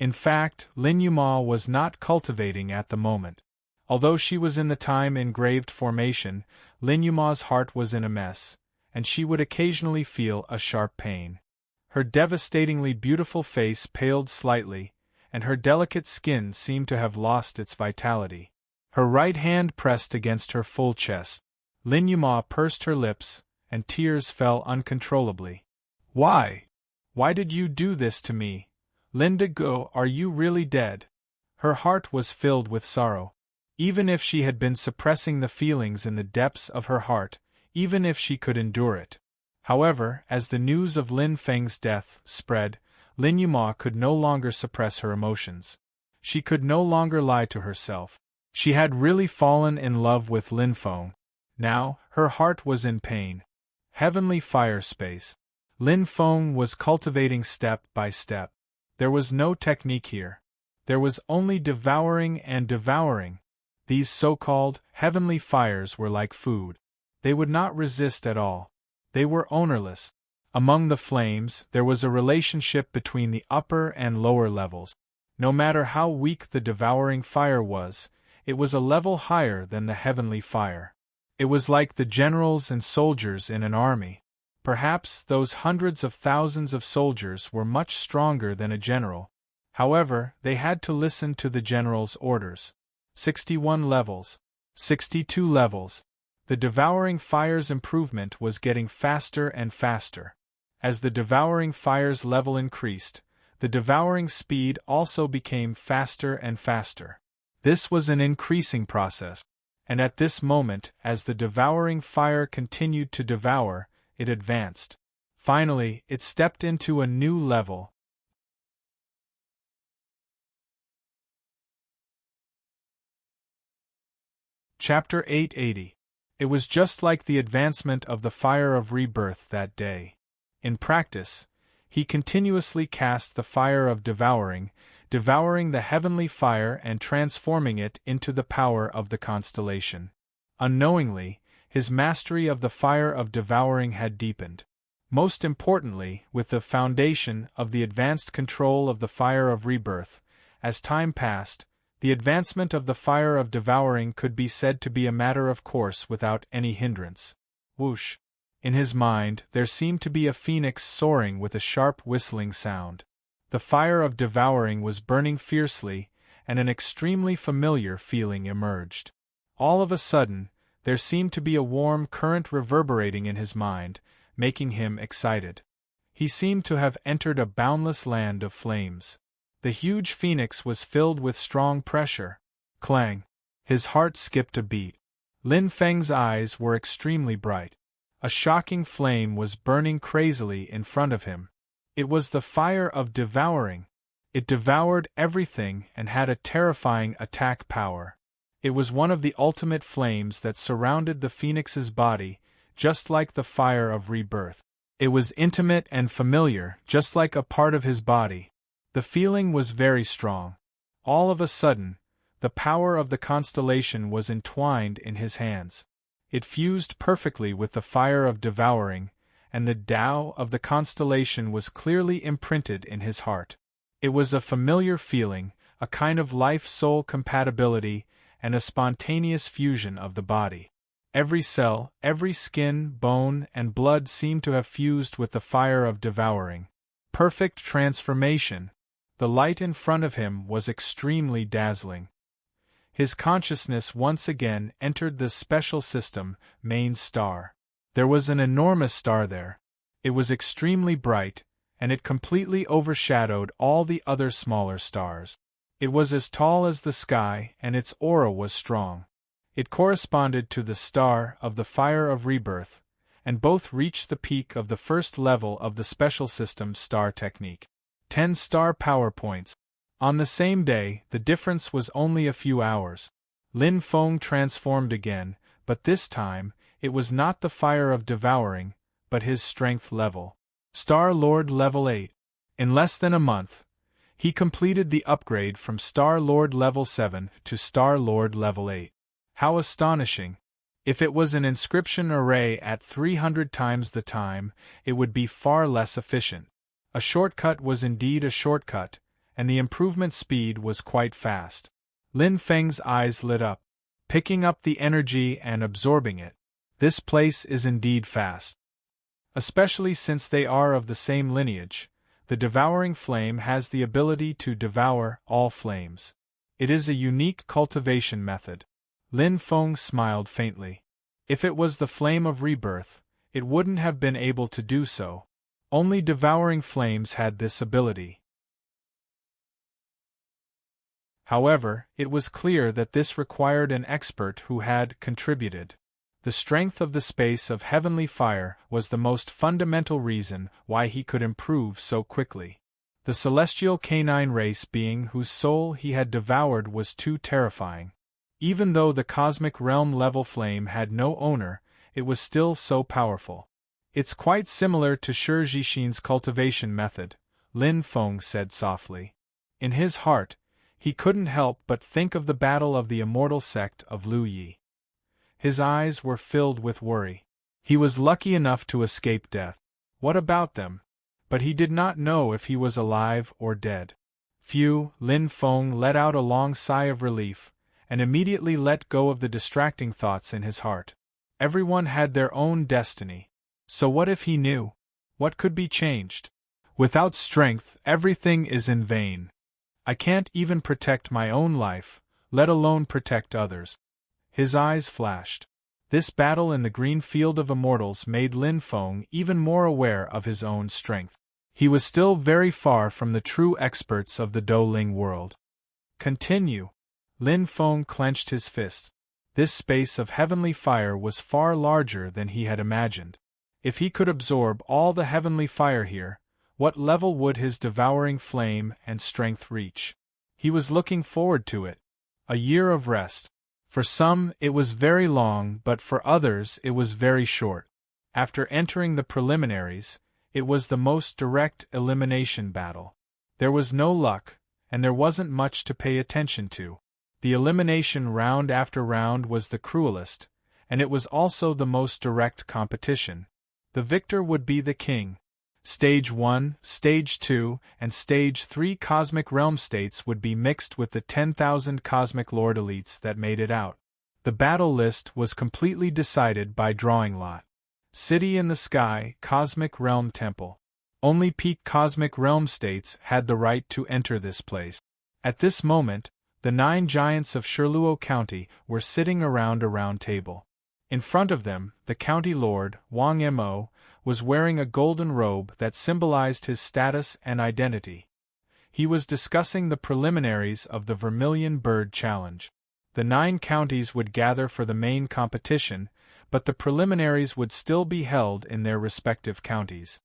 In fact, Lin Yuma was not cultivating at the moment. Although she was in the time-engraved formation, Lin Yuma's heart was in a mess, and she would occasionally feel a sharp pain. Her devastatingly beautiful face paled slightly, and her delicate skin seemed to have lost its vitality. Her right hand pressed against her full chest. Lin Yuma pursed her lips, and tears fell uncontrollably. "Why? Why did you do this to me? Linda Go, are you really dead?" Her heart was filled with sorrow. Even if she had been suppressing the feelings in the depths of her heart, even if she could endure it. However, as the news of Lin Feng's death spread, Lin Yuma could no longer suppress her emotions. She could no longer lie to herself. She had really fallen in love with Lin Feng. Now, her heart was in pain. Heavenly fire space. Lin Feng was cultivating step by step. There was no technique here. There was only devouring and devouring. These so-called heavenly fires were like food. They would not resist at all. They were ownerless. Among the flames, there was a relationship between the upper and lower levels. No matter how weak the devouring fire was, it was a level higher than the heavenly fire. It was like the generals and soldiers in an army. Perhaps those hundreds of thousands of soldiers were much stronger than a general. However, they had to listen to the general's orders. 61 levels. 62 levels. The devouring fire's improvement was getting faster and faster. As the devouring fire's level increased, the devouring speed also became faster and faster. This was an increasing process, and at this moment, as the devouring fire continued to devour, it advanced. Finally, it stepped into a new level. Chapter 880. It was just like the advancement of the fire of rebirth that day. In practice, he continuously cast the fire of devouring the heavenly fire and transforming it into the power of the constellation. Unknowingly, his mastery of the fire of devouring had deepened. Most importantly, with the foundation of the advanced control of the fire of rebirth, as time passed, the advancement of the fire of devouring could be said to be a matter of course without any hindrance. Whoosh! In his mind, there seemed to be a phoenix soaring with a sharp whistling sound. The fire of devouring was burning fiercely, and an extremely familiar feeling emerged. All of a sudden, there seemed to be a warm current reverberating in his mind, making him excited. He seemed to have entered a boundless land of flames. The huge phoenix was filled with strong pressure. Clang! His heart skipped a beat. Lin Feng's eyes were extremely bright. A shocking flame was burning crazily in front of him. It was the fire of devouring. It devoured everything and had a terrifying attack power. It was one of the ultimate flames that surrounded the phoenix's body, just like the fire of rebirth. It was intimate and familiar, just like a part of his body. The feeling was very strong. All of a sudden, the power of the constellation was entwined in his hands. It fused perfectly with the fire of devouring, and the Tao of the constellation was clearly imprinted in his heart. It was a familiar feeling, a kind of life-soul compatibility, and a spontaneous fusion of the body. Every cell, every skin, bone, and blood seemed to have fused with the fire of devouring. Perfect transformation! The light in front of him was extremely dazzling. His consciousness once again entered the special system, main star. There was an enormous star there. It was extremely bright, and it completely overshadowed all the other smaller stars. It was as tall as the sky, and its aura was strong. It corresponded to the star of the fire of rebirth, and both reached the peak of the first level of the special system star technique. 10 star power points. On the same day, the difference was only a few hours. Lin Feng transformed again, but this time, it was not the fire of devouring, but his strength level. Star Lord level 8. In less than a month, he completed the upgrade from Star Lord level 7 to Star Lord level 8. How astonishing! If it was an inscription array at 300 times the time, it would be far less efficient. A shortcut was indeed a shortcut, and the improvement speed was quite fast. Lin Feng's eyes lit up, picking up the energy and absorbing it. This place is indeed fast. Especially since they are of the same lineage, the devouring flame has the ability to devour all flames. It is a unique cultivation method. Lin Feng smiled faintly. If it was the flame of rebirth, it wouldn't have been able to do so. Only devouring flames had this ability. However, it was clear that this required an expert who had contributed. The strength of the space of heavenly fire was the most fundamental reason why he could improve so quickly. The celestial canine race being whose soul he had devoured was too terrifying. Even though the cosmic realm-level flame had no owner, it was still so powerful. It's quite similar to Shi Jixin's cultivation method, Lin Feng said softly. In his heart, he couldn't help but think of the battle of the immortal sect of Lu Yi. His eyes were filled with worry. He was lucky enough to escape death. What about them? But he did not know if he was alive or dead. Phew, Lin Feng let out a long sigh of relief, and immediately let go of the distracting thoughts in his heart. Everyone had their own destiny. So what if he knew? What could be changed? Without strength, everything is in vain. I can't even protect my own life, let alone protect others. His eyes flashed. This battle in the green field of immortals made Lin Feng even more aware of his own strength. He was still very far from the true experts of the Douling world. Continue. Lin Feng clenched his fists. This space of heavenly fire was far larger than he had imagined. If he could absorb all the heavenly fire here, what level would his devouring flame and strength reach? He was looking forward to it. A year of rest. For some, it was very long, but for others, it was very short. After entering the preliminaries, it was the most direct elimination battle. There was no luck, and there wasn't much to pay attention to. The elimination round after round was the cruelest, and it was also the most direct competition. The victor would be the king. Stage 1, Stage 2, and Stage 3 cosmic realm states would be mixed with the 10,000 cosmic lord elites that made it out. The battle list was completely decided by drawing lot. City in the Sky, Cosmic Realm Temple. Only peak cosmic realm states had the right to enter this place. At this moment, the 9 giants of Shirluo County were sitting around a round table. In front of them, the county lord, Wang Mo, was wearing a golden robe that symbolized his status and identity. He was discussing the preliminaries of the Vermilion Bird Challenge. The 9 counties would gather for the main competition, but the preliminaries would still be held in their respective counties.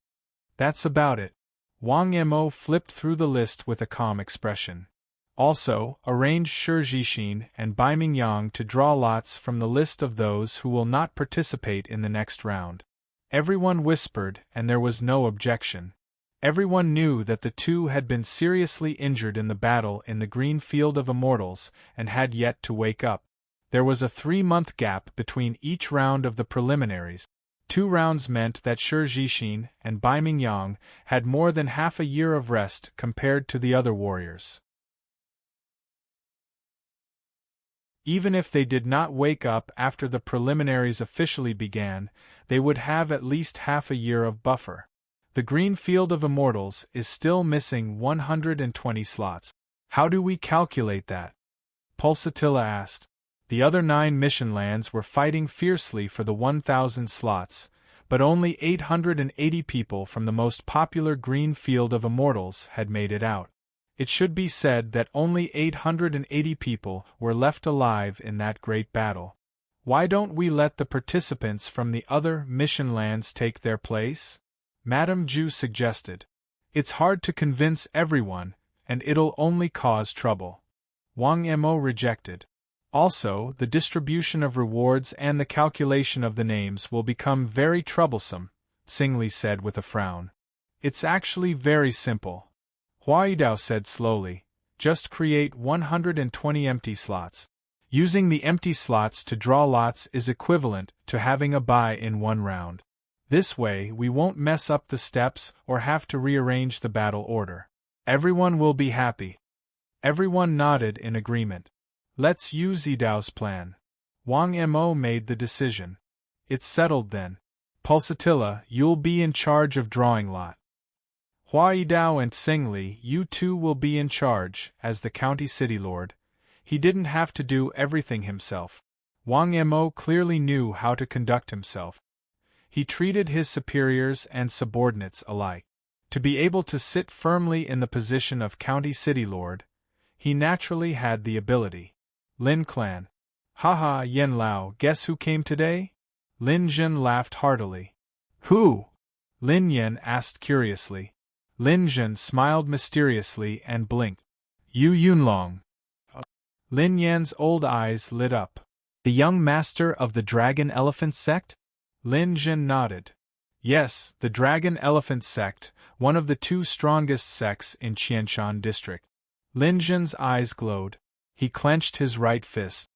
That's about it. Wang Mo flipped through the list with a calm expression. Also, arrange Shi Jixin and Bai Mingyang to draw lots from the list of those who will not participate in the next round. Everyone whispered, and there was no objection. Everyone knew that the two had been seriously injured in the battle in the green field of immortals and had yet to wake up. There was a 3-month gap between each round of the preliminaries. 2 rounds meant that Shi Jixin and Bai Mingyang had more than half a year of rest compared to the other warriors. Even if they did not wake up after the preliminaries officially began, they would have at least half a year of buffer. The green field of immortals is still missing 120 slots. How do we calculate that? Pulsatilla asked. The other 9 mission lands were fighting fiercely for the 1,000 slots, but only 880 people from the most popular green field of immortals had made it out. It should be said that only 880 people were left alive in that great battle. Why don't we let the participants from the other mission lands take their place? Madame Zhu suggested. It's hard to convince everyone, and it'll only cause trouble. Wang Mo rejected. Also, the distribution of rewards and the calculation of the names will become very troublesome, Xingli said with a frown. It's actually very simple. Huaidao said slowly, just create 120 empty slots. Using the empty slots to draw lots is equivalent to having a bye in 1 round. This way we won't mess up the steps or have to rearrange the battle order. Everyone will be happy. Everyone nodded in agreement. Let's use Yidao's plan. Wang Mo made the decision. It's settled then. Pulsatilla, you'll be in charge of drawing lot. Huaidao and Xingli, you two will be in charge, as the county city lord. He didn't have to do everything himself. Wang Mo clearly knew how to conduct himself. He treated his superiors and subordinates alike. To be able to sit firmly in the position of county city lord, he naturally had the ability. Lin Clan. Haha, Yen Lao, guess who came today? Lin Jin laughed heartily. Who? Lin Yen asked curiously. Lin Zhen smiled mysteriously and blinked. Yu Yunlong. Lin Yan's old eyes lit up. The young master of the Dragon Elephant sect? Lin Zhen nodded. Yes, the Dragon Elephant sect, one of the two strongest sects in Qianshan district. Lin Zhen's eyes glowed. He clenched his right fist.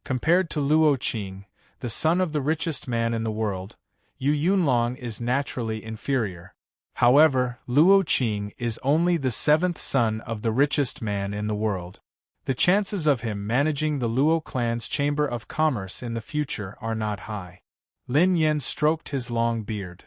Compared to Luo Qing, the son of the richest man in the world, Yu Yunlong is naturally inferior. However, Luo Qing is only the seventh son of the richest man in the world. The chances of him managing the Luo clan's Chamber of Commerce in the future are not high. Lin Yan stroked his long beard.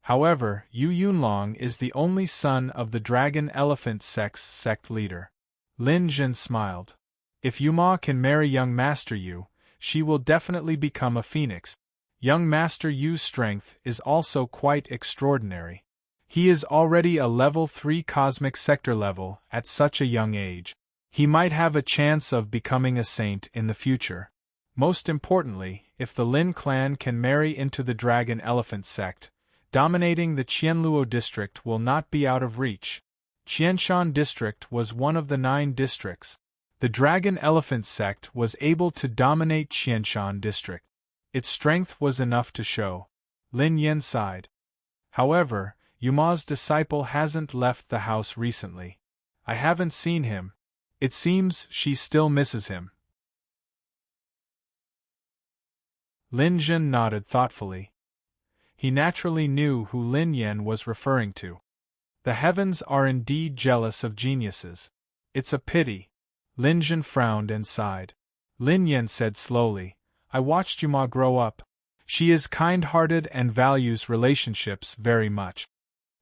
However, Yu Yunlong is the only son of the Dragon Elephant sect's sect leader. Lin Zhen smiled. If Yuma can marry young Master Yu, she will definitely become a phoenix. Young Master Yu's strength is also quite extraordinary. He is already a level 3 cosmic sector level at such a young age. He might have a chance of becoming a saint in the future. Most importantly, if the Lin clan can marry into the Dragon Elephant sect, dominating the Qianluo district will not be out of reach. Qianshan district was one of the 9 districts. The Dragon Elephant sect was able to dominate Qianshan district. Its strength was enough to show. Lin Yan sighed. However, Yuma's disciple hasn't left the house recently. I haven't seen him. It seems she still misses him. Lin Zhen nodded thoughtfully. He naturally knew who Lin Yan was referring to. The heavens are indeed jealous of geniuses. It's a pity. Lin Zhen frowned and sighed. Lin Yan said slowly, I watched Yuma grow up. She is kind-hearted and values relationships very much.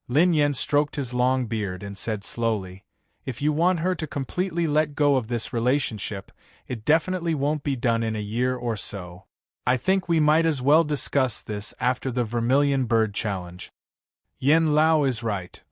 Lin Yan stroked his long beard and said slowly, if you want her to completely let go of this relationship, it definitely won't be done in a year or so. I think we might as well discuss this after the Vermilion Bird Challenge. Yen Lao is right.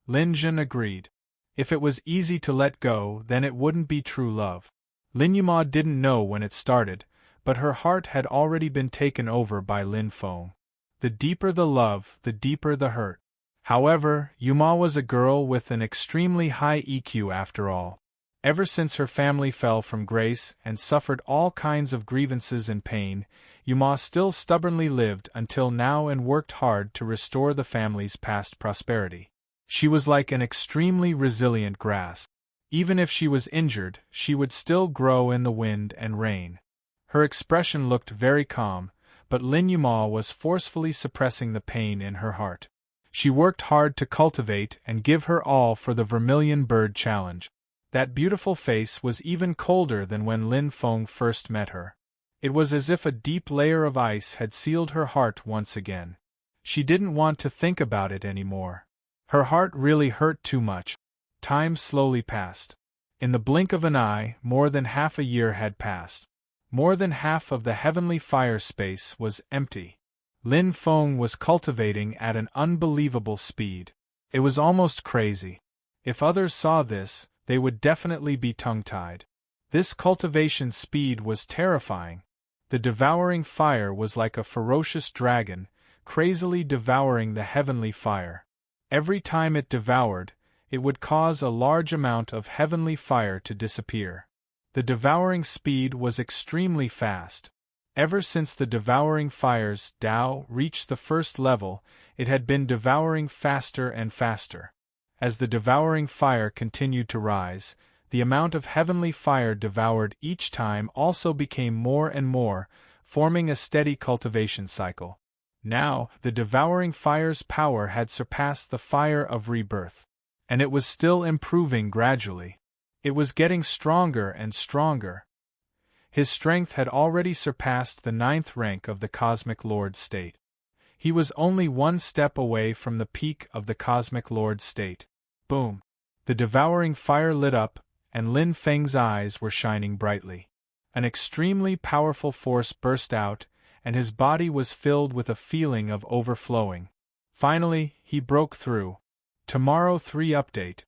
Lin Zhen agreed. If it was easy to let go, then it wouldn't be true love. Lin Yuma didn't know when it started, but her heart had already been taken over by Lin Feng. The deeper the love, the deeper the hurt. However, Yuma was a girl with an extremely high EQ after all. Ever since her family fell from grace and suffered all kinds of grievances and pain, Yuma still stubbornly lived until now and worked hard to restore the family's past prosperity. She was like an extremely resilient grass. Even if she was injured, she would still grow in the wind and rain. Her expression looked very calm, but Lin Yuma was forcefully suppressing the pain in her heart. She worked hard to cultivate and give her all for the Vermilion Bird Challenge. That beautiful face was even colder than when Lin Feng first met her. It was as if a deep layer of ice had sealed her heart once again. She didn't want to think about it anymore. Her heart really hurt too much. Time slowly passed. In the blink of an eye, more than half a year had passed. More than half of the heavenly fire space was empty. Lin Feng was cultivating at an unbelievable speed. It was almost crazy. If others saw this, they would definitely be tongue-tied. This cultivation speed was terrifying. The devouring fire was like a ferocious dragon, crazily devouring the heavenly fire. Every time it devoured, it would cause a large amount of heavenly fire to disappear. The devouring speed was extremely fast. Ever since the devouring fire's Tao reached the first level, it had been devouring faster and faster. As the devouring fire continued to rise, the amount of heavenly fire devoured each time also became more and more, forming a steady cultivation cycle. Now, the devouring fire's power had surpassed the fire of rebirth. And it was still improving gradually. It was getting stronger and stronger. His strength had already surpassed the 9th rank of the Cosmic Lord state. He was only one step away from the peak of the Cosmic Lord state. Boom! The devouring fire lit up, and Lin Feng's eyes were shining brightly. An extremely powerful force burst out, and his body was filled with a feeling of overflowing. Finally, he broke through. Tomorrow 3 update.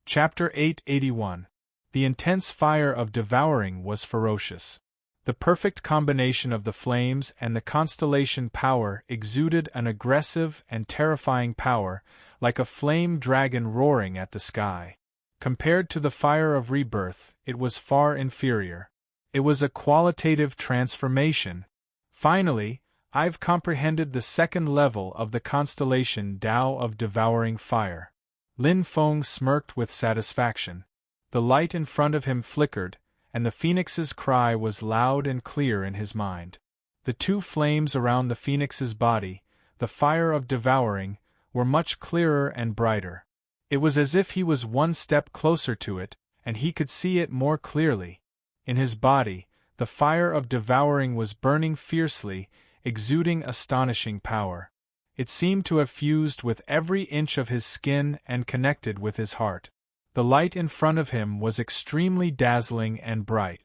Chapter 881. The intense fire of devouring was ferocious. The perfect combination of the flames and the constellation power exuded an aggressive and terrifying power, like a flame dragon roaring at the sky. Compared to the fire of rebirth, it was far inferior. It was a qualitative transformation. Finally, I've comprehended the second level of the constellation Tao of devouring fire. Lin Feng smirked with satisfaction. The light in front of him flickered, and the phoenix's cry was loud and clear in his mind. The two flames around the phoenix's body, the fire of devouring, were much clearer and brighter. It was as if he was one step closer to it, and he could see it more clearly. In his body, the fire of devouring was burning fiercely, exuding astonishing power. It seemed to have fused with every inch of his skin and connected with his heart. The light in front of him was extremely dazzling and bright.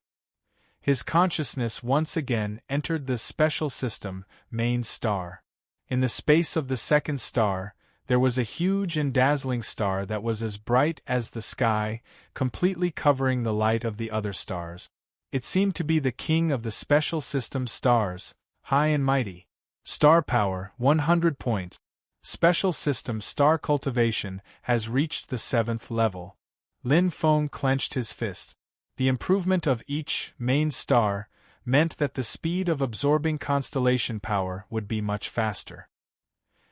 His consciousness once again entered the special system, main star. In the space of the second star, there was a huge and dazzling star that was as bright as the sky, completely covering the light of the other stars. It seemed to be the king of the special system stars, high and mighty. Star power, 100 points. Special system star cultivation has reached the 7th level. Lin Feng clenched his fist. The improvement of each main star meant that the speed of absorbing constellation power would be much faster.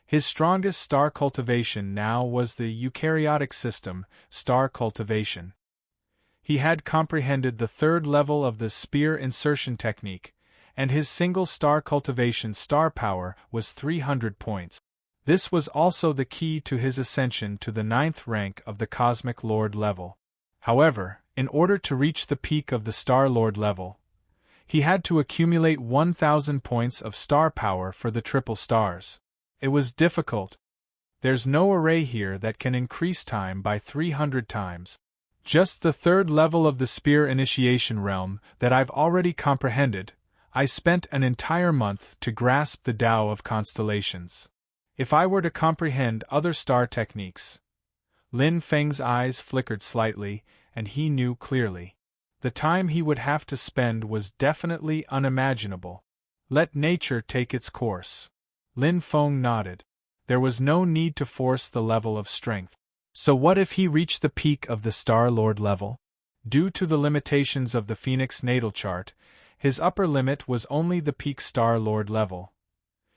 His strongest star cultivation now was the eukaryotic system, star cultivation. He had comprehended the 3rd level of the spear insertion technique, and his single star cultivation star power was 300 points. This was also the key to his ascension to the 9th rank of the Cosmic Lord level. However, in order to reach the peak of the Star Lord level, he had to accumulate 1,000 points of star power for the triple stars. It was difficult. There's no array here that can increase time by 300 times. Just the 3rd level of the spear initiation realm that I've already comprehended. I spent an entire month to grasp the Tao of constellations. If I were to comprehend other star techniques. Lin Feng's eyes flickered slightly, and he knew clearly. The time he would have to spend was definitely unimaginable. Let nature take its course. Lin Feng nodded. There was no need to force the level of strength. So what if he reached the peak of the Star Lord level? Due to the limitations of the Phoenix natal chart, his upper limit was only the peak Star Lord level.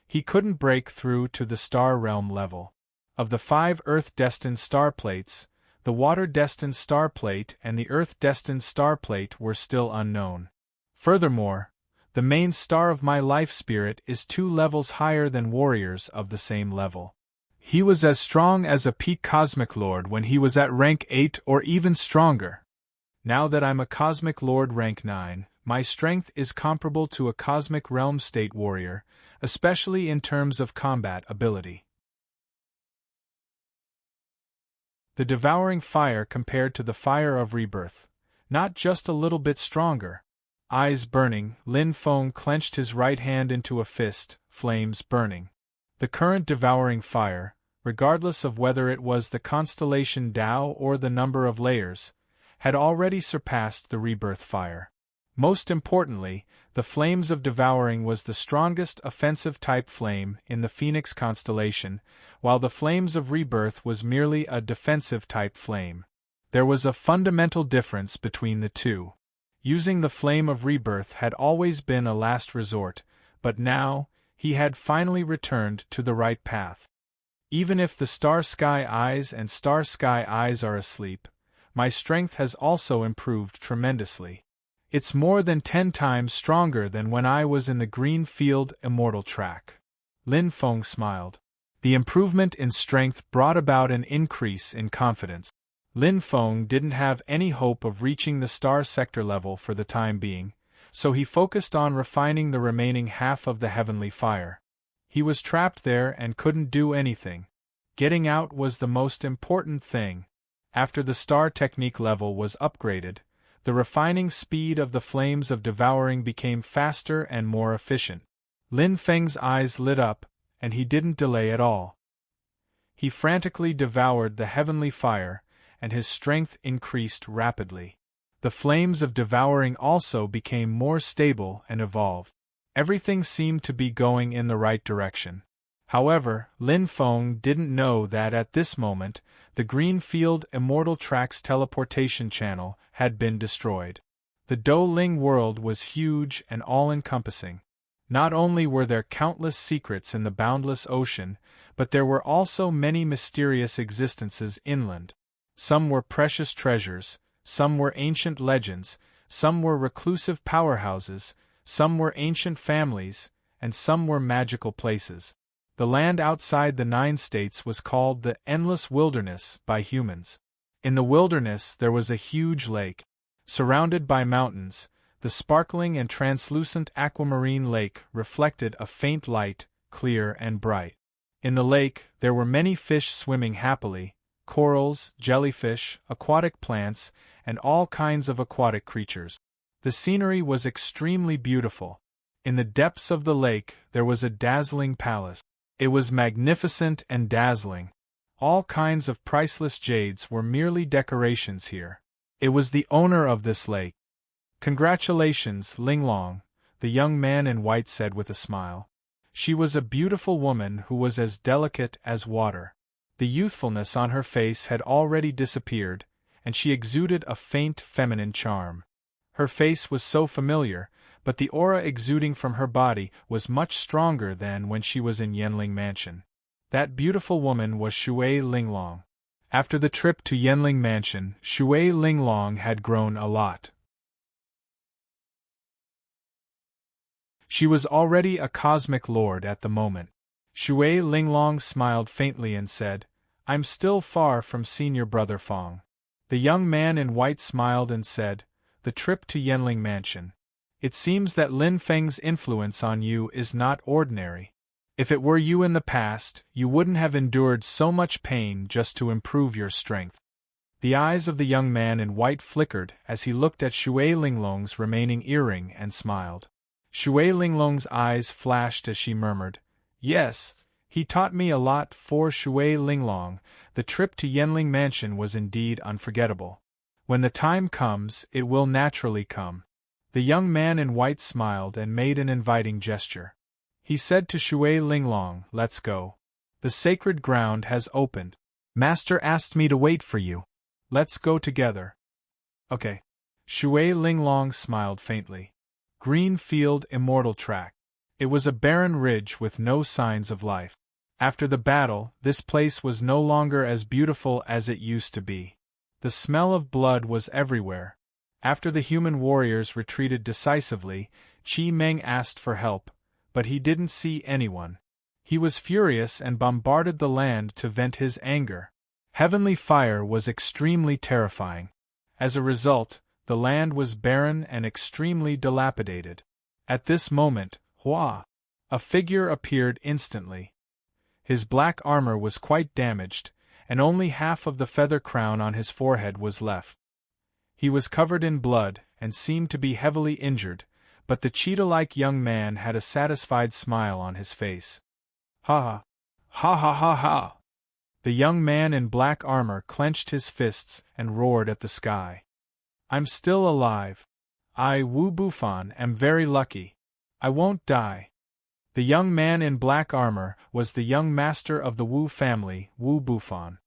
He couldn't break through to the Star Realm level. Of the 5 Earth-destined star plates, the water-destined star plate and the earth-destined star plate were still unknown. Furthermore, the main star of my life spirit is 2 levels higher than warriors of the same level. He was as strong as a peak Cosmic Lord when he was at rank 8 or even stronger. Now that I'm a Cosmic Lord rank 9, my strength is comparable to a Cosmic Realm State warrior, especially in terms of combat ability. The devouring fire compared to the fire of rebirth, not just a little bit stronger. Eyes burning, Lin Feng clenched his right hand into a fist, flames burning. The current devouring fire, regardless of whether it was the constellation Tao or the number of layers, had already surpassed the rebirth fire. Most importantly, the flames of devouring was the strongest offensive type flame in the Phoenix constellation, while the flames of rebirth was merely a defensive type flame. There was a fundamental difference between the two. Using the flame of rebirth had always been a last resort, but now, he had finally returned to the right path. Even if the Star Sky Eyes and Star Sky Eyes are asleep, my strength has also improved tremendously. It's more than 10 times stronger than when I was in the Green Field Immortal track. Lin Feng smiled. The improvement in strength brought about an increase in confidence. Lin Feng didn't have any hope of reaching the star sector level for the time being, so he focused on refining the remaining half of the heavenly fire. He was trapped there and couldn't do anything. Getting out was the most important thing. After the star technique level was upgraded, the refining speed of the flames of devouring became faster and more efficient. Lin Feng's eyes lit up, and he didn't delay at all. He frantically devoured the heavenly fire, and his strength increased rapidly. The flames of devouring also became more stable and evolved. Everything seemed to be going in the right direction. However, Lin Feng didn't know that at this moment, the Greenfield Immortal Track's teleportation channel had been destroyed. The Douling world was huge and all-encompassing. Not only were there countless secrets in the boundless ocean, but there were also many mysterious existences inland. Some were precious treasures, some were ancient legends, some were reclusive powerhouses, some were ancient families, and some were magical places. The land outside the 9 states was called the Endless Wilderness by humans. In the wilderness there was a huge lake. Surrounded by mountains, the sparkling and translucent aquamarine lake reflected a faint light, clear and bright. In the lake there were many fish swimming happily, corals, jellyfish, aquatic plants, and all kinds of aquatic creatures. The scenery was extremely beautiful. In the depths of the lake there was a dazzling palace. It was magnificent and dazzling. All kinds of priceless jades were merely decorations here. It was the owner of this lake. "Congratulations, Linglong," the young man in white said with a smile. She was a beautiful woman who was as delicate as water. The youthfulness on her face had already disappeared, and she exuded a faint feminine charm. Her face was so familiar, but the aura exuding from her body was much stronger than when she was in Yenling Mansion. That beautiful woman was Shui Linglong. After the trip to Yenling Mansion, Shui Linglong had grown a lot. She was already a cosmic lord at the moment. Shui Linglong smiled faintly and said, "I'm still far from Senior Brother Fong." The young man in white smiled and said, "The trip to Yenling Mansion. It seems that Lin Feng's influence on you is not ordinary. If it were you in the past, you wouldn't have endured so much pain just to improve your strength." The eyes of the young man in white flickered as he looked at Shui Linglong's remaining earring and smiled. Shui Linglong's eyes flashed as she murmured, "Yes, he taught me a lot." For Shui Linglong, the trip to Yenling Mansion was indeed unforgettable. When the time comes, it will naturally come. The young man in white smiled and made an inviting gesture. He said to Shui Linglong, "Let's go. The sacred ground has opened. Master asked me to wait for you. Let's go together." "Okay." Shui Linglong smiled faintly. Greenfield Immortal Track. It was a barren ridge with no signs of life. After the battle, this place was no longer as beautiful as it used to be. The smell of blood was everywhere. After the human warriors retreated decisively, Qi Meng asked for help, but he didn't see anyone. He was furious and bombarded the land to vent his anger. Heavenly fire was extremely terrifying. As a result, the land was barren and extremely dilapidated. At this moment, Hua, a figure appeared instantly. His black armor was quite damaged, and only half of the feather crown on his forehead was left. He was covered in blood and seemed to be heavily injured, but the cheetah-like young man had a satisfied smile on his face. "Ha ha! Ha ha ha ha!" The young man in black armor clenched his fists and roared at the sky. "I'm still alive. I, Wu Bufan, am very lucky. I won't die." The young man in black armor was the young master of the Wu family, Wu Bufan.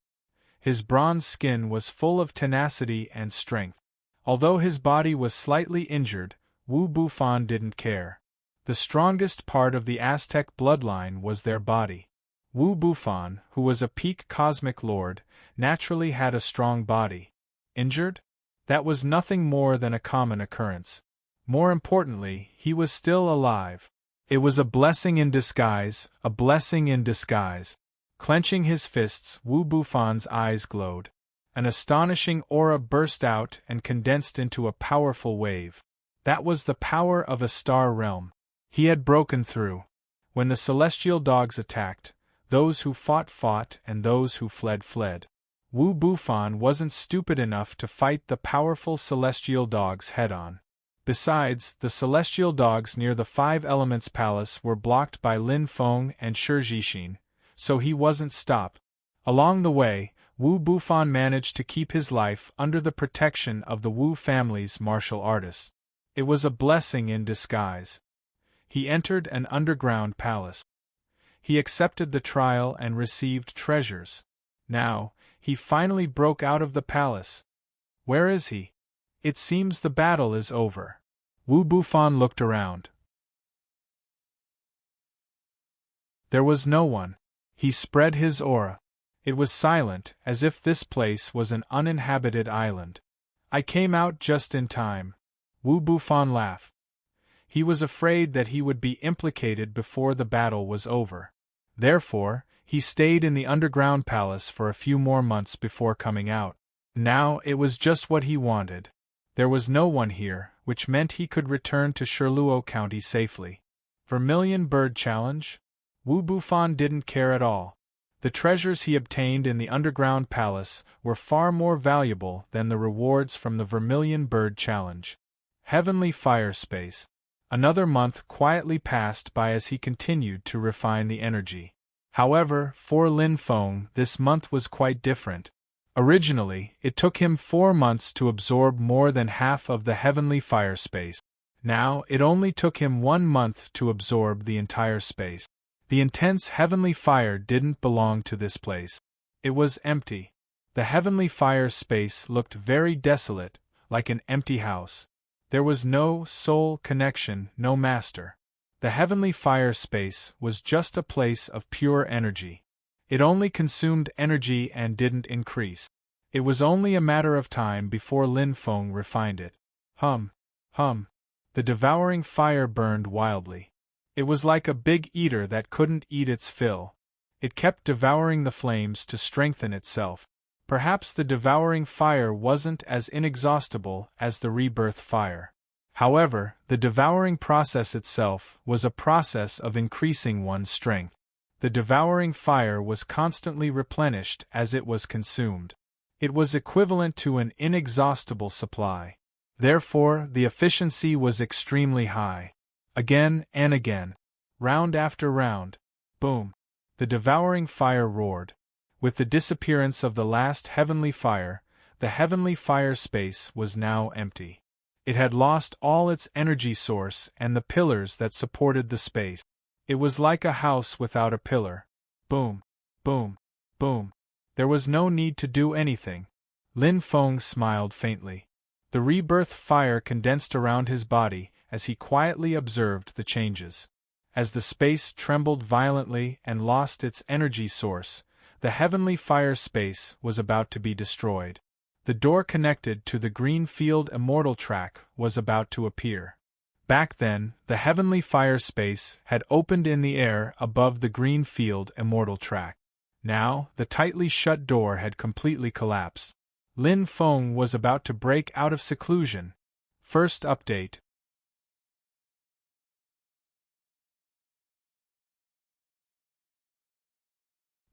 His bronze skin was full of tenacity and strength. Although his body was slightly injured, Wu Bufan didn't care. The strongest part of the Aztec bloodline was their body. Wu Bufan, who was a peak cosmic lord, naturally had a strong body. Injured? That was nothing more than a common occurrence. More importantly, he was still alive. It was a blessing in disguise, a blessing in disguise. Clenching his fists, Wu Bufan's eyes glowed. An astonishing aura burst out and condensed into a powerful wave. That was the power of a star realm. He had broken through. When the celestial dogs attacked, those who fought fought and those who fled fled. Wu Bufan wasn't stupid enough to fight the powerful celestial dogs head-on. Besides, the celestial dogs near the Five Elements Palace were blocked by Lin Feng and Shi Jixin, so he wasn't stopped. Along the way, Wu Bufan managed to keep his life under the protection of the Wu family's martial artists. It was a blessing in disguise. He entered an underground palace. He accepted the trial and received treasures. Now, he finally broke out of the palace. Where is he? It seems the battle is over. Wu Bufan looked around. There was no one. He spread his aura. It was silent, as if this place was an uninhabited island. I came out just in time. Wu Bufan laughed. He was afraid that he would be implicated before the battle was over. Therefore, he stayed in the underground palace for a few more months before coming out. Now it was just what he wanted. There was no one here, which meant he could return to Shirluo County safely. Vermilion Bird Challenge? Wu Bufan didn't care at all. The treasures he obtained in the underground palace were far more valuable than the rewards from the Vermilion Bird Challenge. Heavenly Fire Space. Another month quietly passed by as he continued to refine the energy. However, for Lin Feng, this month was quite different. Originally, it took him 4 months to absorb more than half of the Heavenly Fire Space. Now, it only took him 1 month to absorb the entire space. The intense heavenly fire didn't belong to this place. It was empty. The heavenly fire space looked very desolate, like an empty house. There was no soul connection, no master. The heavenly fire space was just a place of pure energy. It only consumed energy and didn't increase. It was only a matter of time before Lin Feng refined it. Hum. The devouring fire burned wildly. It was like a big eater that couldn't eat its fill. It kept devouring the flames to strengthen itself. Perhaps the devouring fire wasn't as inexhaustible as the rebirth fire. However, the devouring process itself was a process of increasing one's strength. The devouring fire was constantly replenished as it was consumed. It was equivalent to an inexhaustible supply. Therefore, the efficiency was extremely high. Again and again. Round after round. Boom. The devouring fire roared. With the disappearance of the last heavenly fire, the heavenly fire space was now empty. It had lost all its energy source and the pillars that supported the space. It was like a house without a pillar. Boom. Boom. Boom. There was no need to do anything. Lin Feng smiled faintly. The rebirth fire condensed around his body as he quietly observed the changes. As the space trembled violently and lost its energy source, the heavenly fire space was about to be destroyed. The door connected to the green field immortal track was about to appear. Back then, the heavenly fire space had opened in the air above the green field immortal track. Now, the tightly shut door had completely collapsed. Lin Feng was about to break out of seclusion. First update.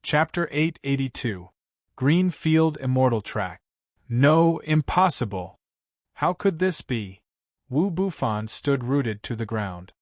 Chapter 882. Green Field Immortal Track. No, impossible! How could this be? Wu Bufan stood rooted to the ground.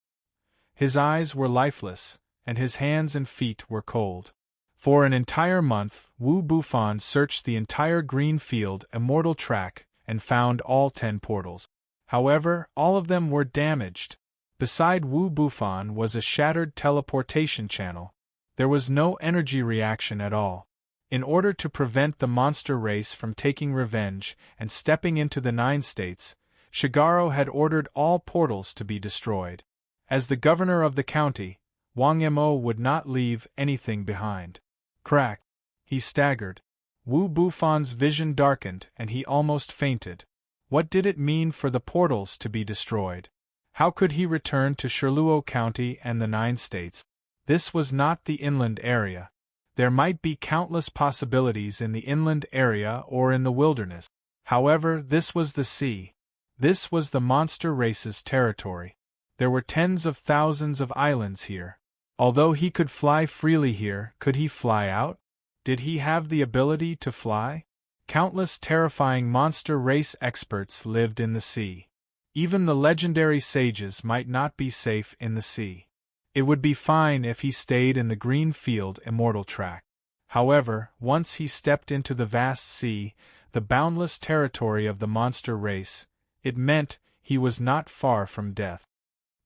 His eyes were lifeless, and his hands and feet were cold. For an entire month, Wu Bufan searched the entire green field immortal track and found all 10 portals. However, all of them were damaged. Beside Wu Bufan was a shattered teleportation channel. There was no energy reaction at all. In order to prevent the monster race from taking revenge and stepping into the 9 states, Shigaro had ordered all portals to be destroyed. As the governor of the county, Wang Mo would not leave anything behind. Crack! He staggered. Wu Bufan's vision darkened and he almost fainted. What did it mean for the portals to be destroyed? How could he return to Shirluo County and the 9 states? This was not the inland area. There might be countless possibilities in the inland area or in the wilderness. However, this was the sea. This was the monster race's territory. There were tens of thousands of islands here. Although he could fly freely here, could he fly out? Did he have the ability to fly? Countless terrifying monster race experts lived in the sea. Even the legendary sages might not be safe in the sea. It would be fine if he stayed in the green field immortal track. However, once he stepped into the vast sea, the boundless territory of the monster race, it meant he was not far from death.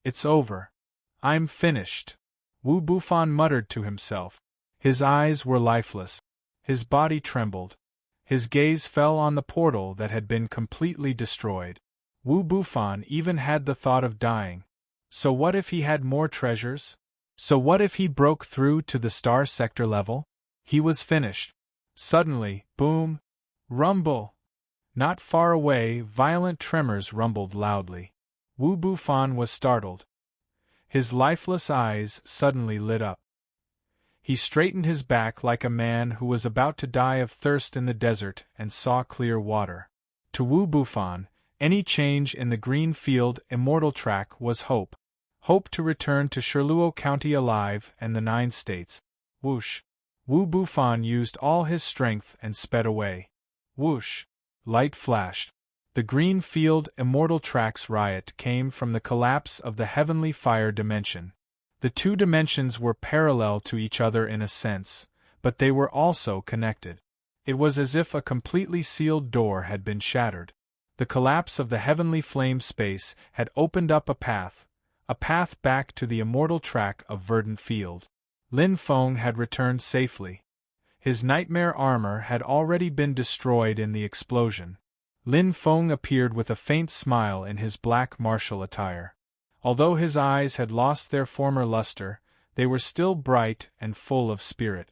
"It's over. I'm finished," Wu Bufan muttered to himself. His eyes were lifeless. His body trembled. His gaze fell on the portal that had been completely destroyed. Wu Bufan even had the thought of dying. So what if he had more treasures? So what if he broke through to the star sector level? He was finished. Suddenly, boom! Rumble! Not far away, violent tremors rumbled loudly. Wu Bufan was startled. His lifeless eyes suddenly lit up. He straightened his back like a man who was about to die of thirst in the desert and saw clear water. To Wu Bufan, any change in the green field immortal track was hope. Hope to return to Shirluo County alive and the 9 states. Whoosh! Wu Bufan used all his strength and sped away. Whoosh! Light flashed. The green field immortal track's riot came from the collapse of the heavenly fire dimension. The 2 dimensions were parallel to each other in a sense, but they were also connected. It was as if a completely sealed door had been shattered. The collapse of the heavenly flame space had opened up a path back to the immortal track of verdant field. Lin Feng had returned safely. His nightmare armor had already been destroyed in the explosion. Lin Feng appeared with a faint smile in his black martial attire. Although his eyes had lost their former luster, they were still bright and full of spirit.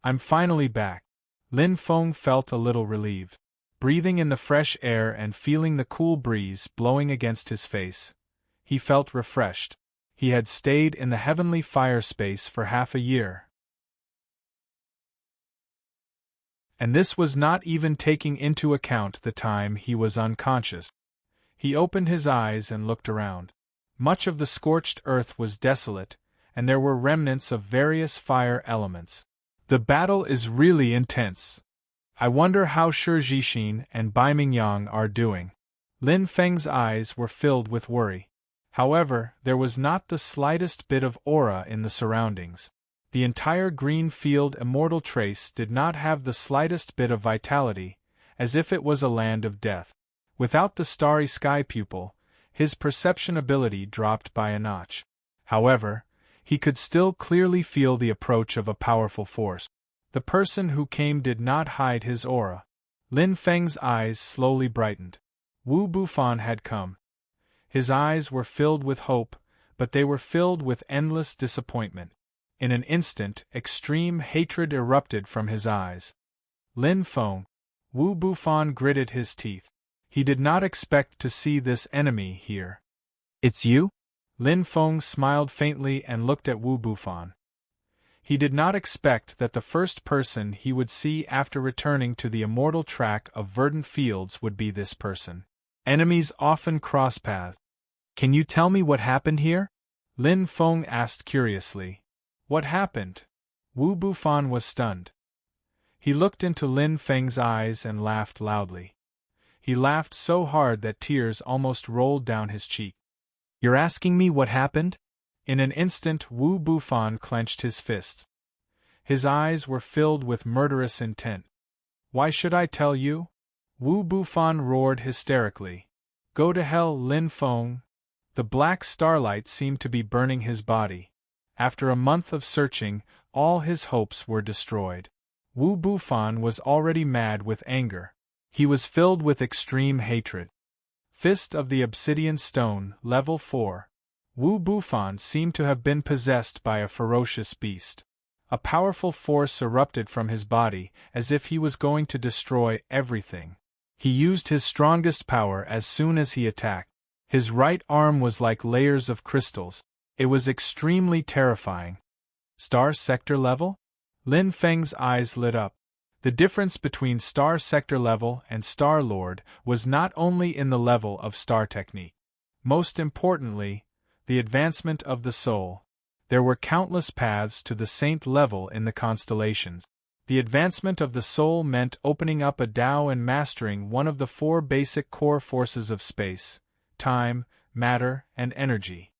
"I'm finally back." Lin Feng felt a little relieved. Breathing in the fresh air and feeling the cool breeze blowing against his face, he felt refreshed. He had stayed in the heavenly fire space for half a year. And this was not even taking into account the time he was unconscious. He opened his eyes and looked around. Much of the scorched earth was desolate, and there were remnants of various fire elements. The battle is really intense. I wonder how Shi Jixin and Bai Mingyang are doing. Lin Feng's eyes were filled with worry. However, there was not the slightest bit of aura in the surroundings. The entire green field immortal trace did not have the slightest bit of vitality, as if it was a land of death. Without the starry sky pupil, his perception ability dropped by a notch. However, he could still clearly feel the approach of a powerful force. The person who came did not hide his aura. Lin Feng's eyes slowly brightened. Wu Bufan had come. His eyes were filled with hope, but they were filled with endless disappointment. In an instant, extreme hatred erupted from his eyes. Lin Feng. Wu Bufan gritted his teeth. He did not expect to see this enemy here. "It's you?" Lin Feng smiled faintly and looked at Wu Bufan. He did not expect that the first person he would see after returning to the immortal track of verdant fields would be this person. Enemies often cross paths. "Can you tell me what happened here?" Lin Feng asked curiously. "What happened?" Wu Bufan was stunned. He looked into Lin Feng's eyes and laughed loudly. He laughed so hard that tears almost rolled down his cheek. "You're asking me what happened?" In an instant Wu Bufan clenched his fists. His eyes were filled with murderous intent. "Why should I tell you?" Wu Bufan roared hysterically. "Go to hell, Lin Feng!" The black starlight seemed to be burning his body. After a month of searching, all his hopes were destroyed. Wu Bufan was already mad with anger. He was filled with extreme hatred. Fist of the Obsidian Stone, Level 4. Wu Bufan seemed to have been possessed by a ferocious beast. A powerful force erupted from his body, as if he was going to destroy everything. He used his strongest power as soon as he attacked. His right arm was like layers of crystals. It was extremely terrifying. Star sector level? Lin Feng's eyes lit up. The difference between Star Sector level and Star Lord was not only in the level of star technique. Most importantly, the advancement of the soul. There were countless paths to the saint level in the constellations. The advancement of the soul meant opening up a Tao and mastering one of the 4 basic core forces of space, time, matter, and energy.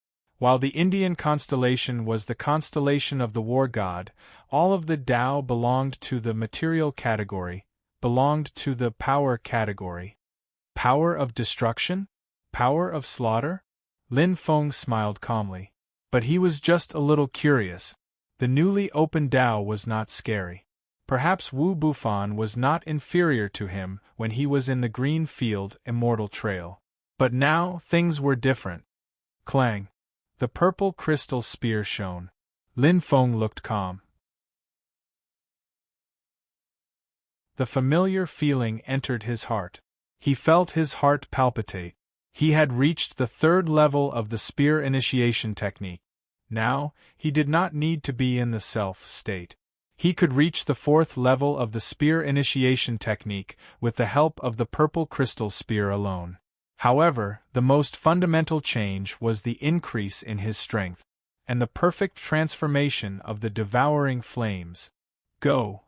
While the Indian constellation was the constellation of the war god, all of the Tao belonged to the material category, belonged to the power category. Power of destruction? Power of slaughter? Lin Feng smiled calmly. But he was just a little curious. The newly opened Tao was not scary. Perhaps Wu Bufan was not inferior to him when he was in the green field immortal trail. But now things were different. Clang! The purple crystal spear shone. Lin Feng looked calm. The familiar feeling entered his heart. He felt his heart palpitate. He had reached the third level of the spear initiation technique. Now, he did not need to be in the self state. He could reach the fourth level of the spear initiation technique with the help of the purple crystal spear alone. However, the most fundamental change was the increase in his strength, and the perfect transformation of the devouring flames. Go!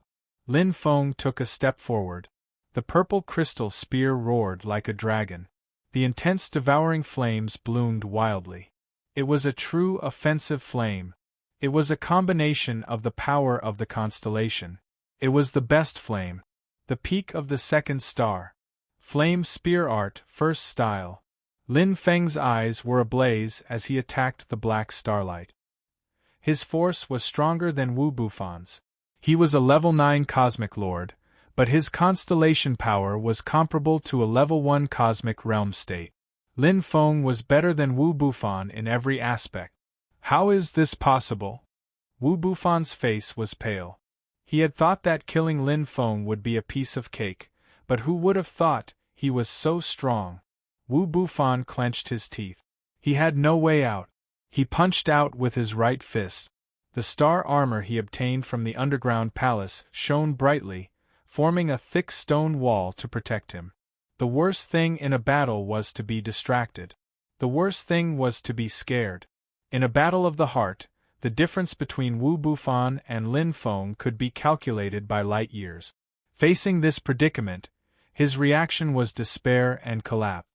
Lin Feng took a step forward. The purple crystal spear roared like a dragon. The intense devouring flames bloomed wildly. It was a true offensive flame. It was a combination of the power of the constellation. It was the best flame. The peak of the second star. Flame spear art, first style. Lin Feng's eyes were ablaze as he attacked the black starlight. His force was stronger than Wu Bufan's. He was a level 9 cosmic lord, but his constellation power was comparable to a level 1 cosmic realm state. Lin Feng was better than Wu Bufan in every aspect. How is this possible? Wu Bufan's face was pale. He had thought that killing Lin Feng would be a piece of cake, but who would have thought he was so strong? Wu Bufan clenched his teeth. He had no way out. He punched out with his right fist. The star armor he obtained from the underground palace shone brightly, forming a thick stone wall to protect him. The worst thing in a battle was to be distracted. The worst thing was to be scared. In a battle of the heart, the difference between Wu Bufan and Lin Feng could be calculated by light years. Facing this predicament, his reaction was despair and collapse.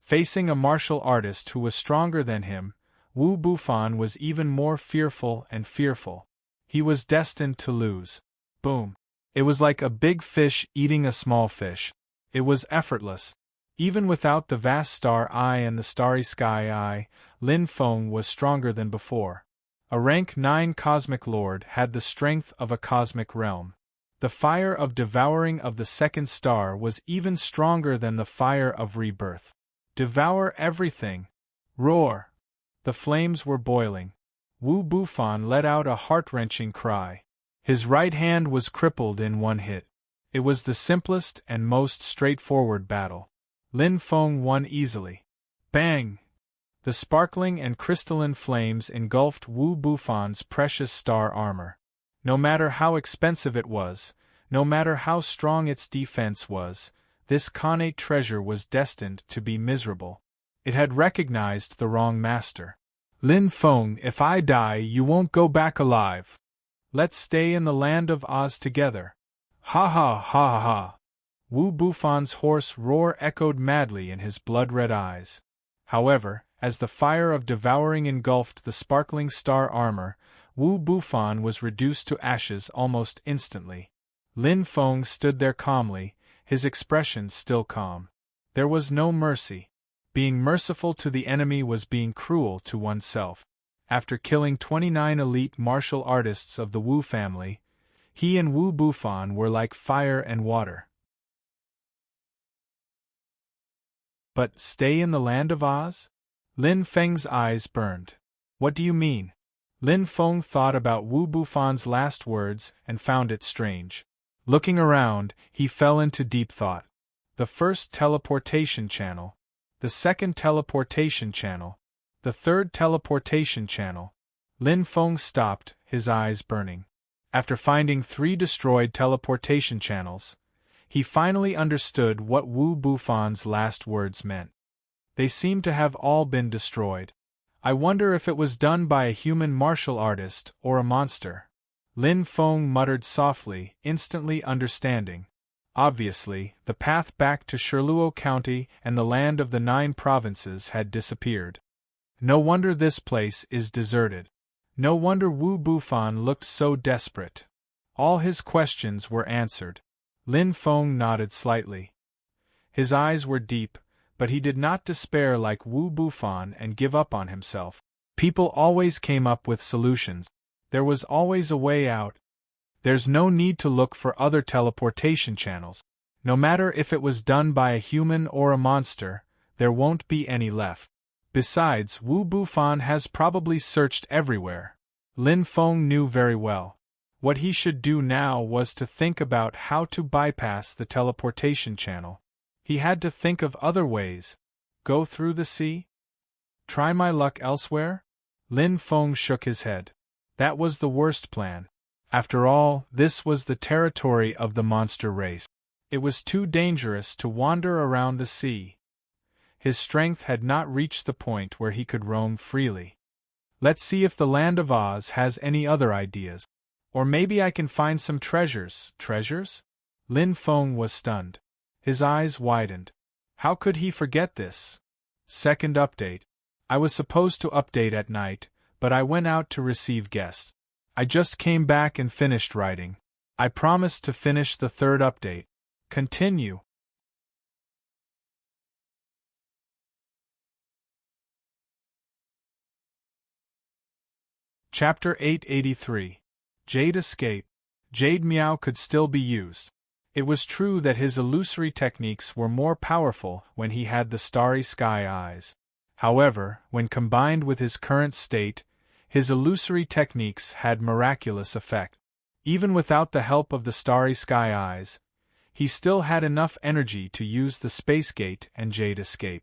Facing a martial artist who was stronger than him, Wu Bufan was even more fearful and fearful. He was destined to lose. Boom. It was like a big fish eating a small fish. It was effortless. Even without the vast star eye and the starry sky eye, Lin Feng was stronger than before. A rank 9 cosmic lord had the strength of a cosmic realm. The fire of devouring of the second star was even stronger than the fire of rebirth. Devour everything! Roar! The flames were boiling. Wu Bufan let out a heart-wrenching cry. His right hand was crippled in one hit. It was the simplest and most straightforward battle. Lin Feng won easily. Bang! The sparkling and crystalline flames engulfed Wu Bufan's precious star armor. No matter how expensive it was, no matter how strong its defense was, this connate treasure was destined to be miserable. It had recognized the wrong master. Lin Feng, if I die, you won't go back alive. Let's stay in the land of Oz together. Ha ha ha ha. Wu Bufan's hoarse roar echoed madly in his blood-red eyes. However, as the fire of devouring engulfed the sparkling star armor, Wu Bufan was reduced to ashes almost instantly. Lin Feng stood there calmly, his expression still calm. There was no mercy. Being merciful to the enemy was being cruel to oneself. After killing 29 elite martial artists of the Wu family, he and Wu Bufan were like fire and water. But stay in the land of Oz? Lin Feng's eyes burned. What do you mean? Lin Feng thought about Wu Bufan's last words and found it strange. Looking around, he fell into deep thought. The first teleportation channel. The second teleportation channel. The third teleportation channel. Lin Feng stopped, his eyes burning. After finding 3 destroyed teleportation channels, he finally understood what Wu Bufan's last words meant. They seemed to have all been destroyed. I wonder if it was done by a human martial artist or a monster. Lin Feng muttered softly, instantly understanding. Obviously, the path back to Shirluo County and the land of the 9 provinces had disappeared. No wonder this place is deserted. No wonder Wu Bufan looked so desperate. All his questions were answered. Lin Feng nodded slightly. His eyes were deep, but he did not despair like Wu Bufan and give up on himself. People always came up with solutions. There was always a way out. There's no need to look for other teleportation channels. No matter if it was done by a human or a monster, there won't be any left. Besides, Wu Bufan has probably searched everywhere. Lin Feng knew very well. What he should do now was to think about how to bypass the teleportation channel. He had to think of other ways. Go through the sea? Try my luck elsewhere? Lin Feng shook his head. That was the worst plan. After all, this was the territory of the monster race. It was too dangerous to wander around the sea. His strength had not reached the point where he could roam freely. Let's see if the Land of Oz has any other ideas. Or maybe I can find some treasures. Treasures? Lin Feng was stunned. His eyes widened. How could he forget this? Second update. I was supposed to update at night, but I went out to receive guests. I just came back and finished writing. I promised to finish the third update. Continue. Chapter 883. Jade Escape. Jade Meow could still be used. It was true that his illusory techniques were more powerful when he had the starry sky eyes. However, when combined with his current state, his illusory techniques had miraculous effect. Even without the help of the starry sky eyes, he still had enough energy to use the space gate and Jade Escape.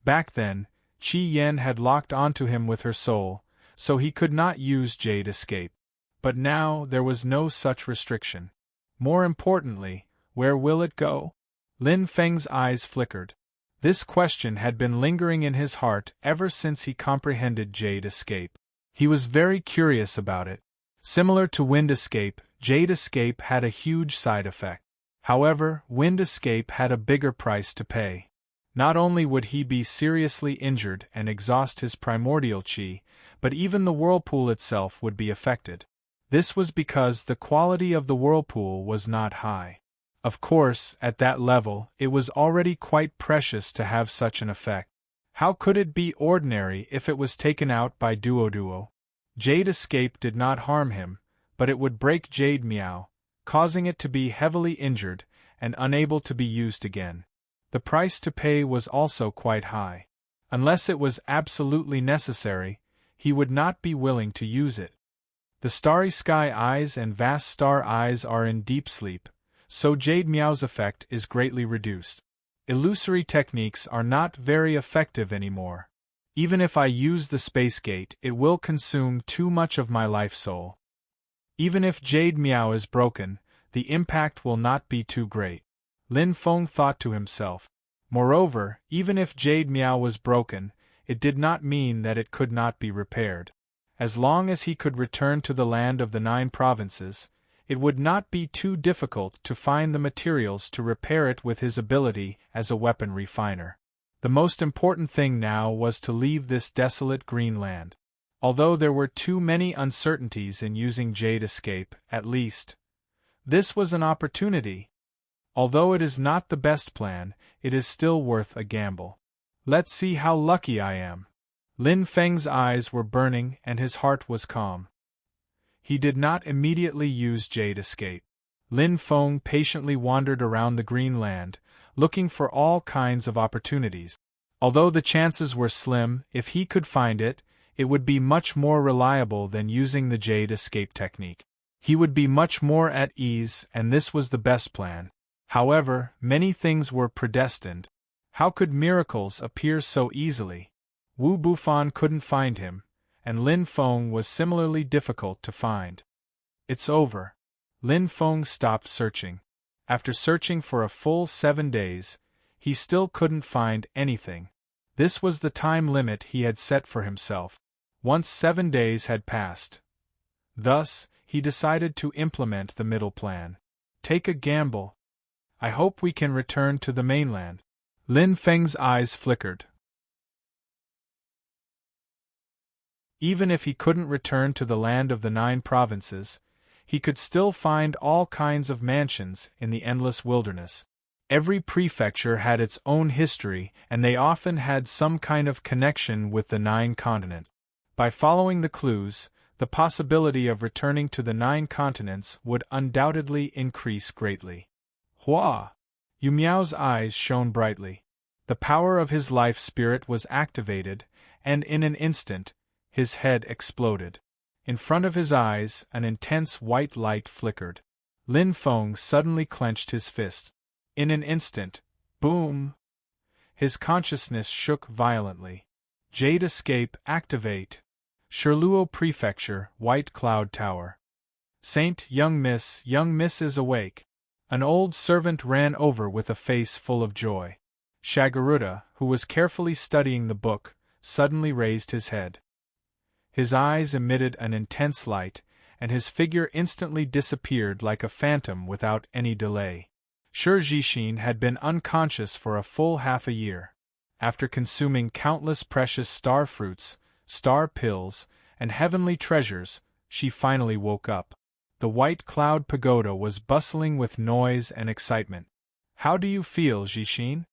Back then, Qi Yen had locked onto him with her soul, so he could not use Jade Escape. But now there was no such restriction. More importantly, where will it go? Lin Feng's eyes flickered. This question had been lingering in his heart ever since he comprehended Jade Escape. He was very curious about it. Similar to Wind Escape, Jade Escape had a huge side effect. However, Wind Escape had a bigger price to pay. Not only would he be seriously injured and exhaust his primordial qi, but even the whirlpool itself would be affected. This was because the quality of the whirlpool was not high. Of course, at that level, it was already quite precious to have such an effect. How could it be ordinary if it was taken out by Duoduo? Jade Escape did not harm him, but it would break Jade Meow, causing it to be heavily injured and unable to be used again. The price to pay was also quite high. Unless it was absolutely necessary, he would not be willing to use it. The starry sky eyes and vast star eyes are in deep sleep, so Jade Meow's effect is greatly reduced. Illusory techniques are not very effective anymore. Even if I use the space gate, it will consume too much of my life soul. Even if Jade Meow is broken, the impact will not be too great. Lin Feng thought to himself. Moreover, even if Jade Meow was broken, it did not mean that it could not be repaired. As long as he could return to the land of the 9 provinces, it would not be too difficult to find the materials to repair it with his ability as a weapon refiner. The most important thing now was to leave this desolate green land. Although there were too many uncertainties in using Jade Escape, at least, this was an opportunity. Although it is not the best plan, it is still worth a gamble. Let's see how lucky I am. Lin Feng's eyes were burning and his heart was calm. He did not immediately use Jade Escape. Lin Feng patiently wandered around the green land, looking for all kinds of opportunities. Although the chances were slim, if he could find it, it would be much more reliable than using the Jade Escape technique. He would be much more at ease, and this was the best plan. However, many things were predestined. How could miracles appear so easily? Wu Bufan couldn't find him, and Lin Feng was similarly difficult to find. It's over. Lin Feng stopped searching. After searching for a full 7 days, he still couldn't find anything. This was the time limit he had set for himself. Once 7 days had passed. Thus, he decided to implement the middle plan. Take a gamble. I hope we can return to the mainland. Lin Feng's eyes flickered. Even if he couldn't return to the land of the 9 provinces, he could still find all kinds of mansions in the endless wilderness. Every prefecture had its own history, and they often had some kind of connection with the 9 continents. By following the clues, the possibility of returning to the 9 continents would undoubtedly increase greatly. Hua! Yu Miao's eyes shone brightly. The power of his life spirit was activated, and in an instant, his head exploded. In front of his eyes, an intense white light flickered. Lin Feng suddenly clenched his fist. In an instant, boom! His consciousness shook violently. Jade Escape activate. Sherluo Prefecture, White Cloud Tower. Saint, young miss is awake. An old servant ran over with a face full of joy. Shagaruda, who was carefully studying the book, suddenly raised his head. His eyes emitted an intense light, and his figure instantly disappeared like a phantom without any delay. Shi Jixin had been unconscious for a full half a year. After consuming countless precious star fruits, star pills, and heavenly treasures, she finally woke up. The White Cloud Pagoda was bustling with noise and excitement. "How do you feel, Jixin?"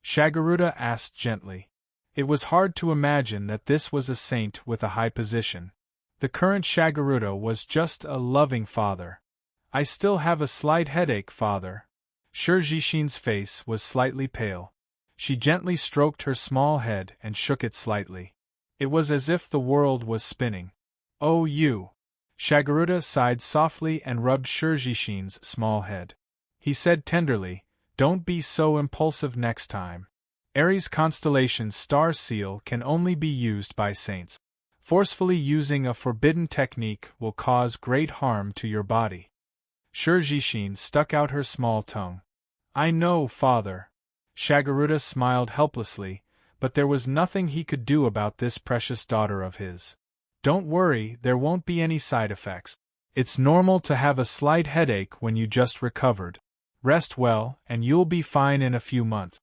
Shagaruda asked gently. It was hard to imagine that this was a saint with a high position. The current Shagaruda was just a loving father. "I still have a slight headache, father." Shi Jixin's face was slightly pale. She gently stroked her small head and shook it slightly. It was as if the world was spinning. "Oh, you!" Shagaruda sighed softly and rubbed Shi Jixin's small head. He said tenderly, "Don't be so impulsive next time. Aries constellation's star seal can only be used by saints. Forcefully using a forbidden technique will cause great harm to your body." Shi Jixin stuck out her small tongue. "I know, father." Shagaruda smiled helplessly, but there was nothing he could do about this precious daughter of his. "Don't worry, there won't be any side effects. It's normal to have a slight headache when you just recovered. Rest well, and you'll be fine in a few months."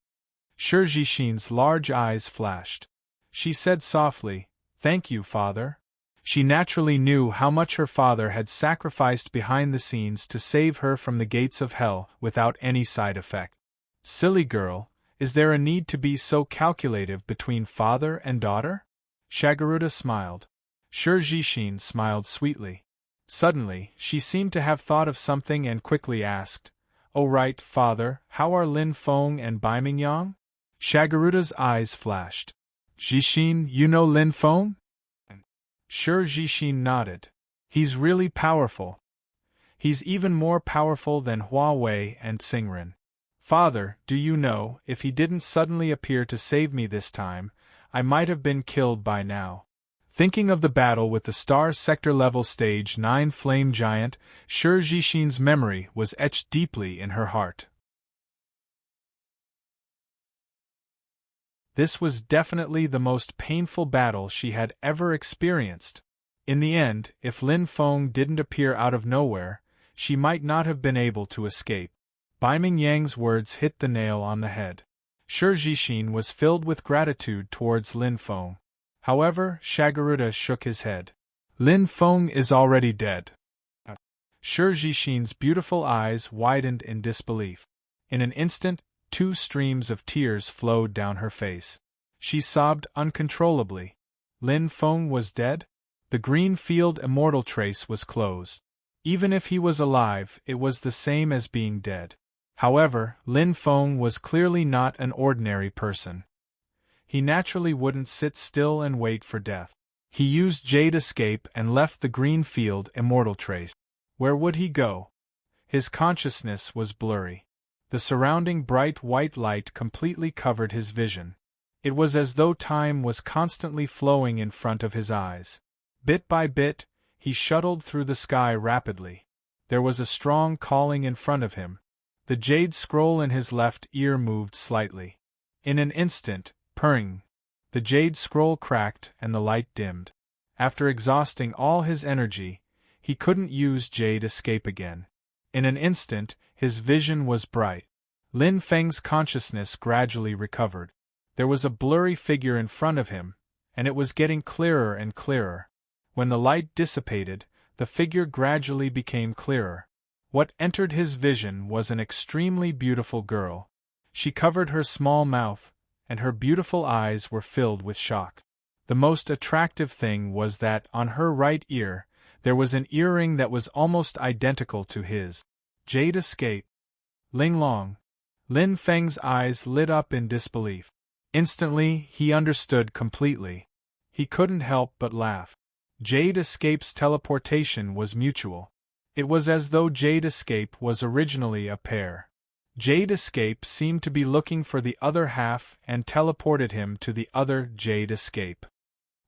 Shi Jixin's large eyes flashed. She said softly, "Thank you, father." She naturally knew how much her father had sacrificed behind the scenes to save her from the gates of hell without any side effect. "Silly girl, is there a need to be so calculative between father and daughter?" Shagaruda smiled. Shi Jixin smiled sweetly. Suddenly, she seemed to have thought of something and quickly asked, "Oh right, father, how are Lin Feng and Baiming? Shagaruda's eyes flashed. "Jixin, you know Lin Feng?" Shi Jixin nodded. "He's really powerful. He's even more powerful than Huawei and Xingren. Father, do you know, if he didn't suddenly appear to save me this time, I might have been killed by now." Thinking of the battle with the Star Sector level Stage 9 Flame Giant, Shi Jixin's memory was etched deeply in her heart. This was definitely the most painful battle she had ever experienced. In the end, if Lin Feng didn't appear out of nowhere, she might not have been able to escape. Baiming Yang's words hit the nail on the head. Shi Jixin was filled with gratitude towards Lin Feng. However, Shagaruda shook his head. "Lin Feng is already dead." Shi Jixin's beautiful eyes widened in disbelief. In an instant, 2 streams of tears flowed down her face. She sobbed uncontrollably. Lin Feng was dead? The green field immortal trace was closed. Even if he was alive, it was the same as being dead. However, Lin Feng was clearly not an ordinary person. He naturally wouldn't sit still and wait for death. He used Jade Escape and left the green field immortal trace. Where would he go? His consciousness was blurry. The surrounding bright white light completely covered his vision. It was as though time was constantly flowing in front of his eyes. Bit by bit, he shuttled through the sky rapidly. There was a strong calling in front of him. The jade scroll in his left ear moved slightly. In an instant, purring, the jade scroll cracked and the light dimmed. After exhausting all his energy, he couldn't use Jade Escape again. In an instant, his vision was bright. Lin Feng's consciousness gradually recovered. There was a blurry figure in front of him, and it was getting clearer and clearer. When the light dissipated, the figure gradually became clearer. What entered his vision was an extremely beautiful girl. She covered her small mouth, and her beautiful eyes were filled with shock. The most attractive thing was that, on her right ear, there was an earring that was almost identical to his. Jade escape. Ling Long. Lin Feng's eyes lit up in disbelief. Instantly, he understood completely. He couldn't help but laugh. Jade Escape's teleportation was mutual. It was as though Jade Escape was originally a pair. Jade Escape seemed to be looking for the other half and teleported him to the other Jade Escape.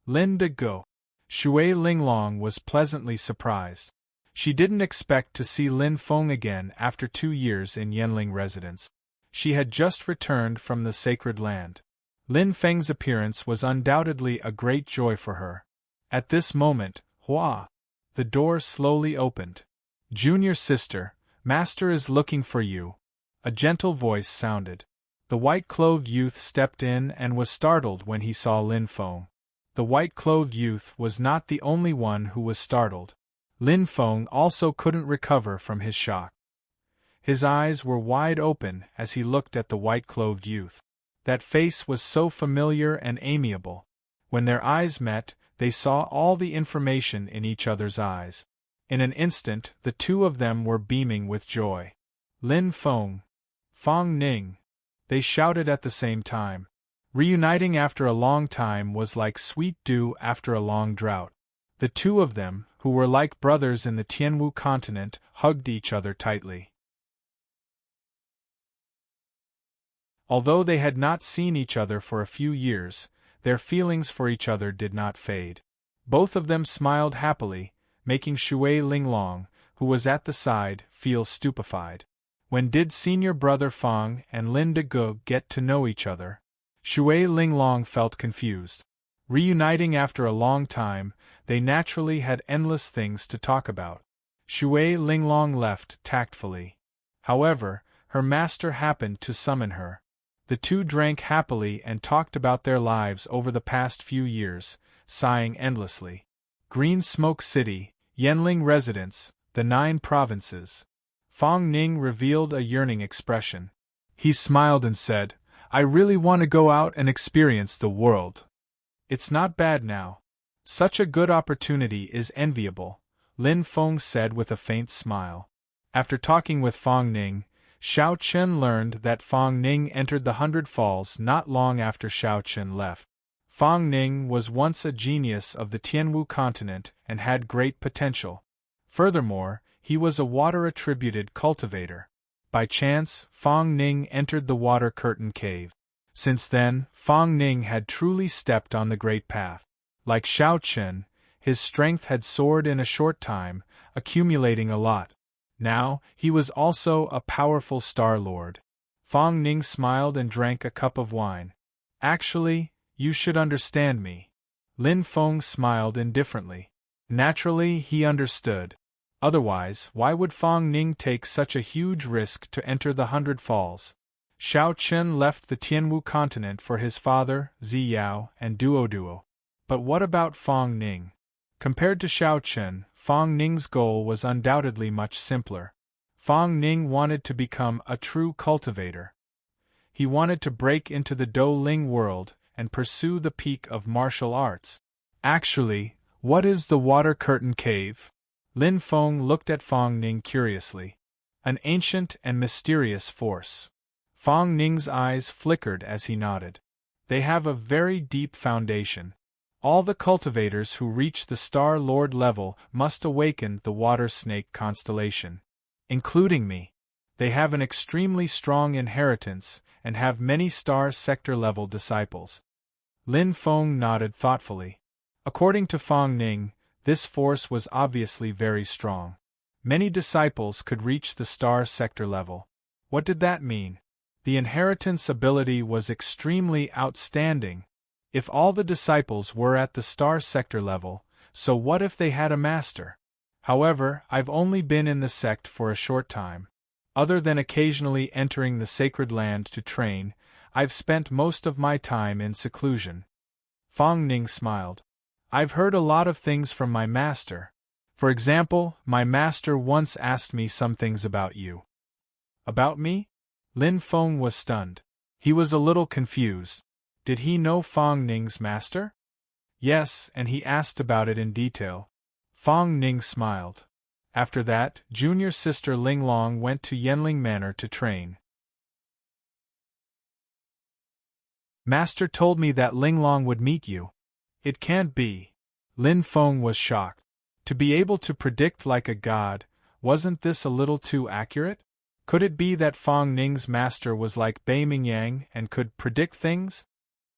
Lin De Go. Shui Linglong was pleasantly surprised. She didn't expect to see Lin Feng again after 2 years in Yanling residence. She had just returned from the sacred land. Lin Feng's appearance was undoubtedly a great joy for her. At this moment, Hua! The door slowly opened. Junior sister, master is looking for you. A gentle voice sounded. The white-clothed youth stepped in and was startled when he saw Lin Feng. The white-clothed youth was not the only one who was startled. Lin Feng also couldn't recover from his shock. His eyes were wide open as he looked at the white-clothed youth. That face was so familiar and amiable. When their eyes met, they saw all the information in each other's eyes. In an instant, the two of them were beaming with joy. Lin Feng. Fong Ning. They shouted at the same time. Reuniting after a long time was like sweet dew after a long drought. The two of them, who were like brothers in the Tianwu continent, hugged each other tightly. Although they had not seen each other for a few years, their feelings for each other did not fade. Both of them smiled happily, making Shui Linglong, who was at the side, feel stupefied. When did senior brother Fang and Lin De Ge get to know each other? Shui Linglong felt confused. Reuniting after a long time, they naturally had endless things to talk about. Shui Linglong left tactfully. However, her master happened to summon her. The two drank happily and talked about their lives over the past few years, sighing endlessly. Green Smoke City, Yanling residence, the 9 provinces. Fong Ning revealed a yearning expression. He smiled and said, I really want to go out and experience the world. It's not bad now. Such a good opportunity is enviable, Lin Feng said with a faint smile. After talking with Fong Ning, Xiao Chen learned that Fong Ning entered the 100 Falls not long after Xiao Chen left. Fong Ning was once a genius of the Tianwu continent and had great potential. Furthermore, he was a water-attributed cultivator. By chance, Fong Ning entered the Water Curtain Cave. Since then, Fong Ning had truly stepped on the great path. Like Xiao Chen, his strength had soared in a short time, accumulating a lot. Now, he was also a powerful Star Lord. Fong Ning smiled and drank a cup of wine. Actually, you should understand me. Lin Feng smiled indifferently. Naturally, he understood. Otherwise, why would Fong Ning take such a huge risk to enter the 100 Falls? Xiao Chen left the Tianwu continent for his father, Ziyao, and Duo. But what about Fong Ning? Compared to Xiao Chen, Fong Ning's goal was undoubtedly much simpler. Fong Ning wanted to become a true cultivator. He wanted to break into the Do Ling world and pursue the peak of martial arts. Actually, what is the Water Curtain Cave? Lin Feng looked at Fong Ning curiously. An ancient and mysterious force. Fong Ning's eyes flickered as he nodded. They have a very deep foundation. All the cultivators who reach the Star Lord level must awaken the Water Snake constellation. Including me. They have an extremely strong inheritance and have many Star Sector level disciples. Lin Feng nodded thoughtfully. According to Fong Ning, this force was obviously very strong. Many disciples could reach the Star Sector level. What did that mean? The inheritance ability was extremely outstanding. If all the disciples were at the Star Sector level, so what if they had a master? However, I've only been in the sect for a short time. Other than occasionally entering the sacred land to train, I've spent most of my time in seclusion. Fong Ning smiled. I've heard a lot of things from my master. For example, my master once asked me some things about you. About me? Lin Feng was stunned. He was a little confused. Did he know Fong Ning's master? Yes, and he asked about it in detail. Fong Ning smiled. After that, junior sister Ling Long went to Yanling Manor to train. Master told me that Ling Long would meet you. It can't be. Lin Feng was shocked. To be able to predict like a god, wasn't this a little too accurate? Could it be that Fong Ning's master was like Bei Mingyang and could predict things?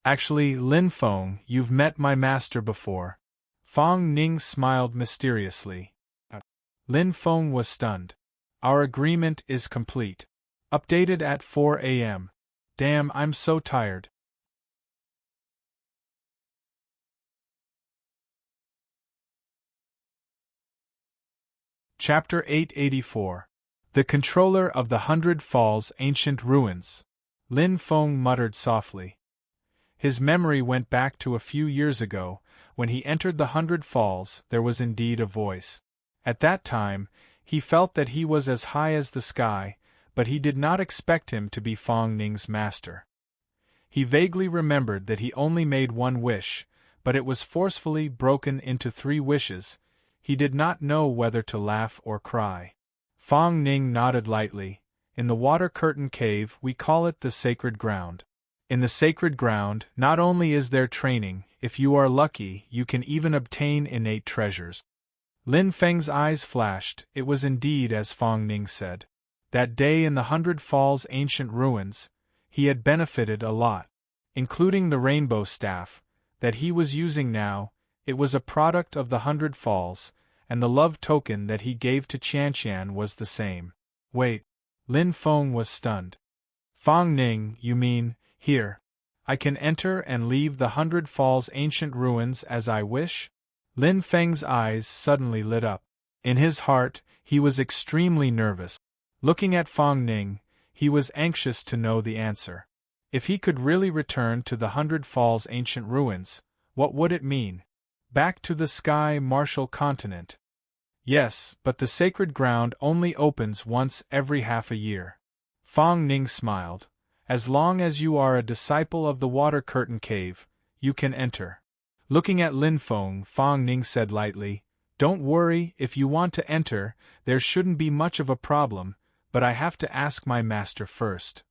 Actually, Lin Feng, you've met my master before. Fong Ning smiled mysteriously. Lin Feng was stunned. Our agreement is complete. Updated at 4 a.m. Damn, I'm so tired. Chapter 884. The Controller of the 100 Falls Ancient Ruins. Lin Feng muttered softly. His memory went back to a few years ago. When he entered the 100 Falls, there was indeed a voice. At that time, he felt that he was as high as the sky, but he did not expect him to be Fong Ning's master. He vaguely remembered that he only made one wish, but it was forcefully broken into 3 wishes. He did not know whether to laugh or cry. Fong Ning nodded lightly. In the water curtain cave, we call it the sacred ground. In the sacred ground, not only is there training, if you are lucky, you can even obtain innate treasures. Lin Feng's eyes flashed. It was indeed as Fong Ning said. That day in the 100 Falls ancient ruins, he had benefited a lot. Including the rainbow staff, that he was using now. It was a product of the 100 Falls, and the love token that he gave to Qianqian was the same. Wait. Lin Feng was stunned. Fong Ning, you mean, here. I can enter and leave the 100 Falls ancient ruins as I wish? Lin Feng's eyes suddenly lit up. In his heart, he was extremely nervous. Looking at Fong Ning, he was anxious to know the answer. If he could really return to the 100 Falls ancient ruins, what would it mean? Back to the Sky Martial Continent. Yes, but the sacred ground only opens once every half a year. Fong Ning smiled. As long as you are a disciple of the water curtain cave, you can enter. Looking at Lin Feng, Fong Ning said lightly, Don't worry, if you want to enter, there shouldn't be much of a problem, but I have to ask my master first.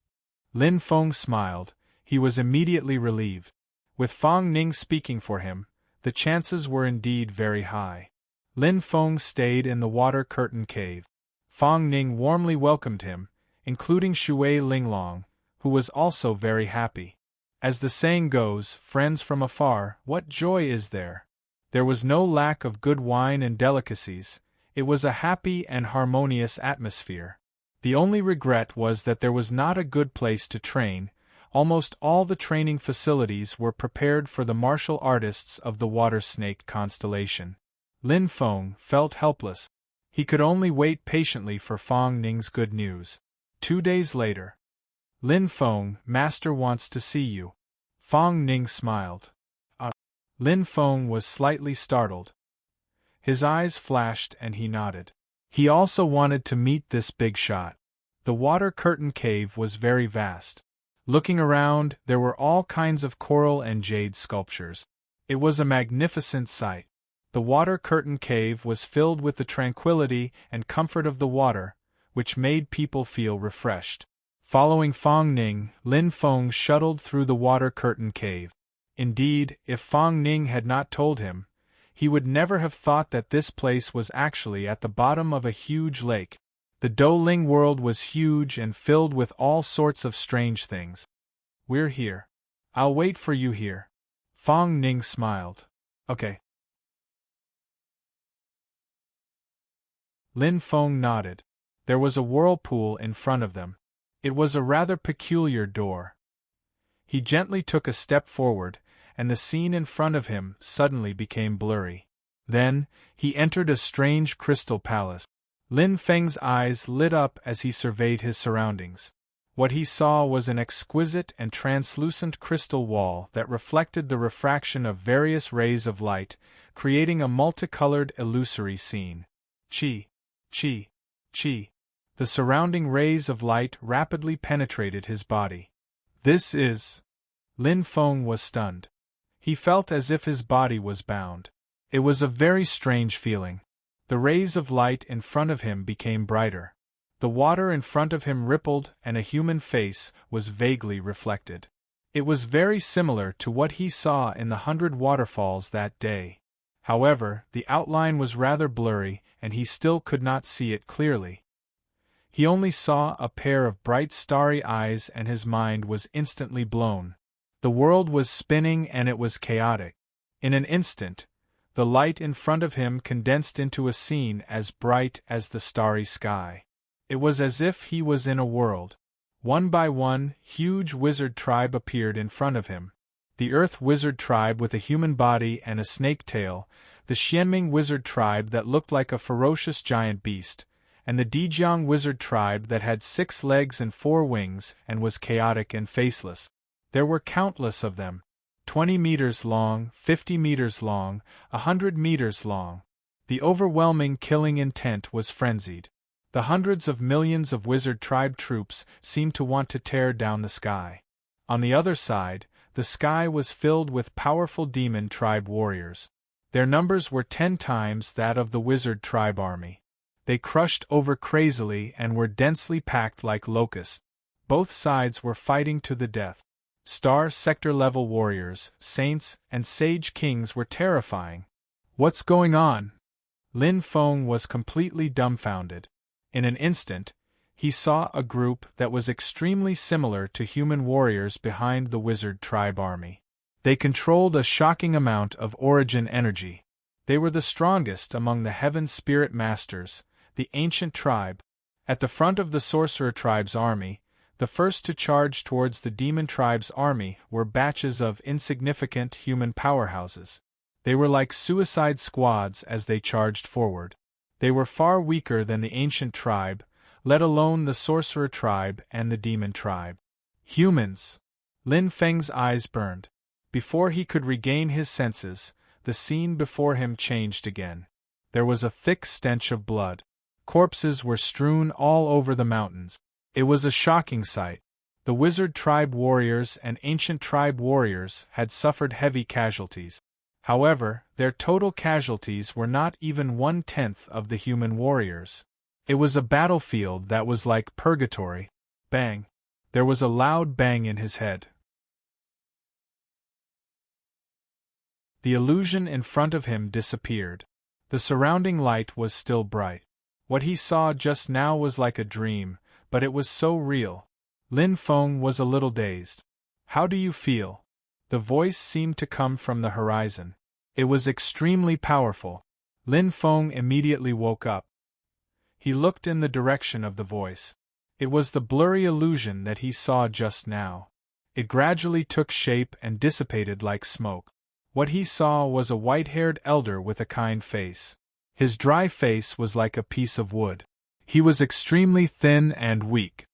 Lin Feng smiled. He was immediately relieved. With Fong Ning speaking for him, the chances were indeed very high. Lin Feng stayed in the water curtain cave. Fong Ning warmly welcomed him, including Shui Linglong, who was also very happy. As the saying goes, friends from afar, what joy is there? There was no lack of good wine and delicacies. It was a happy and harmonious atmosphere. The only regret was that there was not a good place to train. Almost all the training facilities were prepared for the martial artists of the water snake constellation. Lin Feng felt helpless. He could only wait patiently for Fong Ning's good news. 2 days later. Lin Feng, master wants to see you. Fong Ning smiled. Lin Feng was slightly startled. His eyes flashed and he nodded. He also wanted to meet this big shot. The water curtain cave was very vast. Looking around, there were all kinds of coral and jade sculptures. It was a magnificent sight. The water curtain cave was filled with the tranquility and comfort of the water, which made people feel refreshed. Following Fong Ning, Lin Feng shuttled through the water curtain cave. Indeed, if Fong Ning had not told him, he would never have thought that this place was actually at the bottom of a huge lake. The Douling world was huge and filled with all sorts of strange things. We're here. I'll wait for you here. Fong Ning smiled. Okay. Lin Feng nodded. There was a whirlpool in front of them. It was a rather peculiar door. He gently took a step forward, and the scene in front of him suddenly became blurry. Then, he entered a strange crystal palace. Lin Feng's eyes lit up as he surveyed his surroundings. What he saw was an exquisite and translucent crystal wall that reflected the refraction of various rays of light, creating a multicolored illusory scene. Chi, chi, chi. The surrounding rays of light rapidly penetrated his body. This is... Lin Feng was stunned. He felt as if his body was bound. It was a very strange feeling. The rays of light in front of him became brighter. The water in front of him rippled and a human face was vaguely reflected. It was very similar to what he saw in the 100 waterfalls that day. However, the outline was rather blurry and he still could not see it clearly. He only saw a pair of bright starry eyes and his mind was instantly blown. The world was spinning and it was chaotic. In an instant, the light in front of him condensed into a scene as bright as the starry sky. It was as if he was in a world. One by one, huge wizard tribe appeared in front of him. The Earth wizard tribe with a human body and a snake tail, the Xianming wizard tribe that looked like a ferocious giant beast, and the Dijiang wizard tribe that had 6 legs and 4 wings and was chaotic and faceless. There were countless of them. 20 meters long, 50 meters long, 100 meters long. The overwhelming killing intent was frenzied. The hundreds of millions of wizard tribe troops seemed to want to tear down the sky. On the other side, the sky was filled with powerful demon tribe warriors. Their numbers were 10 times that of the wizard tribe army. They crushed over crazily and were densely packed like locusts. Both sides were fighting to the death. Star sector-level warriors, saints, and sage kings were terrifying. What's going on? Lin Feng was completely dumbfounded. In an instant, he saw a group that was extremely similar to human warriors behind the wizard tribe army. They controlled a shocking amount of origin energy. They were the strongest among the heaven spirit masters, the ancient tribe. At the front of the sorcerer tribe's army, the first to charge towards the demon tribe's army were batches of insignificant human powerhouses. They were like suicide squads as they charged forward. They were far weaker than the ancient tribe, let alone the sorcerer tribe and the demon tribe. Humans! Lin Feng's eyes burned. Before he could regain his senses, the scene before him changed again. There was a thick stench of blood. Corpses were strewn all over the mountains. It was a shocking sight. The wizard tribe warriors and ancient tribe warriors had suffered heavy casualties. However, their total casualties were not even 1/10 of the human warriors. It was a battlefield that was like purgatory. Bang! There was a loud bang in his head. The illusion in front of him disappeared. The surrounding light was still bright. What he saw just now was like a dream, but it was so real. Lin Feng was a little dazed. How do you feel? The voice seemed to come from the horizon. It was extremely powerful. Lin Feng immediately woke up. He looked in the direction of the voice. It was the blurry illusion that he saw just now. It gradually took shape and dissipated like smoke. What he saw was a white-haired elder with a kind face. His dry face was like a piece of wood. He was extremely thin and weak.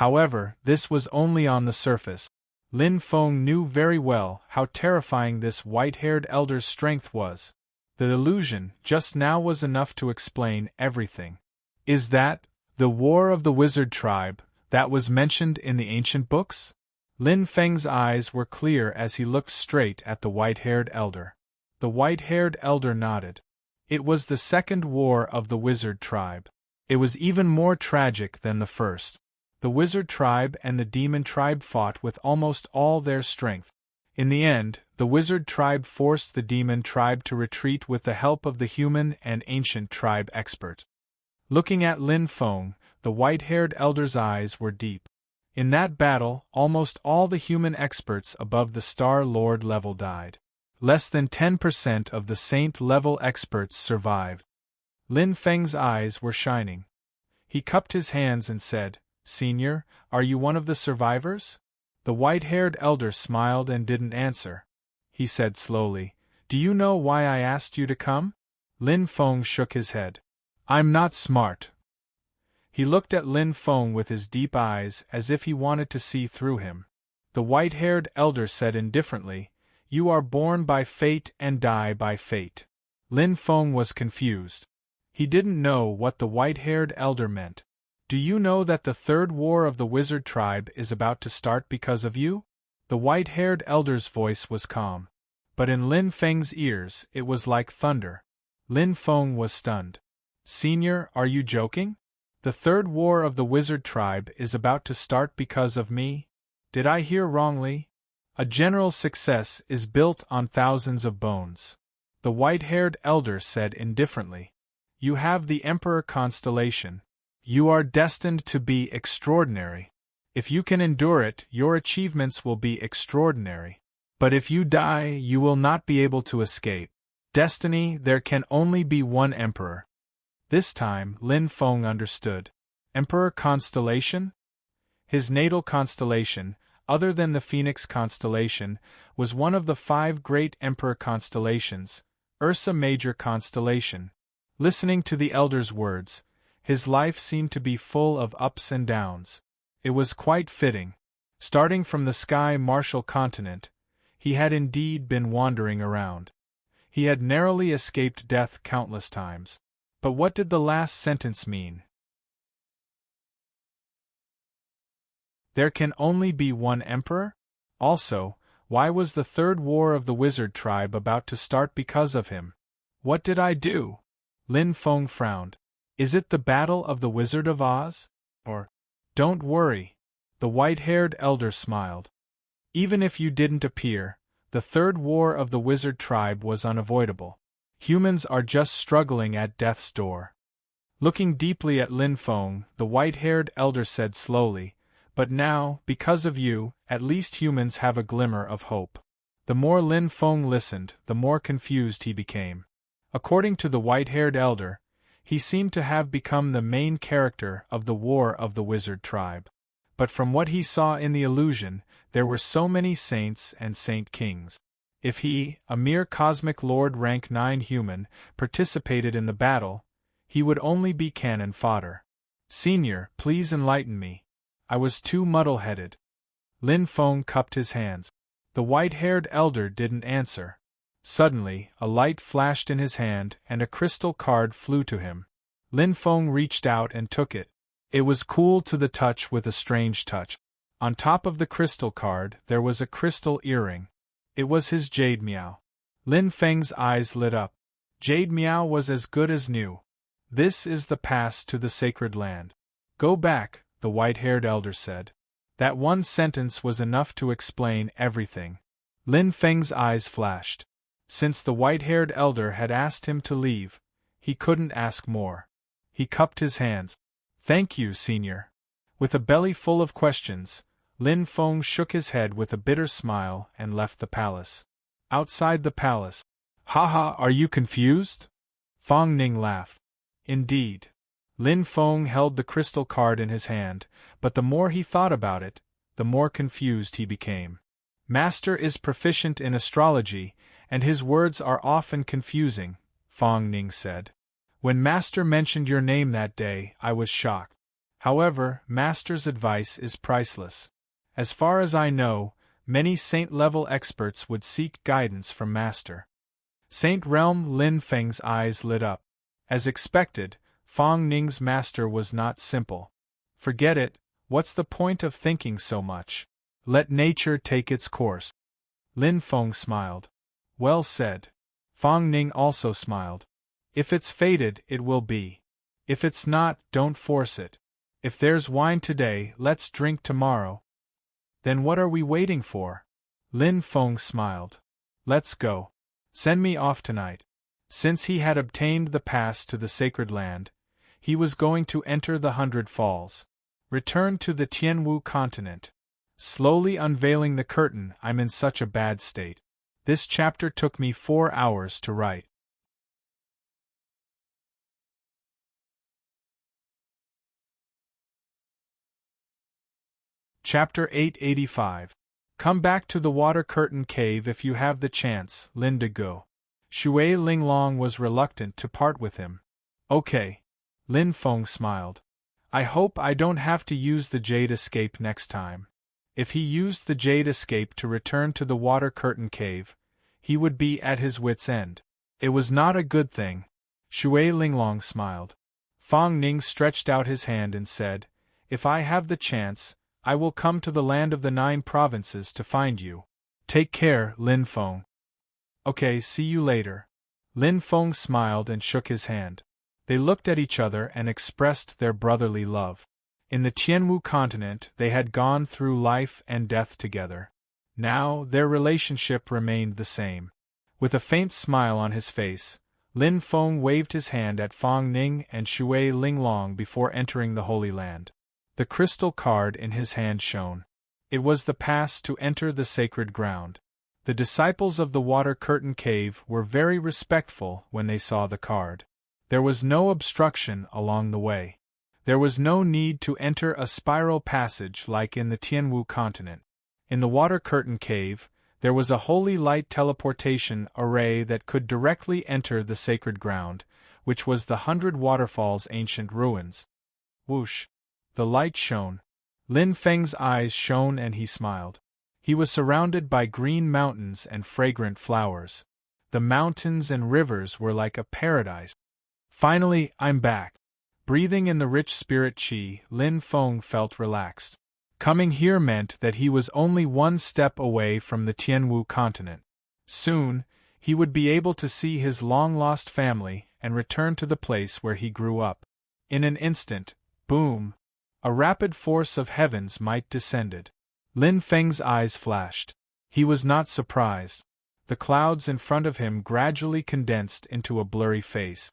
However, this was only on the surface. Lin Feng knew very well how terrifying this white-haired elder's strength was. The illusion just now was enough to explain everything. Is that the war of the wizard tribe that was mentioned in the ancient books? Lin Feng's eyes were clear as he looked straight at the white-haired elder. The white-haired elder nodded. It was the second war of the wizard tribe. It was even more tragic than the first. The wizard tribe and the demon tribe fought with almost all their strength. In the end, the wizard tribe forced the demon tribe to retreat with the help of the human and ancient tribe experts. Looking at Lin Feng, the white-haired elder's eyes were deep. In that battle, almost all the human experts above the Star Lord level died. Less than 10% of the Saint level experts survived. Lin Feng's eyes were shining. He cupped his hands and said, "Senior, are you one of the survivors?" The white-haired elder smiled and didn't answer. He said slowly, "Do you know why I asked you to come?" Lin Feng shook his head. "I'm not smart." He looked at Lin Feng with his deep eyes as if he wanted to see through him. The white-haired elder said indifferently, "You are born by fate and die by fate." Lin Feng was confused. He didn't know what the white-haired elder meant. "Do you know that the third war of the wizard tribe is about to start because of you?" The white-haired elder's voice was calm. But in Lin Feng's ears it was like thunder. Lin Feng was stunned. "Senior, are you joking? The third war of the wizard tribe is about to start because of me? Did I hear wrongly? A general's success is built on thousands of bones." The white-haired elder said indifferently. "You have the Emperor constellation. You are destined to be extraordinary. If you can endure it, your achievements will be extraordinary. But if you die, you will not be able to escape. Destiny, there can only be one emperor." This time, Lin Feng understood. Emperor constellation? His natal constellation, other than the Phoenix constellation, was one of the 5 great emperor constellations, Ursa Major constellation. Listening to the elder's words, his life seemed to be full of ups and downs. It was quite fitting. Starting from the Sky Martial continent, he had indeed been wandering around. He had narrowly escaped death countless times. But what did the last sentence mean? There can only be one emperor? Also, why was the third war of the wizard tribe about to start because of him? What did I do? Lin Feng frowned. Is it the Battle of the Wizard of Oz? Or, don't worry. The white-haired elder smiled. Even if you didn't appear, the third war of the wizard tribe was unavoidable. Humans are just struggling at death's door. Looking deeply at Lin Feng, the white-haired elder said slowly, "But now, because of you, at least humans have a glimmer of hope." The more Lin Feng listened, the more confused he became. According to the white-haired elder, he seemed to have become the main character of the War of the Wizard Tribe. But from what he saw in the illusion, there were so many saints and saint kings. If he, a mere cosmic lord rank 9 human, participated in the battle, he would only be cannon fodder. "Senior, please enlighten me. I was too muddle-headed." Lin Feng cupped his hands. The white-haired elder didn't answer. Suddenly, a light flashed in his hand and a crystal card flew to him. Lin Feng reached out and took it. It was cool to the touch with a strange touch. On top of the crystal card, there was a crystal earring. It was his Jade Meow. Lin Feng's eyes lit up. Jade Meow was as good as new. This is the pass to the sacred land. Go back, the white-haired elder said. That one sentence was enough to explain everything. Lin Feng's eyes flashed. Since the white-haired elder had asked him to leave, he couldn't ask more. He cupped his hands. "Thank you, senior." With a belly full of questions, Lin Feng shook his head with a bitter smile and left the palace. Outside the palace. "Haha, are you confused?" Fong Ning laughed. "Indeed." Lin Feng held the crystal card in his hand, but the more he thought about it, the more confused he became. "Master is proficient in astrology, and his words are often confusing," Fong Ning said. "When Master mentioned your name that day, I was shocked. However, Master's advice is priceless. As far as I know, many Saint-level experts would seek guidance from Master." Saint Realm. Lin Feng's eyes lit up. As expected, Fong Ning's master was not simple. "Forget it, what's the point of thinking so much? Let nature take its course." Lin Feng smiled. "Well said." Fong Ning also smiled. "If it's fated, it will be. If it's not, don't force it. If there's wine today, let's drink tomorrow." "Then what are we waiting for?" Lin Feng smiled. "Let's go. Send me off tonight." Since he had obtained the pass to the sacred land, he was going to enter the 100 Falls. Return to the Tianwu continent. Slowly unveiling the curtain. I'm in such a bad state. This chapter took me 4 hours to write. Chapter 885. Come back to the Water Curtain Cave if you have the chance, Lin De Go. Shui Linglong was reluctant to part with him. Okay. Lin Feng smiled. I hope I don't have to use the jade escape next time. If he used the jade escape to return to the water curtain cave, he would be at his wits' end. It was not a good thing. Shui Linglong smiled. Fong Ning stretched out his hand and said, "If I have the chance, I will come to the land of the 9 provinces to find you. Take care, Lin Feng." "Okay, see you later." Lin Feng smiled and shook his hand. They looked at each other and expressed their brotherly love. In the Tianwu continent they had gone through life and death together. Now their relationship remained the same. With a faint smile on his face, Lin Feng waved his hand at Fong Ning and Shui Linglong before entering the Holy Land. The crystal card in his hand shone. It was the pass to enter the sacred ground. The disciples of the Water Curtain Cave were very respectful when they saw the card. There was no obstruction along the way. There was no need to enter a spiral passage like in the Tianwu continent. In the Water Curtain Cave, there was a holy light teleportation array that could directly enter the sacred ground, which was the 100 Waterfalls' ancient ruins. Whoosh! The light shone. Lin Feng's eyes shone and he smiled. He was surrounded by green mountains and fragrant flowers. The mountains and rivers were like a paradise. "Finally, I'm back." Breathing in the rich spirit qi, Lin Feng felt relaxed. Coming here meant that he was only one step away from the Tianwu continent. Soon, he would be able to see his long-lost family and return to the place where he grew up. In an instant, boom! A rapid force of heaven's might descended. Lin Feng's eyes flashed. He was not surprised. The clouds in front of him gradually condensed into a blurry face.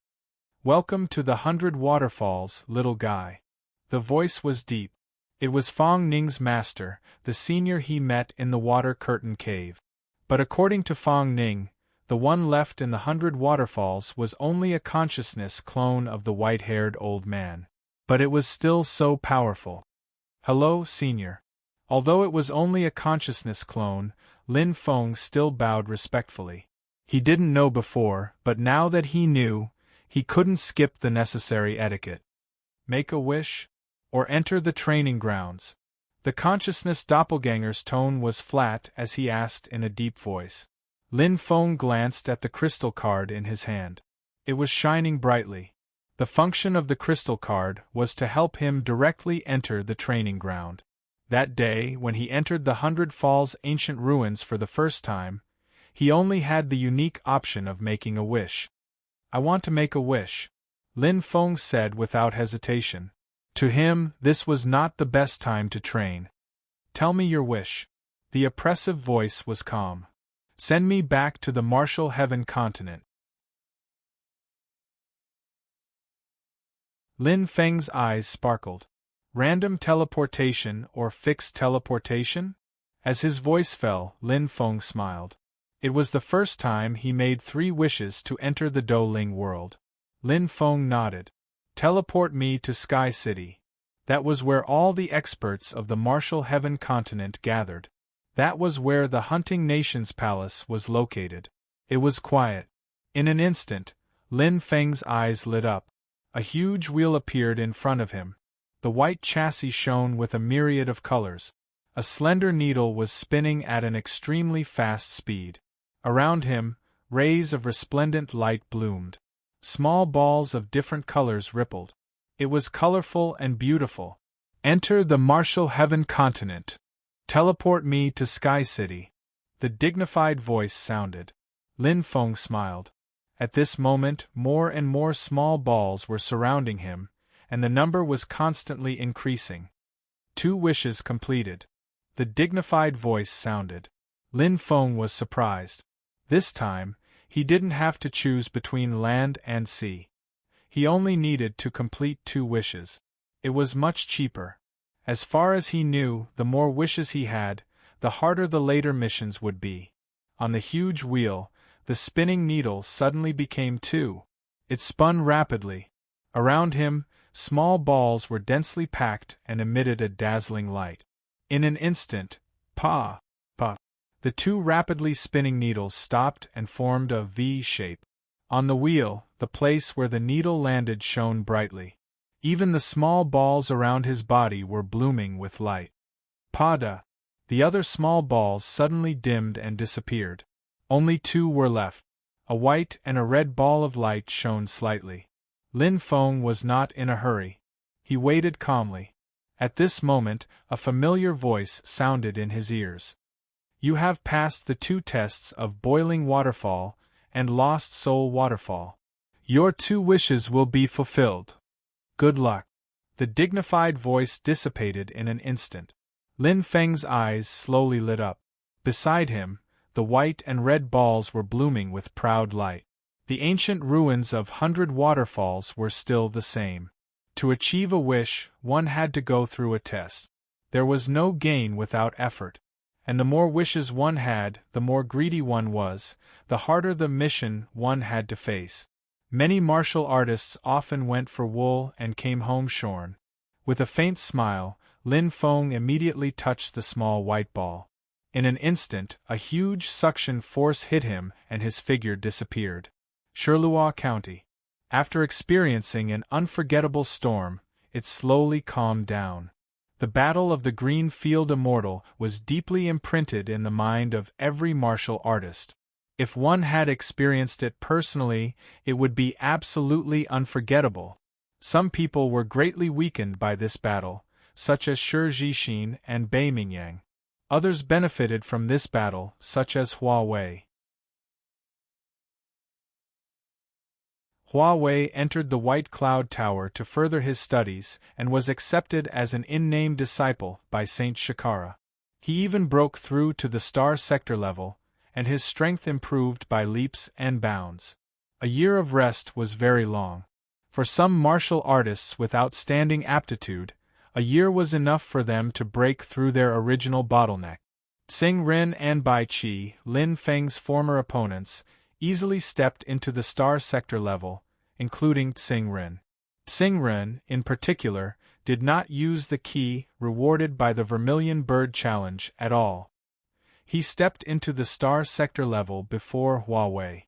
"Welcome to the 100 Waterfalls, little guy." The voice was deep. It was Fong Ning's master, the senior he met in the Water Curtain Cave. But according to Fong Ning, the one left in the 100 Waterfalls was only a consciousness clone of the white-haired old man. But it was still so powerful. "Hello, senior." Although it was only a consciousness clone, Lin Feng still bowed respectfully. He didn't know before, but now that he knew, he couldn't skip the necessary etiquette. "Make a wish? Or enter the training grounds?" The consciousness doppelganger's tone was flat as he asked in a deep voice. Lin Feng glanced at the crystal card in his hand. It was shining brightly. The function of the crystal card was to help him directly enter the training ground. That day, when he entered the 100 Falls ancient ruins for the first time, he only had the unique option of making a wish. "I want to make a wish," Lin Feng said without hesitation. To him, this was not the best time to train. "Tell me your wish." The oppressive voice was calm. "Send me back to the martial heaven continent." Lin Feng's eyes sparkled. Random teleportation or fixed teleportation? As his voice fell, Lin Feng smiled. It was the first time he made 3 wishes to enter the Douling world. Lin Feng nodded. "Teleport me to Sky City." That was where all the experts of the martial heaven continent gathered. That was where the Hunting Nation's palace was located. It was quiet. In an instant, Lin Feng's eyes lit up. A huge wheel appeared in front of him. The white chassis shone with a myriad of colors. A slender needle was spinning at an extremely fast speed. Around him, rays of resplendent light bloomed. Small balls of different colors rippled. It was colorful and beautiful. "Enter the martial heaven continent. Teleport me to Sky City." The dignified voice sounded. Lin Feng smiled. At this moment, more and more small balls were surrounding him, and the number was constantly increasing. 2 wishes completed. The dignified voice sounded. Lin Feng was surprised. This time, he didn't have to choose between land and sea. He only needed to complete 2 wishes. It was much cheaper. As far as he knew, the more wishes he had, the harder the later missions would be. On the huge wheel, the spinning needle suddenly became 2. It spun rapidly. Around him, small balls were densely packed and emitted a dazzling light. In an instant, pa! The 2 rapidly spinning needles stopped and formed a V shape. On the wheel, the place where the needle landed shone brightly. Even the small balls around his body were blooming with light. Pada! The other small balls suddenly dimmed and disappeared. Only two were left. A white and a red ball of light shone slightly. Lin Feng was not in a hurry. He waited calmly. At this moment, a familiar voice sounded in his ears. You have passed the 2 tests of Boiling Waterfall and Lost Soul Waterfall. Your 2 wishes will be fulfilled. Good luck. The dignified voice dissipated in an instant. Lin Feng's eyes slowly lit up. Beside him, the white and red balls were blooming with proud light. The ancient ruins of 100 waterfalls were still the same. To achieve a wish, one had to go through a test. There was no gain without effort. And the more wishes one had, the more greedy one was, the harder the mission one had to face. Many martial artists often went for wool and came home shorn. With a faint smile, Lin Feng immediately touched the small white ball. In an instant, a huge suction force hit him and his figure disappeared. Shirluo County. After experiencing an unforgettable storm, it slowly calmed down. The Battle of the Green Field Immortal was deeply imprinted in the mind of every martial artist. If one had experienced it personally, it would be absolutely unforgettable. Some people were greatly weakened by this battle, such as Shi Jixin and Bai Mingyang. Others benefited from this battle, such as Hua Wei. Hua Wei entered the White Cloud Tower to further his studies and was accepted as an in-name disciple by Saint Shikara. He even broke through to the star sector level, and his strength improved by leaps and bounds. A year of rest was very long. For some martial artists with outstanding aptitude, a year was enough for them to break through their original bottleneck. Xing Ren and Bai Qi, Lin Feng's former opponents, easily stepped into the star sector level, including Xing Ren. Xing Ren, in particular, did not use the key rewarded by the Vermilion Bird Challenge at all. He stepped into the star sector level before Hua Wei.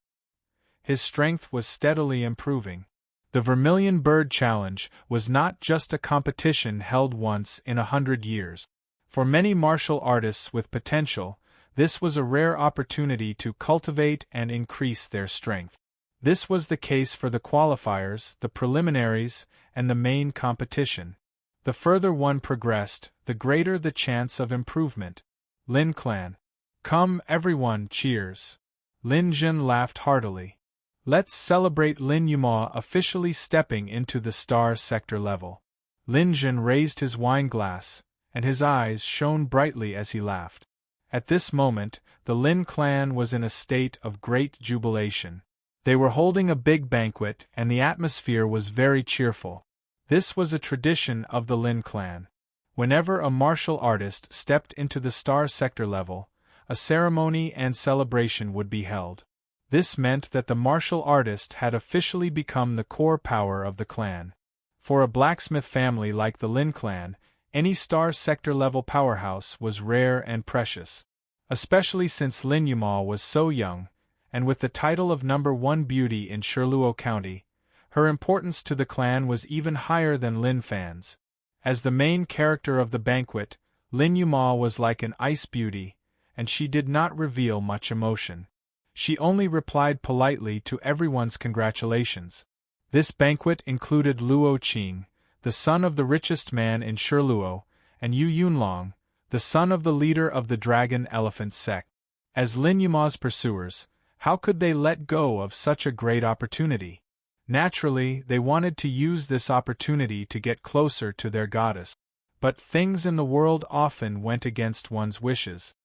His strength was steadily improving. The Vermilion Bird Challenge was not just a competition held once in 100 years. For many martial artists with potential, this was a rare opportunity to cultivate and increase their strength. This was the case for the qualifiers, the preliminaries, and the main competition. The further one progressed, the greater the chance of improvement. Lin Clan. Come everyone, cheers. Lin Jin laughed heartily. Let's celebrate Lin Yuma officially stepping into the star sector level. Lin Jin raised his wine glass, and his eyes shone brightly as he laughed. At this moment, the Lin clan was in a state of great jubilation. They were holding a big banquet and the atmosphere was very cheerful. This was a tradition of the Lin clan. Whenever a martial artist stepped into the star sector level, a ceremony and celebration would be held. This meant that the martial artist had officially become the core power of the clan. For a blacksmith family like the Lin clan, any star sector level powerhouse was rare and precious. Especially since Lin Yuma was so young, and with the title of number 1 beauty in Shirluo County, her importance to the clan was even higher than Lin Fan's. As the main character of the banquet, Lin Yuma was like an ice beauty, and she did not reveal much emotion. She only replied politely to everyone's congratulations. This banquet included Luo Qing, the son of the richest man in Shirluo, and Yu Yunlong, the son of the leader of the Dragon Elephant sect. As Lin Yuma's pursuers, how could they let go of such a great opportunity? Naturally, they wanted to use this opportunity to get closer to their goddess. But things in the world often went against one's wishes.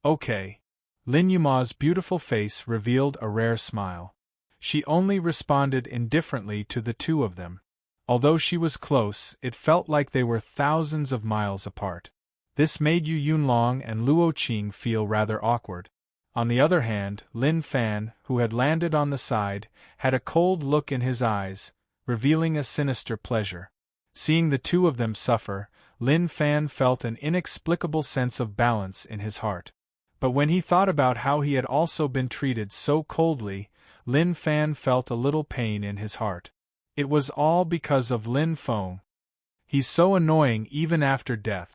Okay. Lin Yuma's beautiful face revealed a rare smile. She only responded indifferently to the two of them. Although she was close, it felt like they were thousands of miles apart. This made Yu Yunlong and Luo Qing feel rather awkward. On the other hand, Lin Fan, who had landed on the side, had a cold look in his eyes, revealing a sinister pleasure. Seeing the two of them suffer, Lin Fan felt an inexplicable sense of balance in his heart. But when he thought about how he had also been treated so coldly, Lin Fan felt a little pain in his heart. It was all because of Lin Feng. He's so annoying even after death.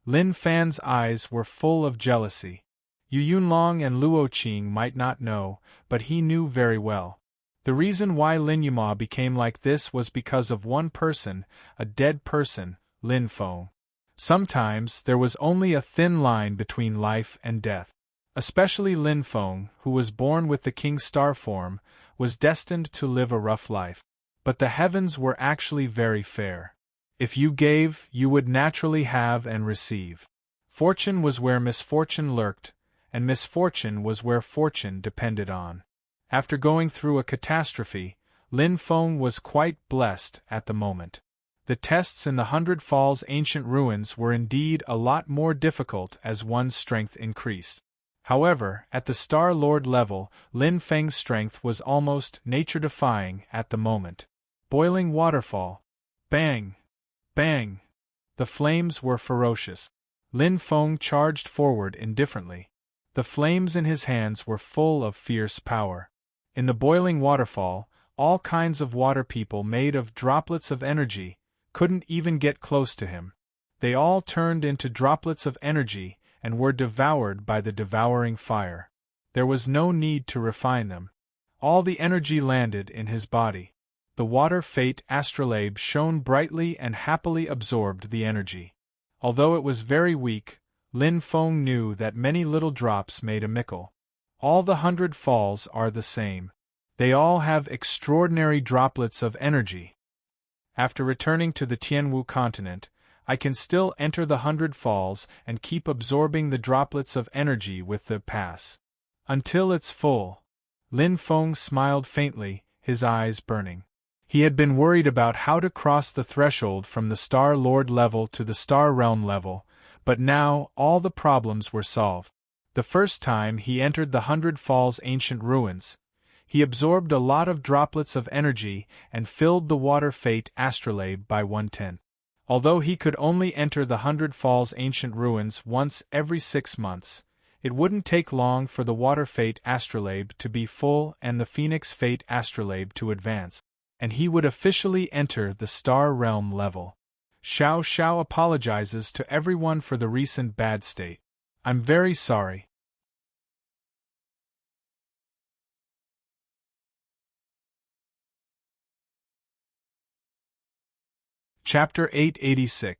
Lin Fan's eyes were full of jealousy. Yu Yunlong and Luo Qing might not know, but he knew very well. The reason why Lin Yuma became like this was because of one person, a dead person, Lin Feng. Sometimes there was only a thin line between life and death. Especially Lin Feng, who was born with the King Star form, was destined to live a rough life. But the heavens were actually very fair. If you gave, you would naturally have and receive. Fortune was where misfortune lurked, and misfortune was where fortune depended on. After going through a catastrophe, Lin Feng was quite blessed at the moment. The tests in the 100 Falls ancient ruins were indeed a lot more difficult as one's strength increased. However, at the Star Lord level, Lin Feng's strength was almost nature-defying at the moment. Boiling waterfall. Bang! Bang! The flames were ferocious. Lin Feng charged forward indifferently. The flames in his hands were full of fierce power. In the boiling waterfall, all kinds of water people made of droplets of energy couldn't even get close to him. They all turned into droplets of energy and were devoured by the devouring fire. There was no need to refine them. All the energy landed in his body. The water fate astrolabe shone brightly and happily absorbed the energy. Although it was very weak, Lin Feng knew that many little drops made a mickle. All the 100 Falls are the same. They all have extraordinary droplets of energy. After returning to the Tianwu continent, I can still enter the 100 Falls and keep absorbing the droplets of energy with the pass. Until it's full. Lin Feng smiled faintly, his eyes burning. He had been worried about how to cross the threshold from the Star Lord level to the Star Realm level, but now all the problems were solved. The first time he entered the 100 Falls ancient ruins, he absorbed a lot of droplets of energy and filled the water fate astrolabe by 1/10. Although he could only enter the 100 Falls ancient ruins once every 6 months, it wouldn't take long for the water fate astrolabe to be full and the Phoenix fate astrolabe to advance, and he would officially enter the Star Realm level. Xiao Xiao apologizes to everyone for the recent bad state. I'm very sorry. Chapter 886.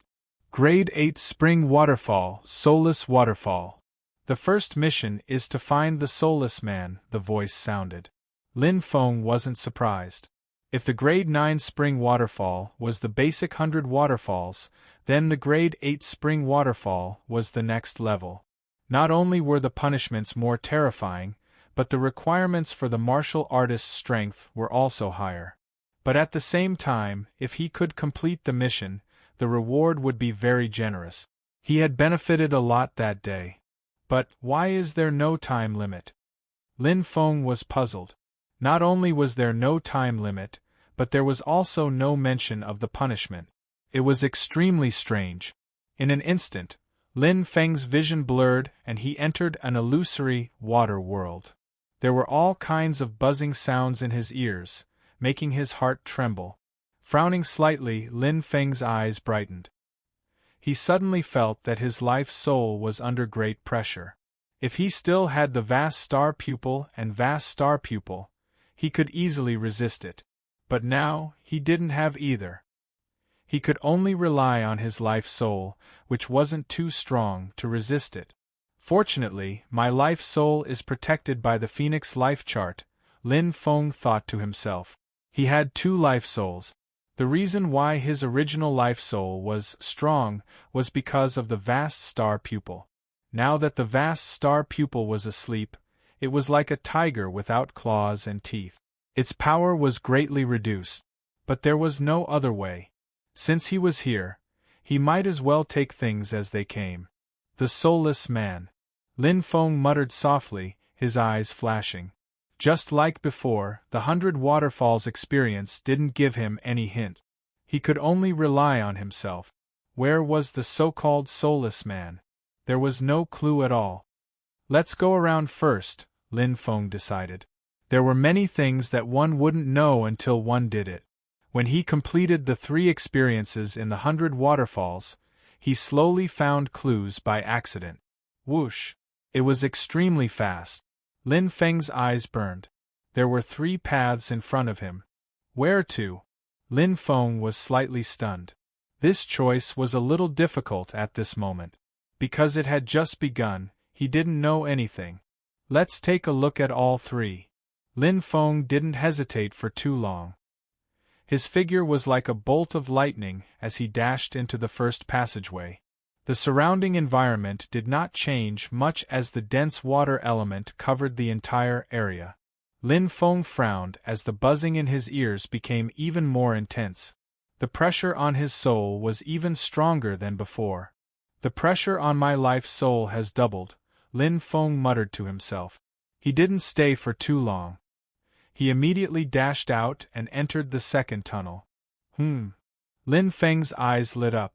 Grade 8 Spring Waterfall, Soulless Waterfall. The first mission is to find the Soulless Man, the voice sounded. Lin Feng wasn't surprised. If the Grade 9 Spring Waterfall was the basic 100 waterfalls, then the Grade 8 Spring Waterfall was the next level. Not only were the punishments more terrifying, but the requirements for the martial artist's strength were also higher. But at the same time, if he could complete the mission, the reward would be very generous. He had benefited a lot that day. But why is there no time limit? Lin Feng was puzzled. Not only was there no time limit, but there was also no mention of the punishment. It was extremely strange. In an instant, Lin Feng's vision blurred and he entered an illusory water world. There were all kinds of buzzing sounds in his ears, making his heart tremble. Frowning slightly, Lin Feng's eyes brightened. He suddenly felt that his life soul was under great pressure. If he still had the vast star pupil and vast star pupil, he could easily resist it. But now, he didn't have either. He could only rely on his life soul, which wasn't too strong to resist it. Fortunately, my life soul is protected by the Phoenix life chart, Lin Feng thought to himself. He had 2 life souls. The reason why his original life soul was strong was because of the vast star pupil. Now that the vast star pupil was asleep, it was like a tiger without claws and teeth. Its power was greatly reduced. But there was no other way. Since he was here, he might as well take things as they came. The soulless man. Lin Feng muttered softly, his eyes flashing. Just like before, the 100 waterfalls experience didn't give him any hint. He could only rely on himself. Where was the so-called soulless man? There was no clue at all. Let's go around first, Lin Feng decided. There were many things that one wouldn't know until one did it. When he completed the 3 experiences in the 100 waterfalls, he slowly found clues by accident. Whoosh! It was extremely fast. Lin Feng's eyes burned. There were 3 paths in front of him. Where to? Lin Feng was slightly stunned. This choice was a little difficult at this moment. Because it had just begun, he didn't know anything. Let's take a look at all 3. Lin Feng didn't hesitate for too long. His figure was like a bolt of lightning as he dashed into the first passageway. The surrounding environment did not change much as the dense water element covered the entire area. Lin Feng frowned as the buzzing in his ears became even more intense. The pressure on his soul was even stronger than before. The pressure on my life soul has doubled, Lin Feng muttered to himself. He didn't stay for too long. He immediately dashed out and entered the second tunnel. Lin Feng's eyes lit up.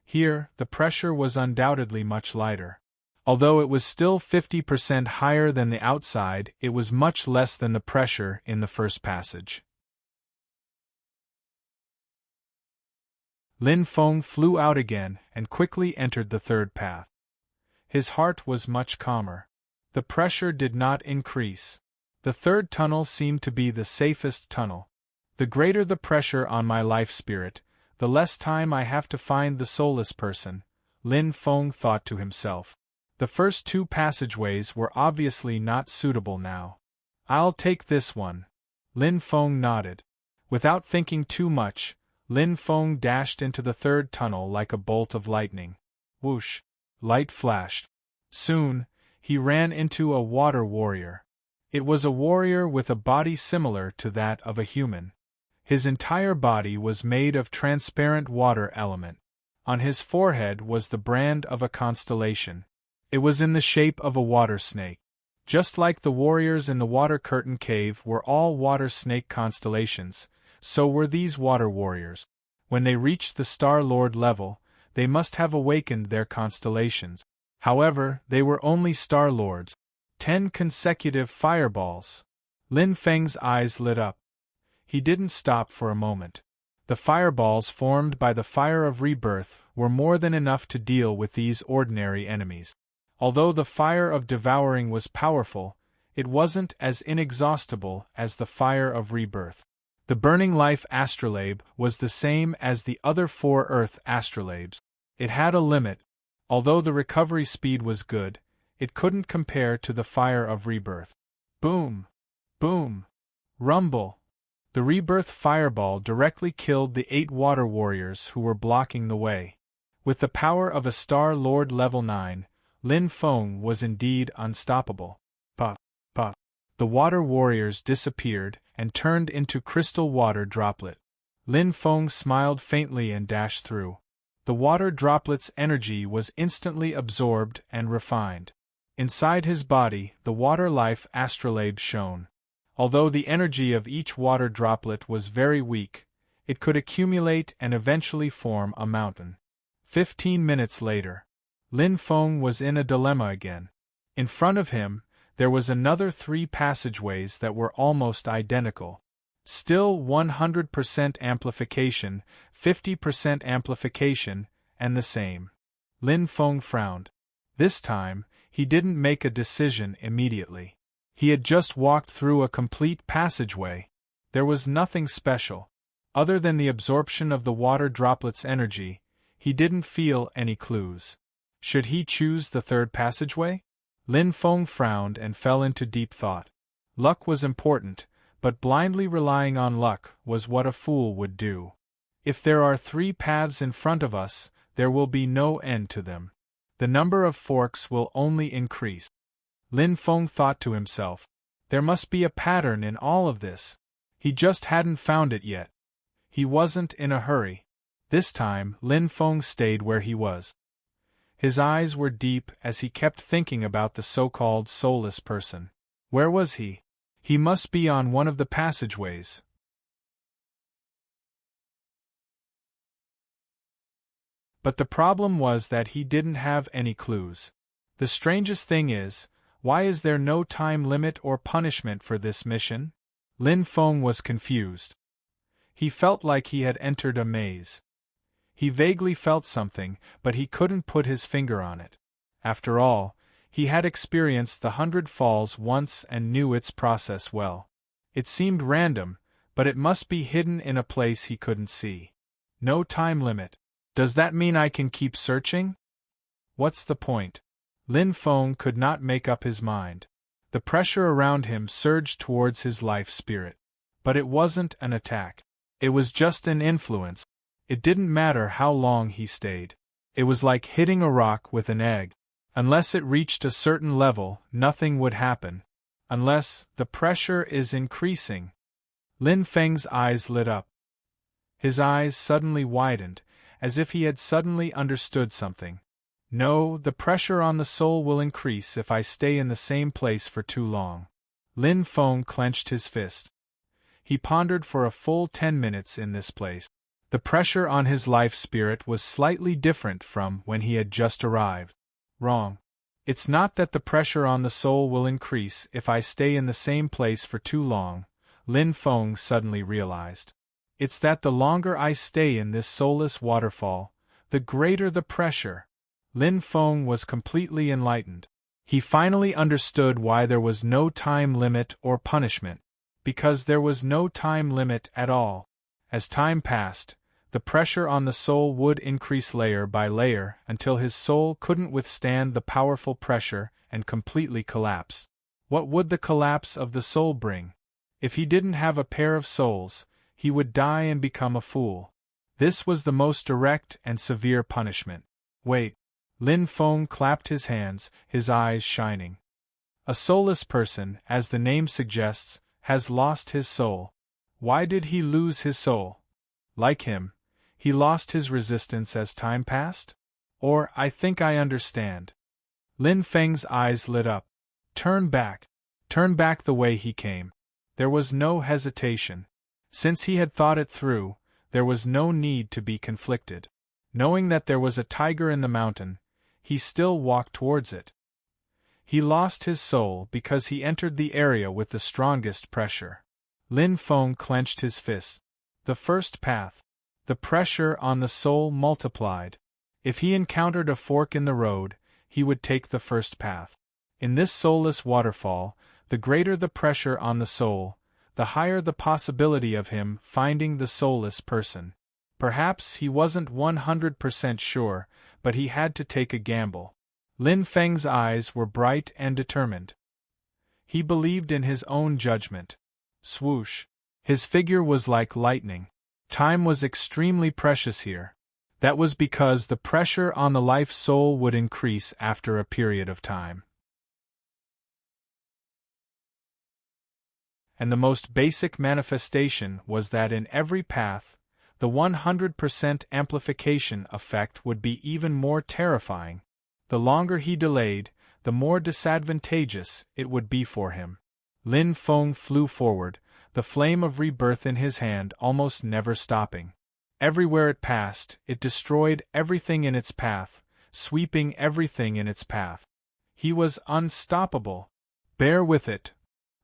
Here, the pressure was undoubtedly much lighter. Although it was still 50% higher than the outside, it was much less than the pressure in the first passage. Lin Feng flew out again and quickly entered the third path. His heart was much calmer. The pressure did not increase. The third tunnel seemed to be the safest tunnel. The greater the pressure on my life spirit, the less time I have to find the soulless person, Lin Feng thought to himself. The first 2 passageways were obviously not suitable now. I'll take this one. Lin Feng nodded. Without thinking too much, Lin Feng dashed into the third tunnel like a bolt of lightning. Whoosh! Light flashed. Soon, he ran into a water warrior. It was a warrior with a body similar to that of a human. His entire body was made of transparent water element. On his forehead was the brand of a constellation. It was in the shape of a water snake. Just like the warriors in the Water Curtain Cave were all water snake constellations, so were these water warriors. When they reached the Star Lord level, they must have awakened their constellations. However, they were only Star Lords. 10 consecutive fireballs. Lin Feng's eyes lit up. He didn't stop for a moment. The fireballs formed by the fire of rebirth were more than enough to deal with these ordinary enemies. Although the fire of devouring was powerful, it wasn't as inexhaustible as the fire of rebirth. The burning life astrolabe was the same as the other 4 earth astrolabes. It had a limit. Although the recovery speed was good, it couldn't compare to the fire of rebirth. Boom! Boom! Rumble! The rebirth fireball directly killed the 8 water warriors who were blocking the way. With the power of a Star Lord level 9, Lin Feng was indeed unstoppable. But, the water warriors disappeared and turned into crystal water droplet. Lin Feng smiled faintly and dashed through. The water droplet's energy was instantly absorbed and refined. Inside his body, the water life astrolabe shone. Although the energy of each water droplet was very weak, it could accumulate and eventually form a mountain. 15 minutes later, Lin Feng was in a dilemma again. In front of him, there was another 3 passageways that were almost identical. Still 100% amplification, 50% amplification, and the same. Lin Feng frowned. This time, he didn't make a decision immediately. He had just walked through a complete passageway. There was nothing special. Other than the absorption of the water droplet's energy, he didn't feel any clues. Should he choose the third passageway? Lin Feng frowned and fell into deep thought. Luck was important, but blindly relying on luck was what a fool would do. If there are 3 paths in front of us, there will be no end to them. The number of forks will only increase. Lin Feng thought to himself, there must be a pattern in all of this. He just hadn't found it yet. He wasn't in a hurry. This time, Lin Feng stayed where he was. His eyes were deep as he kept thinking about the so-called soulless person. Where was he? He must be on one of the passageways. But the problem was that he didn't have any clues. The strangest thing is, Why is there no time limit or punishment for this mission? Lin Feng was confused. He felt like he had entered a maze. He vaguely felt something, but he couldn't put his finger on it. After all, he had experienced the 100 Falls once and knew its process well. It seemed random, but it must be hidden in a place he couldn't see. No time limit. Does that mean I can keep searching? What's the point? Lin Feng could not make up his mind. The pressure around him surged towards his life spirit. But it wasn't an attack. It was just an influence. It didn't matter how long he stayed. It was like hitting a rock with an egg. Unless it reached a certain level, nothing would happen. Unless the pressure is increasing. Lin Feng's eyes lit up. His eyes suddenly widened, as if he had suddenly understood something. No, the pressure on the soul will increase if I stay in the same place for too long. Lin Feng clenched his fist. He pondered for a full 10 minutes in this place. The pressure on his life spirit was slightly different from when he had just arrived. Wrong. It's not that the pressure on the soul will increase if I stay in the same place for too long, Lin Feng suddenly realized. It's that the longer I stay in this soulless waterfall, the greater the pressure. Lin Feng was completely enlightened. He finally understood why there was no time limit or punishment. Because there was no time limit at all. As time passed, the pressure on the soul would increase layer by layer until his soul couldn't withstand the powerful pressure and completely collapse. What would the collapse of the soul bring? If he didn't have a pair of souls, he would die and become a fool. This was the most direct and severe punishment. Wait. Lin Feng clapped his hands, his eyes shining. A soulless person, as the name suggests, has lost his soul. Why did he lose his soul? Like him, he lost his resistance as time passed? Or, I think I understand. Lin Feng's eyes lit up. Turn back. Turn back the way he came. There was no hesitation. Since he had thought it through, there was no need to be conflicted. Knowing that there was a tiger in the mountain, he still walked towards it. He lost his soul because he entered the area with the strongest pressure. Lin Feng clenched his fists. The first path. The pressure on the soul multiplied. If he encountered a fork in the road, he would take the first path. In this soulless waterfall, the greater the pressure on the soul, the higher the possibility of him finding the soulless person. Perhaps he wasn't 100% sure, but he had to take a gamble. Lin Feng's eyes were bright and determined. He believed in his own judgment. Swoosh. His figure was like lightning. Time was extremely precious here. That was because the pressure on the life soul would increase after a period of time. And the most basic manifestation was that in every path, the 100% amplification effect would be even more terrifying. The longer he delayed, the more disadvantageous it would be for him. Lin Feng flew forward, the flame of rebirth in his hand almost never stopping. Everywhere it passed, it destroyed everything in its path, sweeping everything in its path. He was unstoppable. Bear with it.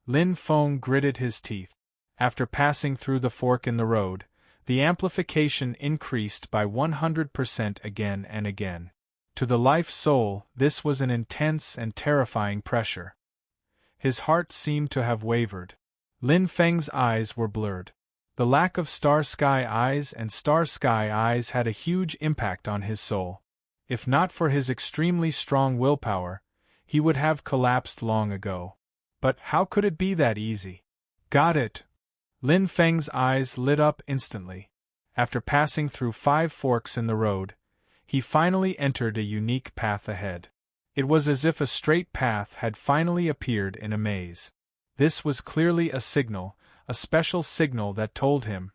Lin Feng gritted his teeth. After passing through the fork in the road, the amplification increased by 100% again and again. To the life soul, this was an intense and terrifying pressure. His heart seemed to have wavered. Lin Feng's eyes were blurred. The lack of star sky eyes and star sky eyes had a huge impact on his soul. If not for his extremely strong willpower, he would have collapsed long ago. But how could it be that easy? Got it. Lin Feng's eyes lit up instantly. After passing through 5 forks in the road, he finally entered a unique path ahead. It was as if a straight path had finally appeared in a maze. This was clearly a signal, a special signal that told him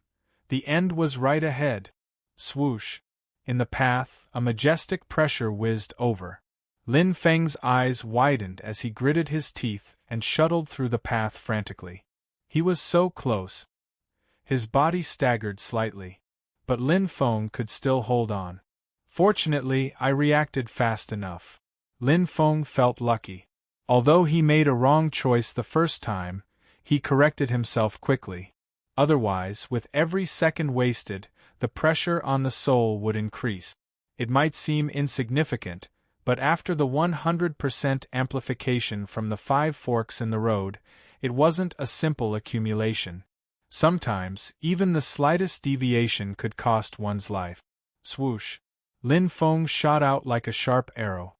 the end was right ahead. Swoosh. In the path, a majestic pressure whizzed over. Lin Feng's eyes widened as he gritted his teeth and shuttled through the path frantically. He was so close. His body staggered slightly. But Lin Feng could still hold on. Fortunately, I reacted fast enough. Lin Feng felt lucky. Although he made a wrong choice the first time, he corrected himself quickly. Otherwise, with every second wasted, the pressure on the soul would increase. It might seem insignificant, but after the 100% amplification from the 5 forks in the road, it wasn't a simple accumulation. Sometimes, even the slightest deviation could cost one's life. Swoosh! Lin Feng shot out like a sharp arrow.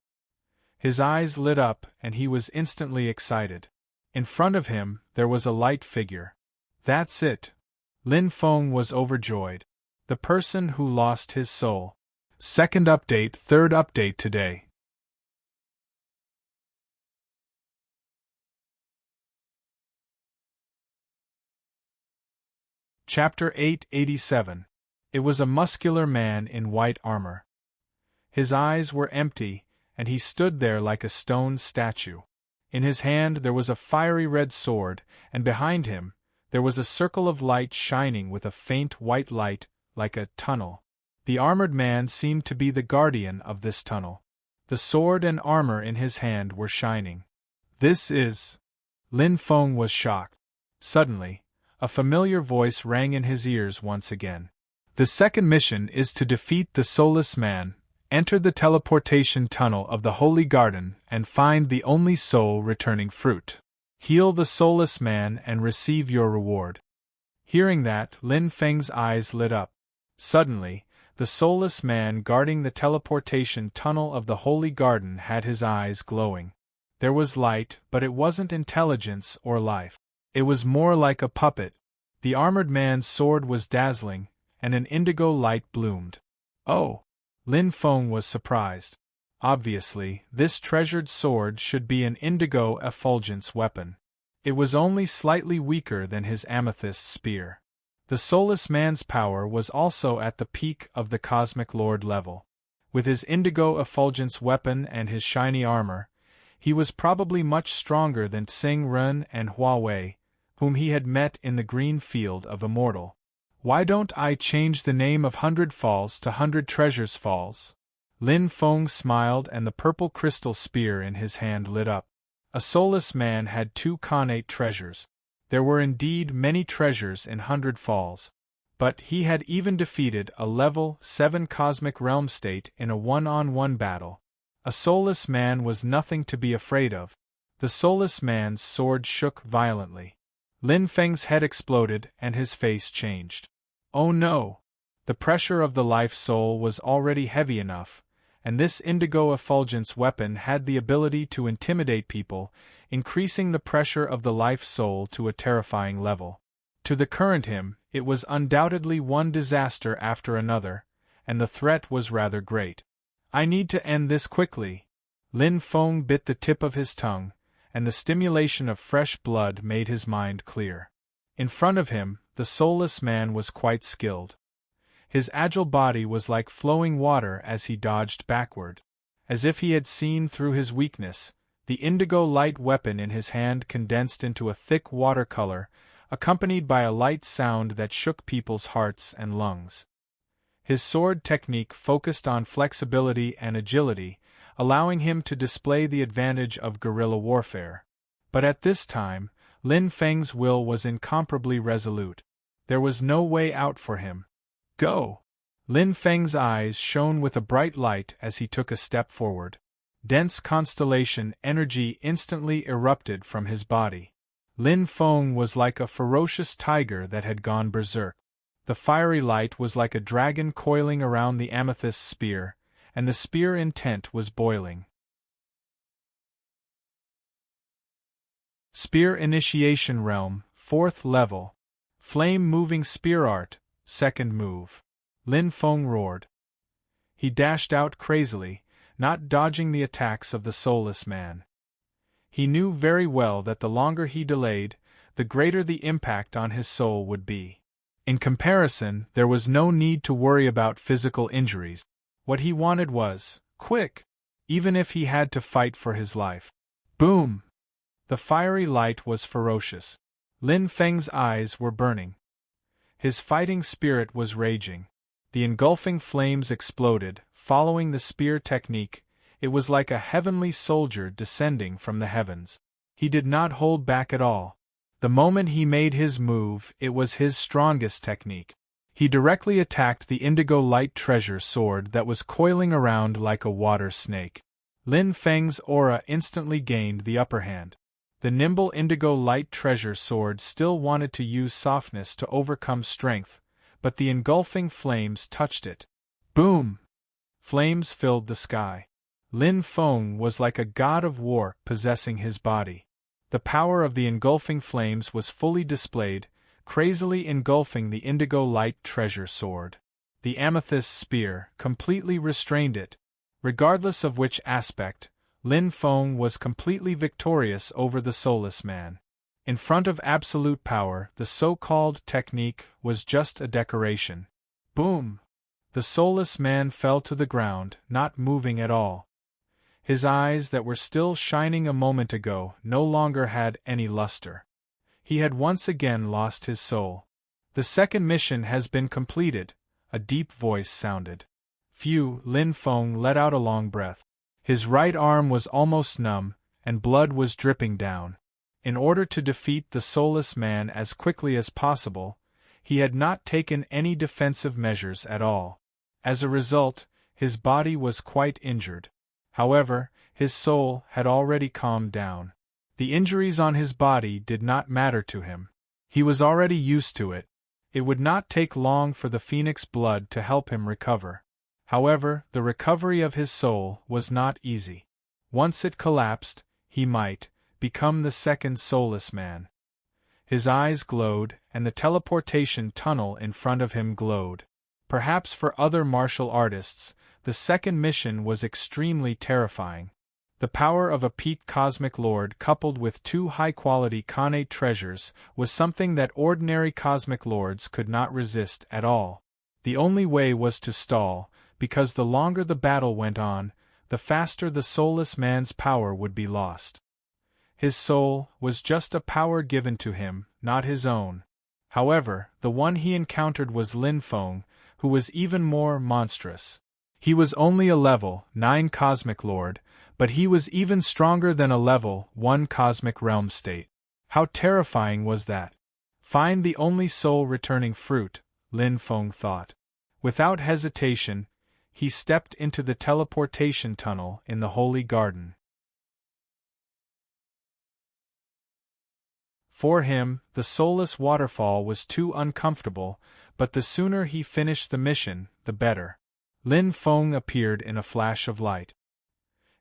His eyes lit up and he was instantly excited. In front of him, there was a light figure. That's it! Lin Feng was overjoyed. The person who lost his soul. Second update, third update today. Chapter 887. It was a muscular man in white armor. His eyes were empty, and he stood there like a stone statue. In his hand there was a fiery red sword, and behind him, there was a circle of light shining with a faint white light, like a tunnel. The armored man seemed to be the guardian of this tunnel. The sword and armor in his hand were shining. This is... Lin Feng was shocked. Suddenly, a familiar voice rang in his ears once again. The second mission is to defeat the soulless man, enter the teleportation tunnel of the Holy Garden, and find the only soul-returning fruit. Heal the soulless man and receive your reward. Hearing that, Lin Feng's eyes lit up. Suddenly, the soulless man guarding the teleportation tunnel of the Holy Garden had his eyes glowing. There was light, but it wasn't intelligence or life. It was more like a puppet. The armored man's sword was dazzling, and an indigo light bloomed. Oh! Lin Feng was surprised. Obviously, this treasured sword should be an indigo effulgence weapon. It was only slightly weaker than his amethyst spear. The soulless man's power was also at the peak of the Cosmic Lord level. With his indigo effulgence weapon and his shiny armor, he was probably much stronger than Tsing Ren and Huawei, whom he had met in the green field of Immortal. Why don't I change the name of 100 Falls to 100 Treasures Falls? Lin Feng smiled and the purple crystal spear in his hand lit up. A soulless man had 2 connate treasures. There were indeed many treasures in 100 Falls. But he had even defeated a level 7 cosmic realm state in a one-on-one battle. A soulless man was nothing to be afraid of. The soulless man's sword shook violently. Lin Feng's head exploded and his face changed. Oh no! The pressure of the life soul was already heavy enough, and this indigo effulgence weapon had the ability to intimidate people, increasing the pressure of the life soul to a terrifying level. To the current him, it was undoubtedly one disaster after another, and the threat was rather great. I need to end this quickly. Lin Feng bit the tip of his tongue, and the stimulation of fresh blood made his mind clear. In front of him, the soulless man was quite skilled. His agile body was like flowing water as he dodged backward. As if he had seen through his weakness, the indigo light weapon in his hand condensed into a thick watercolor, accompanied by a light sound that shook people's hearts and lungs. His sword technique focused on flexibility and agility, allowing him to display the advantage of guerrilla warfare. But at this time, Lin Feng's will was incomparably resolute. There was no way out for him. Go! Lin Feng's eyes shone with a bright light as he took a step forward. Dense constellation energy instantly erupted from his body. Lin Feng was like a ferocious tiger that had gone berserk. The fiery light was like a dragon coiling around the amethyst spear, and the spear intent was boiling. Spear Initiation Realm, 4th Level. Flame-moving spear art, 2nd move. Lin Feng roared. He dashed out crazily, not dodging the attacks of the soulless man. He knew very well that the longer he delayed, the greater the impact on his soul would be. In comparison, there was no need to worry about physical injuries. What he wanted was, quick, even if he had to fight for his life. Boom! The fiery light was ferocious. Lin Feng's eyes were burning. His fighting spirit was raging. The engulfing flames exploded, following the spear technique, It was like a heavenly soldier descending from the heavens. He did not hold back at all. The moment he made his move, it was his strongest technique. He directly attacked the indigo light treasure sword that was coiling around like a water snake. Lin Feng's aura instantly gained the upper hand. The nimble indigo light treasure sword still wanted to use softness to overcome strength, but the engulfing flames touched it. Boom! Flames filled the sky. Lin Feng was like a god of war possessing his body. The power of the engulfing flames was fully displayed, crazily engulfing the indigo light treasure sword. The amethyst spear completely restrained it. Regardless of which aspect, Lin Feng was completely victorious over the soulless man. In front of absolute power, the so-called technique was just a decoration. Boom! The soulless man fell to the ground, not moving at all. His eyes that were still shining a moment ago no longer had any luster. He had once again lost his soul. The second mission has been completed, a deep voice sounded. Phew! Lin Feng let out a long breath. His right arm was almost numb, and blood was dripping down. In order to defeat the soulless man as quickly as possible, he had not taken any defensive measures at all. As a result, his body was quite injured. However, his soul had already calmed down. The injuries on his body did not matter to him. He was already used to it. It would not take long for the phoenix blood to help him recover. However, the recovery of his soul was not easy. Once it collapsed, he might become the second soulless man. His eyes glowed, and the teleportation tunnel in front of him glowed. Perhaps for other martial artists, the second mission was extremely terrifying. The power of a peak cosmic lord coupled with two high-quality Khanate treasures was something that ordinary cosmic lords could not resist at all. The only way was to stall, because the longer the battle went on, the faster the soulless man's power would be lost. His soul was just a power given to him, not his own. However, the one he encountered was Lin Feng, who was even more monstrous. He was only a level 9 cosmic lord, but he was even stronger than a level 1 cosmic realm state. How terrifying was that? Find the only soul-returning fruit, Lin Feng thought. Without hesitation, he stepped into the teleportation tunnel in the Holy Garden. For him, the soulless waterfall was too uncomfortable, but the sooner he finished the mission, the better. Lin Feng appeared in a flash of light.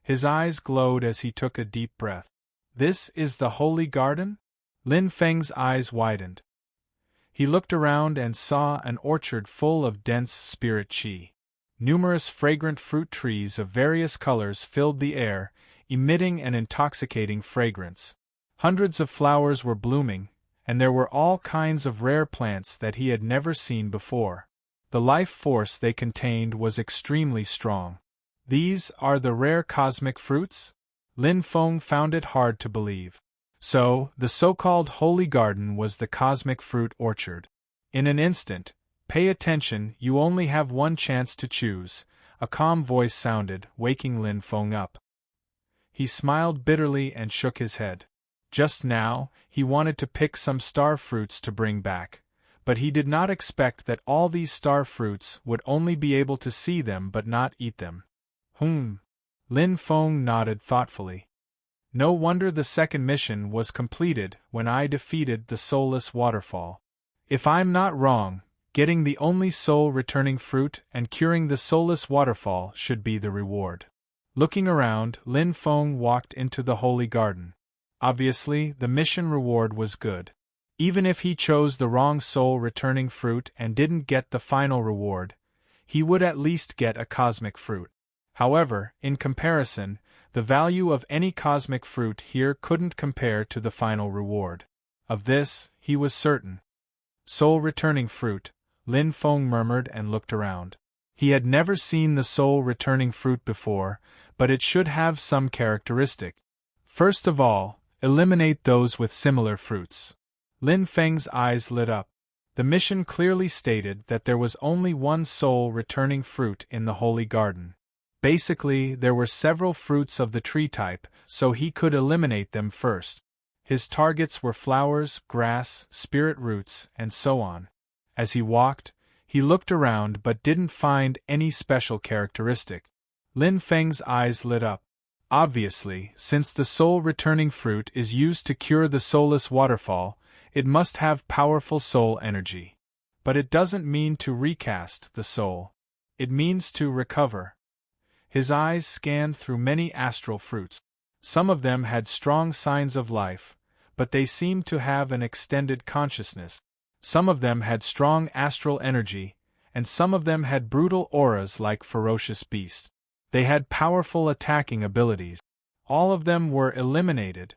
His eyes glowed as he took a deep breath. This is the Holy Garden? Lin Feng's eyes widened. He looked around and saw an orchard full of dense spirit qi. Numerous fragrant fruit trees of various colors filled the air, emitting an intoxicating fragrance. Hundreds of flowers were blooming, and there were all kinds of rare plants that he had never seen before. The life force they contained was extremely strong. These are the rare cosmic fruits? Lin Feng found it hard to believe. So, the so-called Holy Garden was the cosmic fruit orchard. In an instant, pay attention, you only have one chance to choose, a calm voice sounded, waking Lin Feng up. He smiled bitterly and shook his head. Just now, he wanted to pick some star fruits to bring back, but he did not expect that all these star fruits would only be able to see them but not eat them. Lin Feng nodded thoughtfully. No wonder the second mission was completed when I defeated the soulless waterfall. If I'm not wrong, getting the only soul-returning fruit and curing the soulless waterfall should be the reward. Looking around, Lin Feng walked into the Holy Garden. Obviously, the mission reward was good. Even if he chose the wrong soul-returning fruit and didn't get the final reward, he would at least get a cosmic fruit. However, in comparison, the value of any cosmic fruit here couldn't compare to the final reward. Of this, he was certain. Soul-returning fruit, Lin Feng murmured and looked around. He had never seen the soul-returning fruit before, but it should have some characteristic. First of all, eliminate those with similar fruits. Lin Feng's eyes lit up. The mission clearly stated that there was only one soul-returning fruit in the Holy Garden. Basically, there were several fruits of the tree type, so he could eliminate them first. His targets were flowers, grass, spirit roots, and so on. As he walked, he looked around but didn't find any special characteristic. Lin Feng's eyes lit up. Obviously, since the soul-returning fruit is used to cure the soulless waterfall, it must have powerful soul energy. But it doesn't mean to recast the soul. It means to recover. His eyes scanned through many astral fruits. Some of them had strong signs of life, but they seemed to have an extended consciousness. Some of them had strong astral energy, and some of them had brutal auras like ferocious beasts. They had powerful attacking abilities. All of them were eliminated.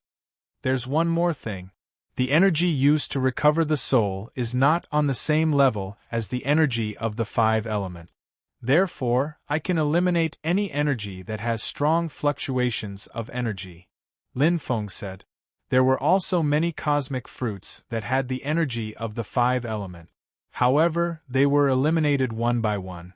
There's one more thing. The energy used to recover the soul is not on the same level as the energy of the 5 elements. Therefore, I can eliminate any energy that has strong fluctuations of energy. Lin Feng said. There were also many cosmic fruits that had the energy of the 5 elements. However, they were eliminated one by one.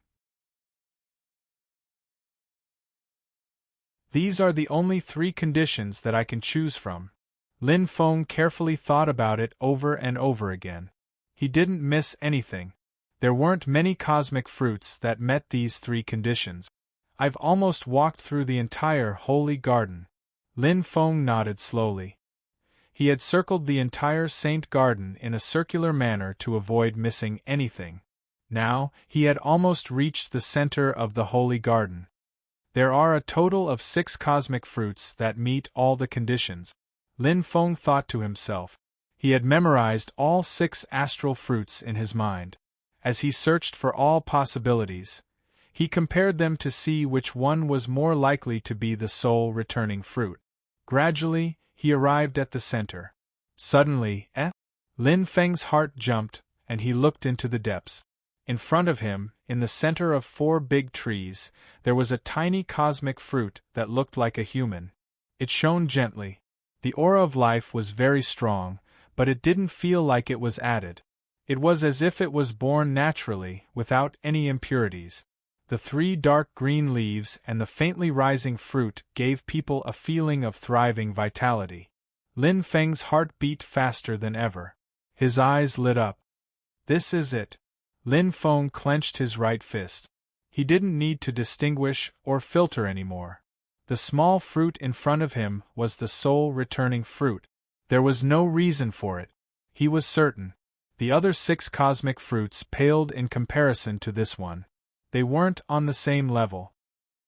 These are the only 3 conditions that I can choose from. Lin Feng carefully thought about it over and over again. He didn't miss anything. There weren't many cosmic fruits that met these 3 conditions. I've almost walked through the entire holy garden. Lin Feng nodded slowly. He had circled the entire Saint Garden in a circular manner to avoid missing anything. Now, he had almost reached the center of the holy garden. There are a total of 6 cosmic fruits that meet all the conditions. Lin Feng thought to himself. He had memorized all 6 astral fruits in his mind. As he searched for all possibilities, he compared them to see which one was more likely to be the soul-returning fruit. Gradually, he arrived at the center. Suddenly, Lin Feng's heart jumped, and he looked into the depths. In front of him, in the center of 4 big trees, there was a tiny cosmic fruit that looked like a human. It shone gently. The aura of life was very strong, but it didn't feel like it was added. It was as if it was born naturally, without any impurities. The 3 dark green leaves and the faintly rising fruit gave people a feeling of thriving vitality. Lin Feng's heart beat faster than ever. His eyes lit up. This is it. Lin Feng clenched his right fist. He didn't need to distinguish or filter anymore. The small fruit in front of him was the soul-returning fruit. There was no reason for it. He was certain. The other 6 cosmic fruits paled in comparison to this one. They weren't on the same level.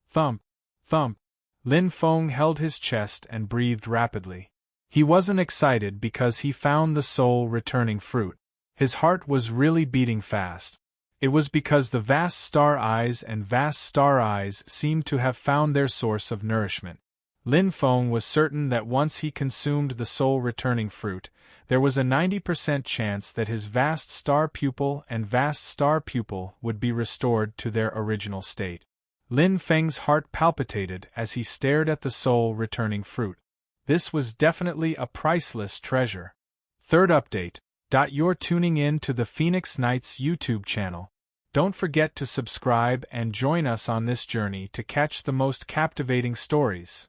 Thump, thump. Lin Feng held his chest and breathed rapidly. He wasn't excited because he found the soul-returning fruit. His heart was really beating fast. It was because the vast star eyes seemed to have found their source of nourishment. Lin Feng was certain that once he consumed the soul-returning fruit, there was a 90% chance that his vast star pupil and vast star pupil would be restored to their original state. Lin Feng's heart palpitated as he stared at the soul-returning fruit. This was definitely a priceless treasure. Third update. You're tuning in to the Phoenix Knights YouTube channel. Don't forget to subscribe and join us on this journey to catch the most captivating stories.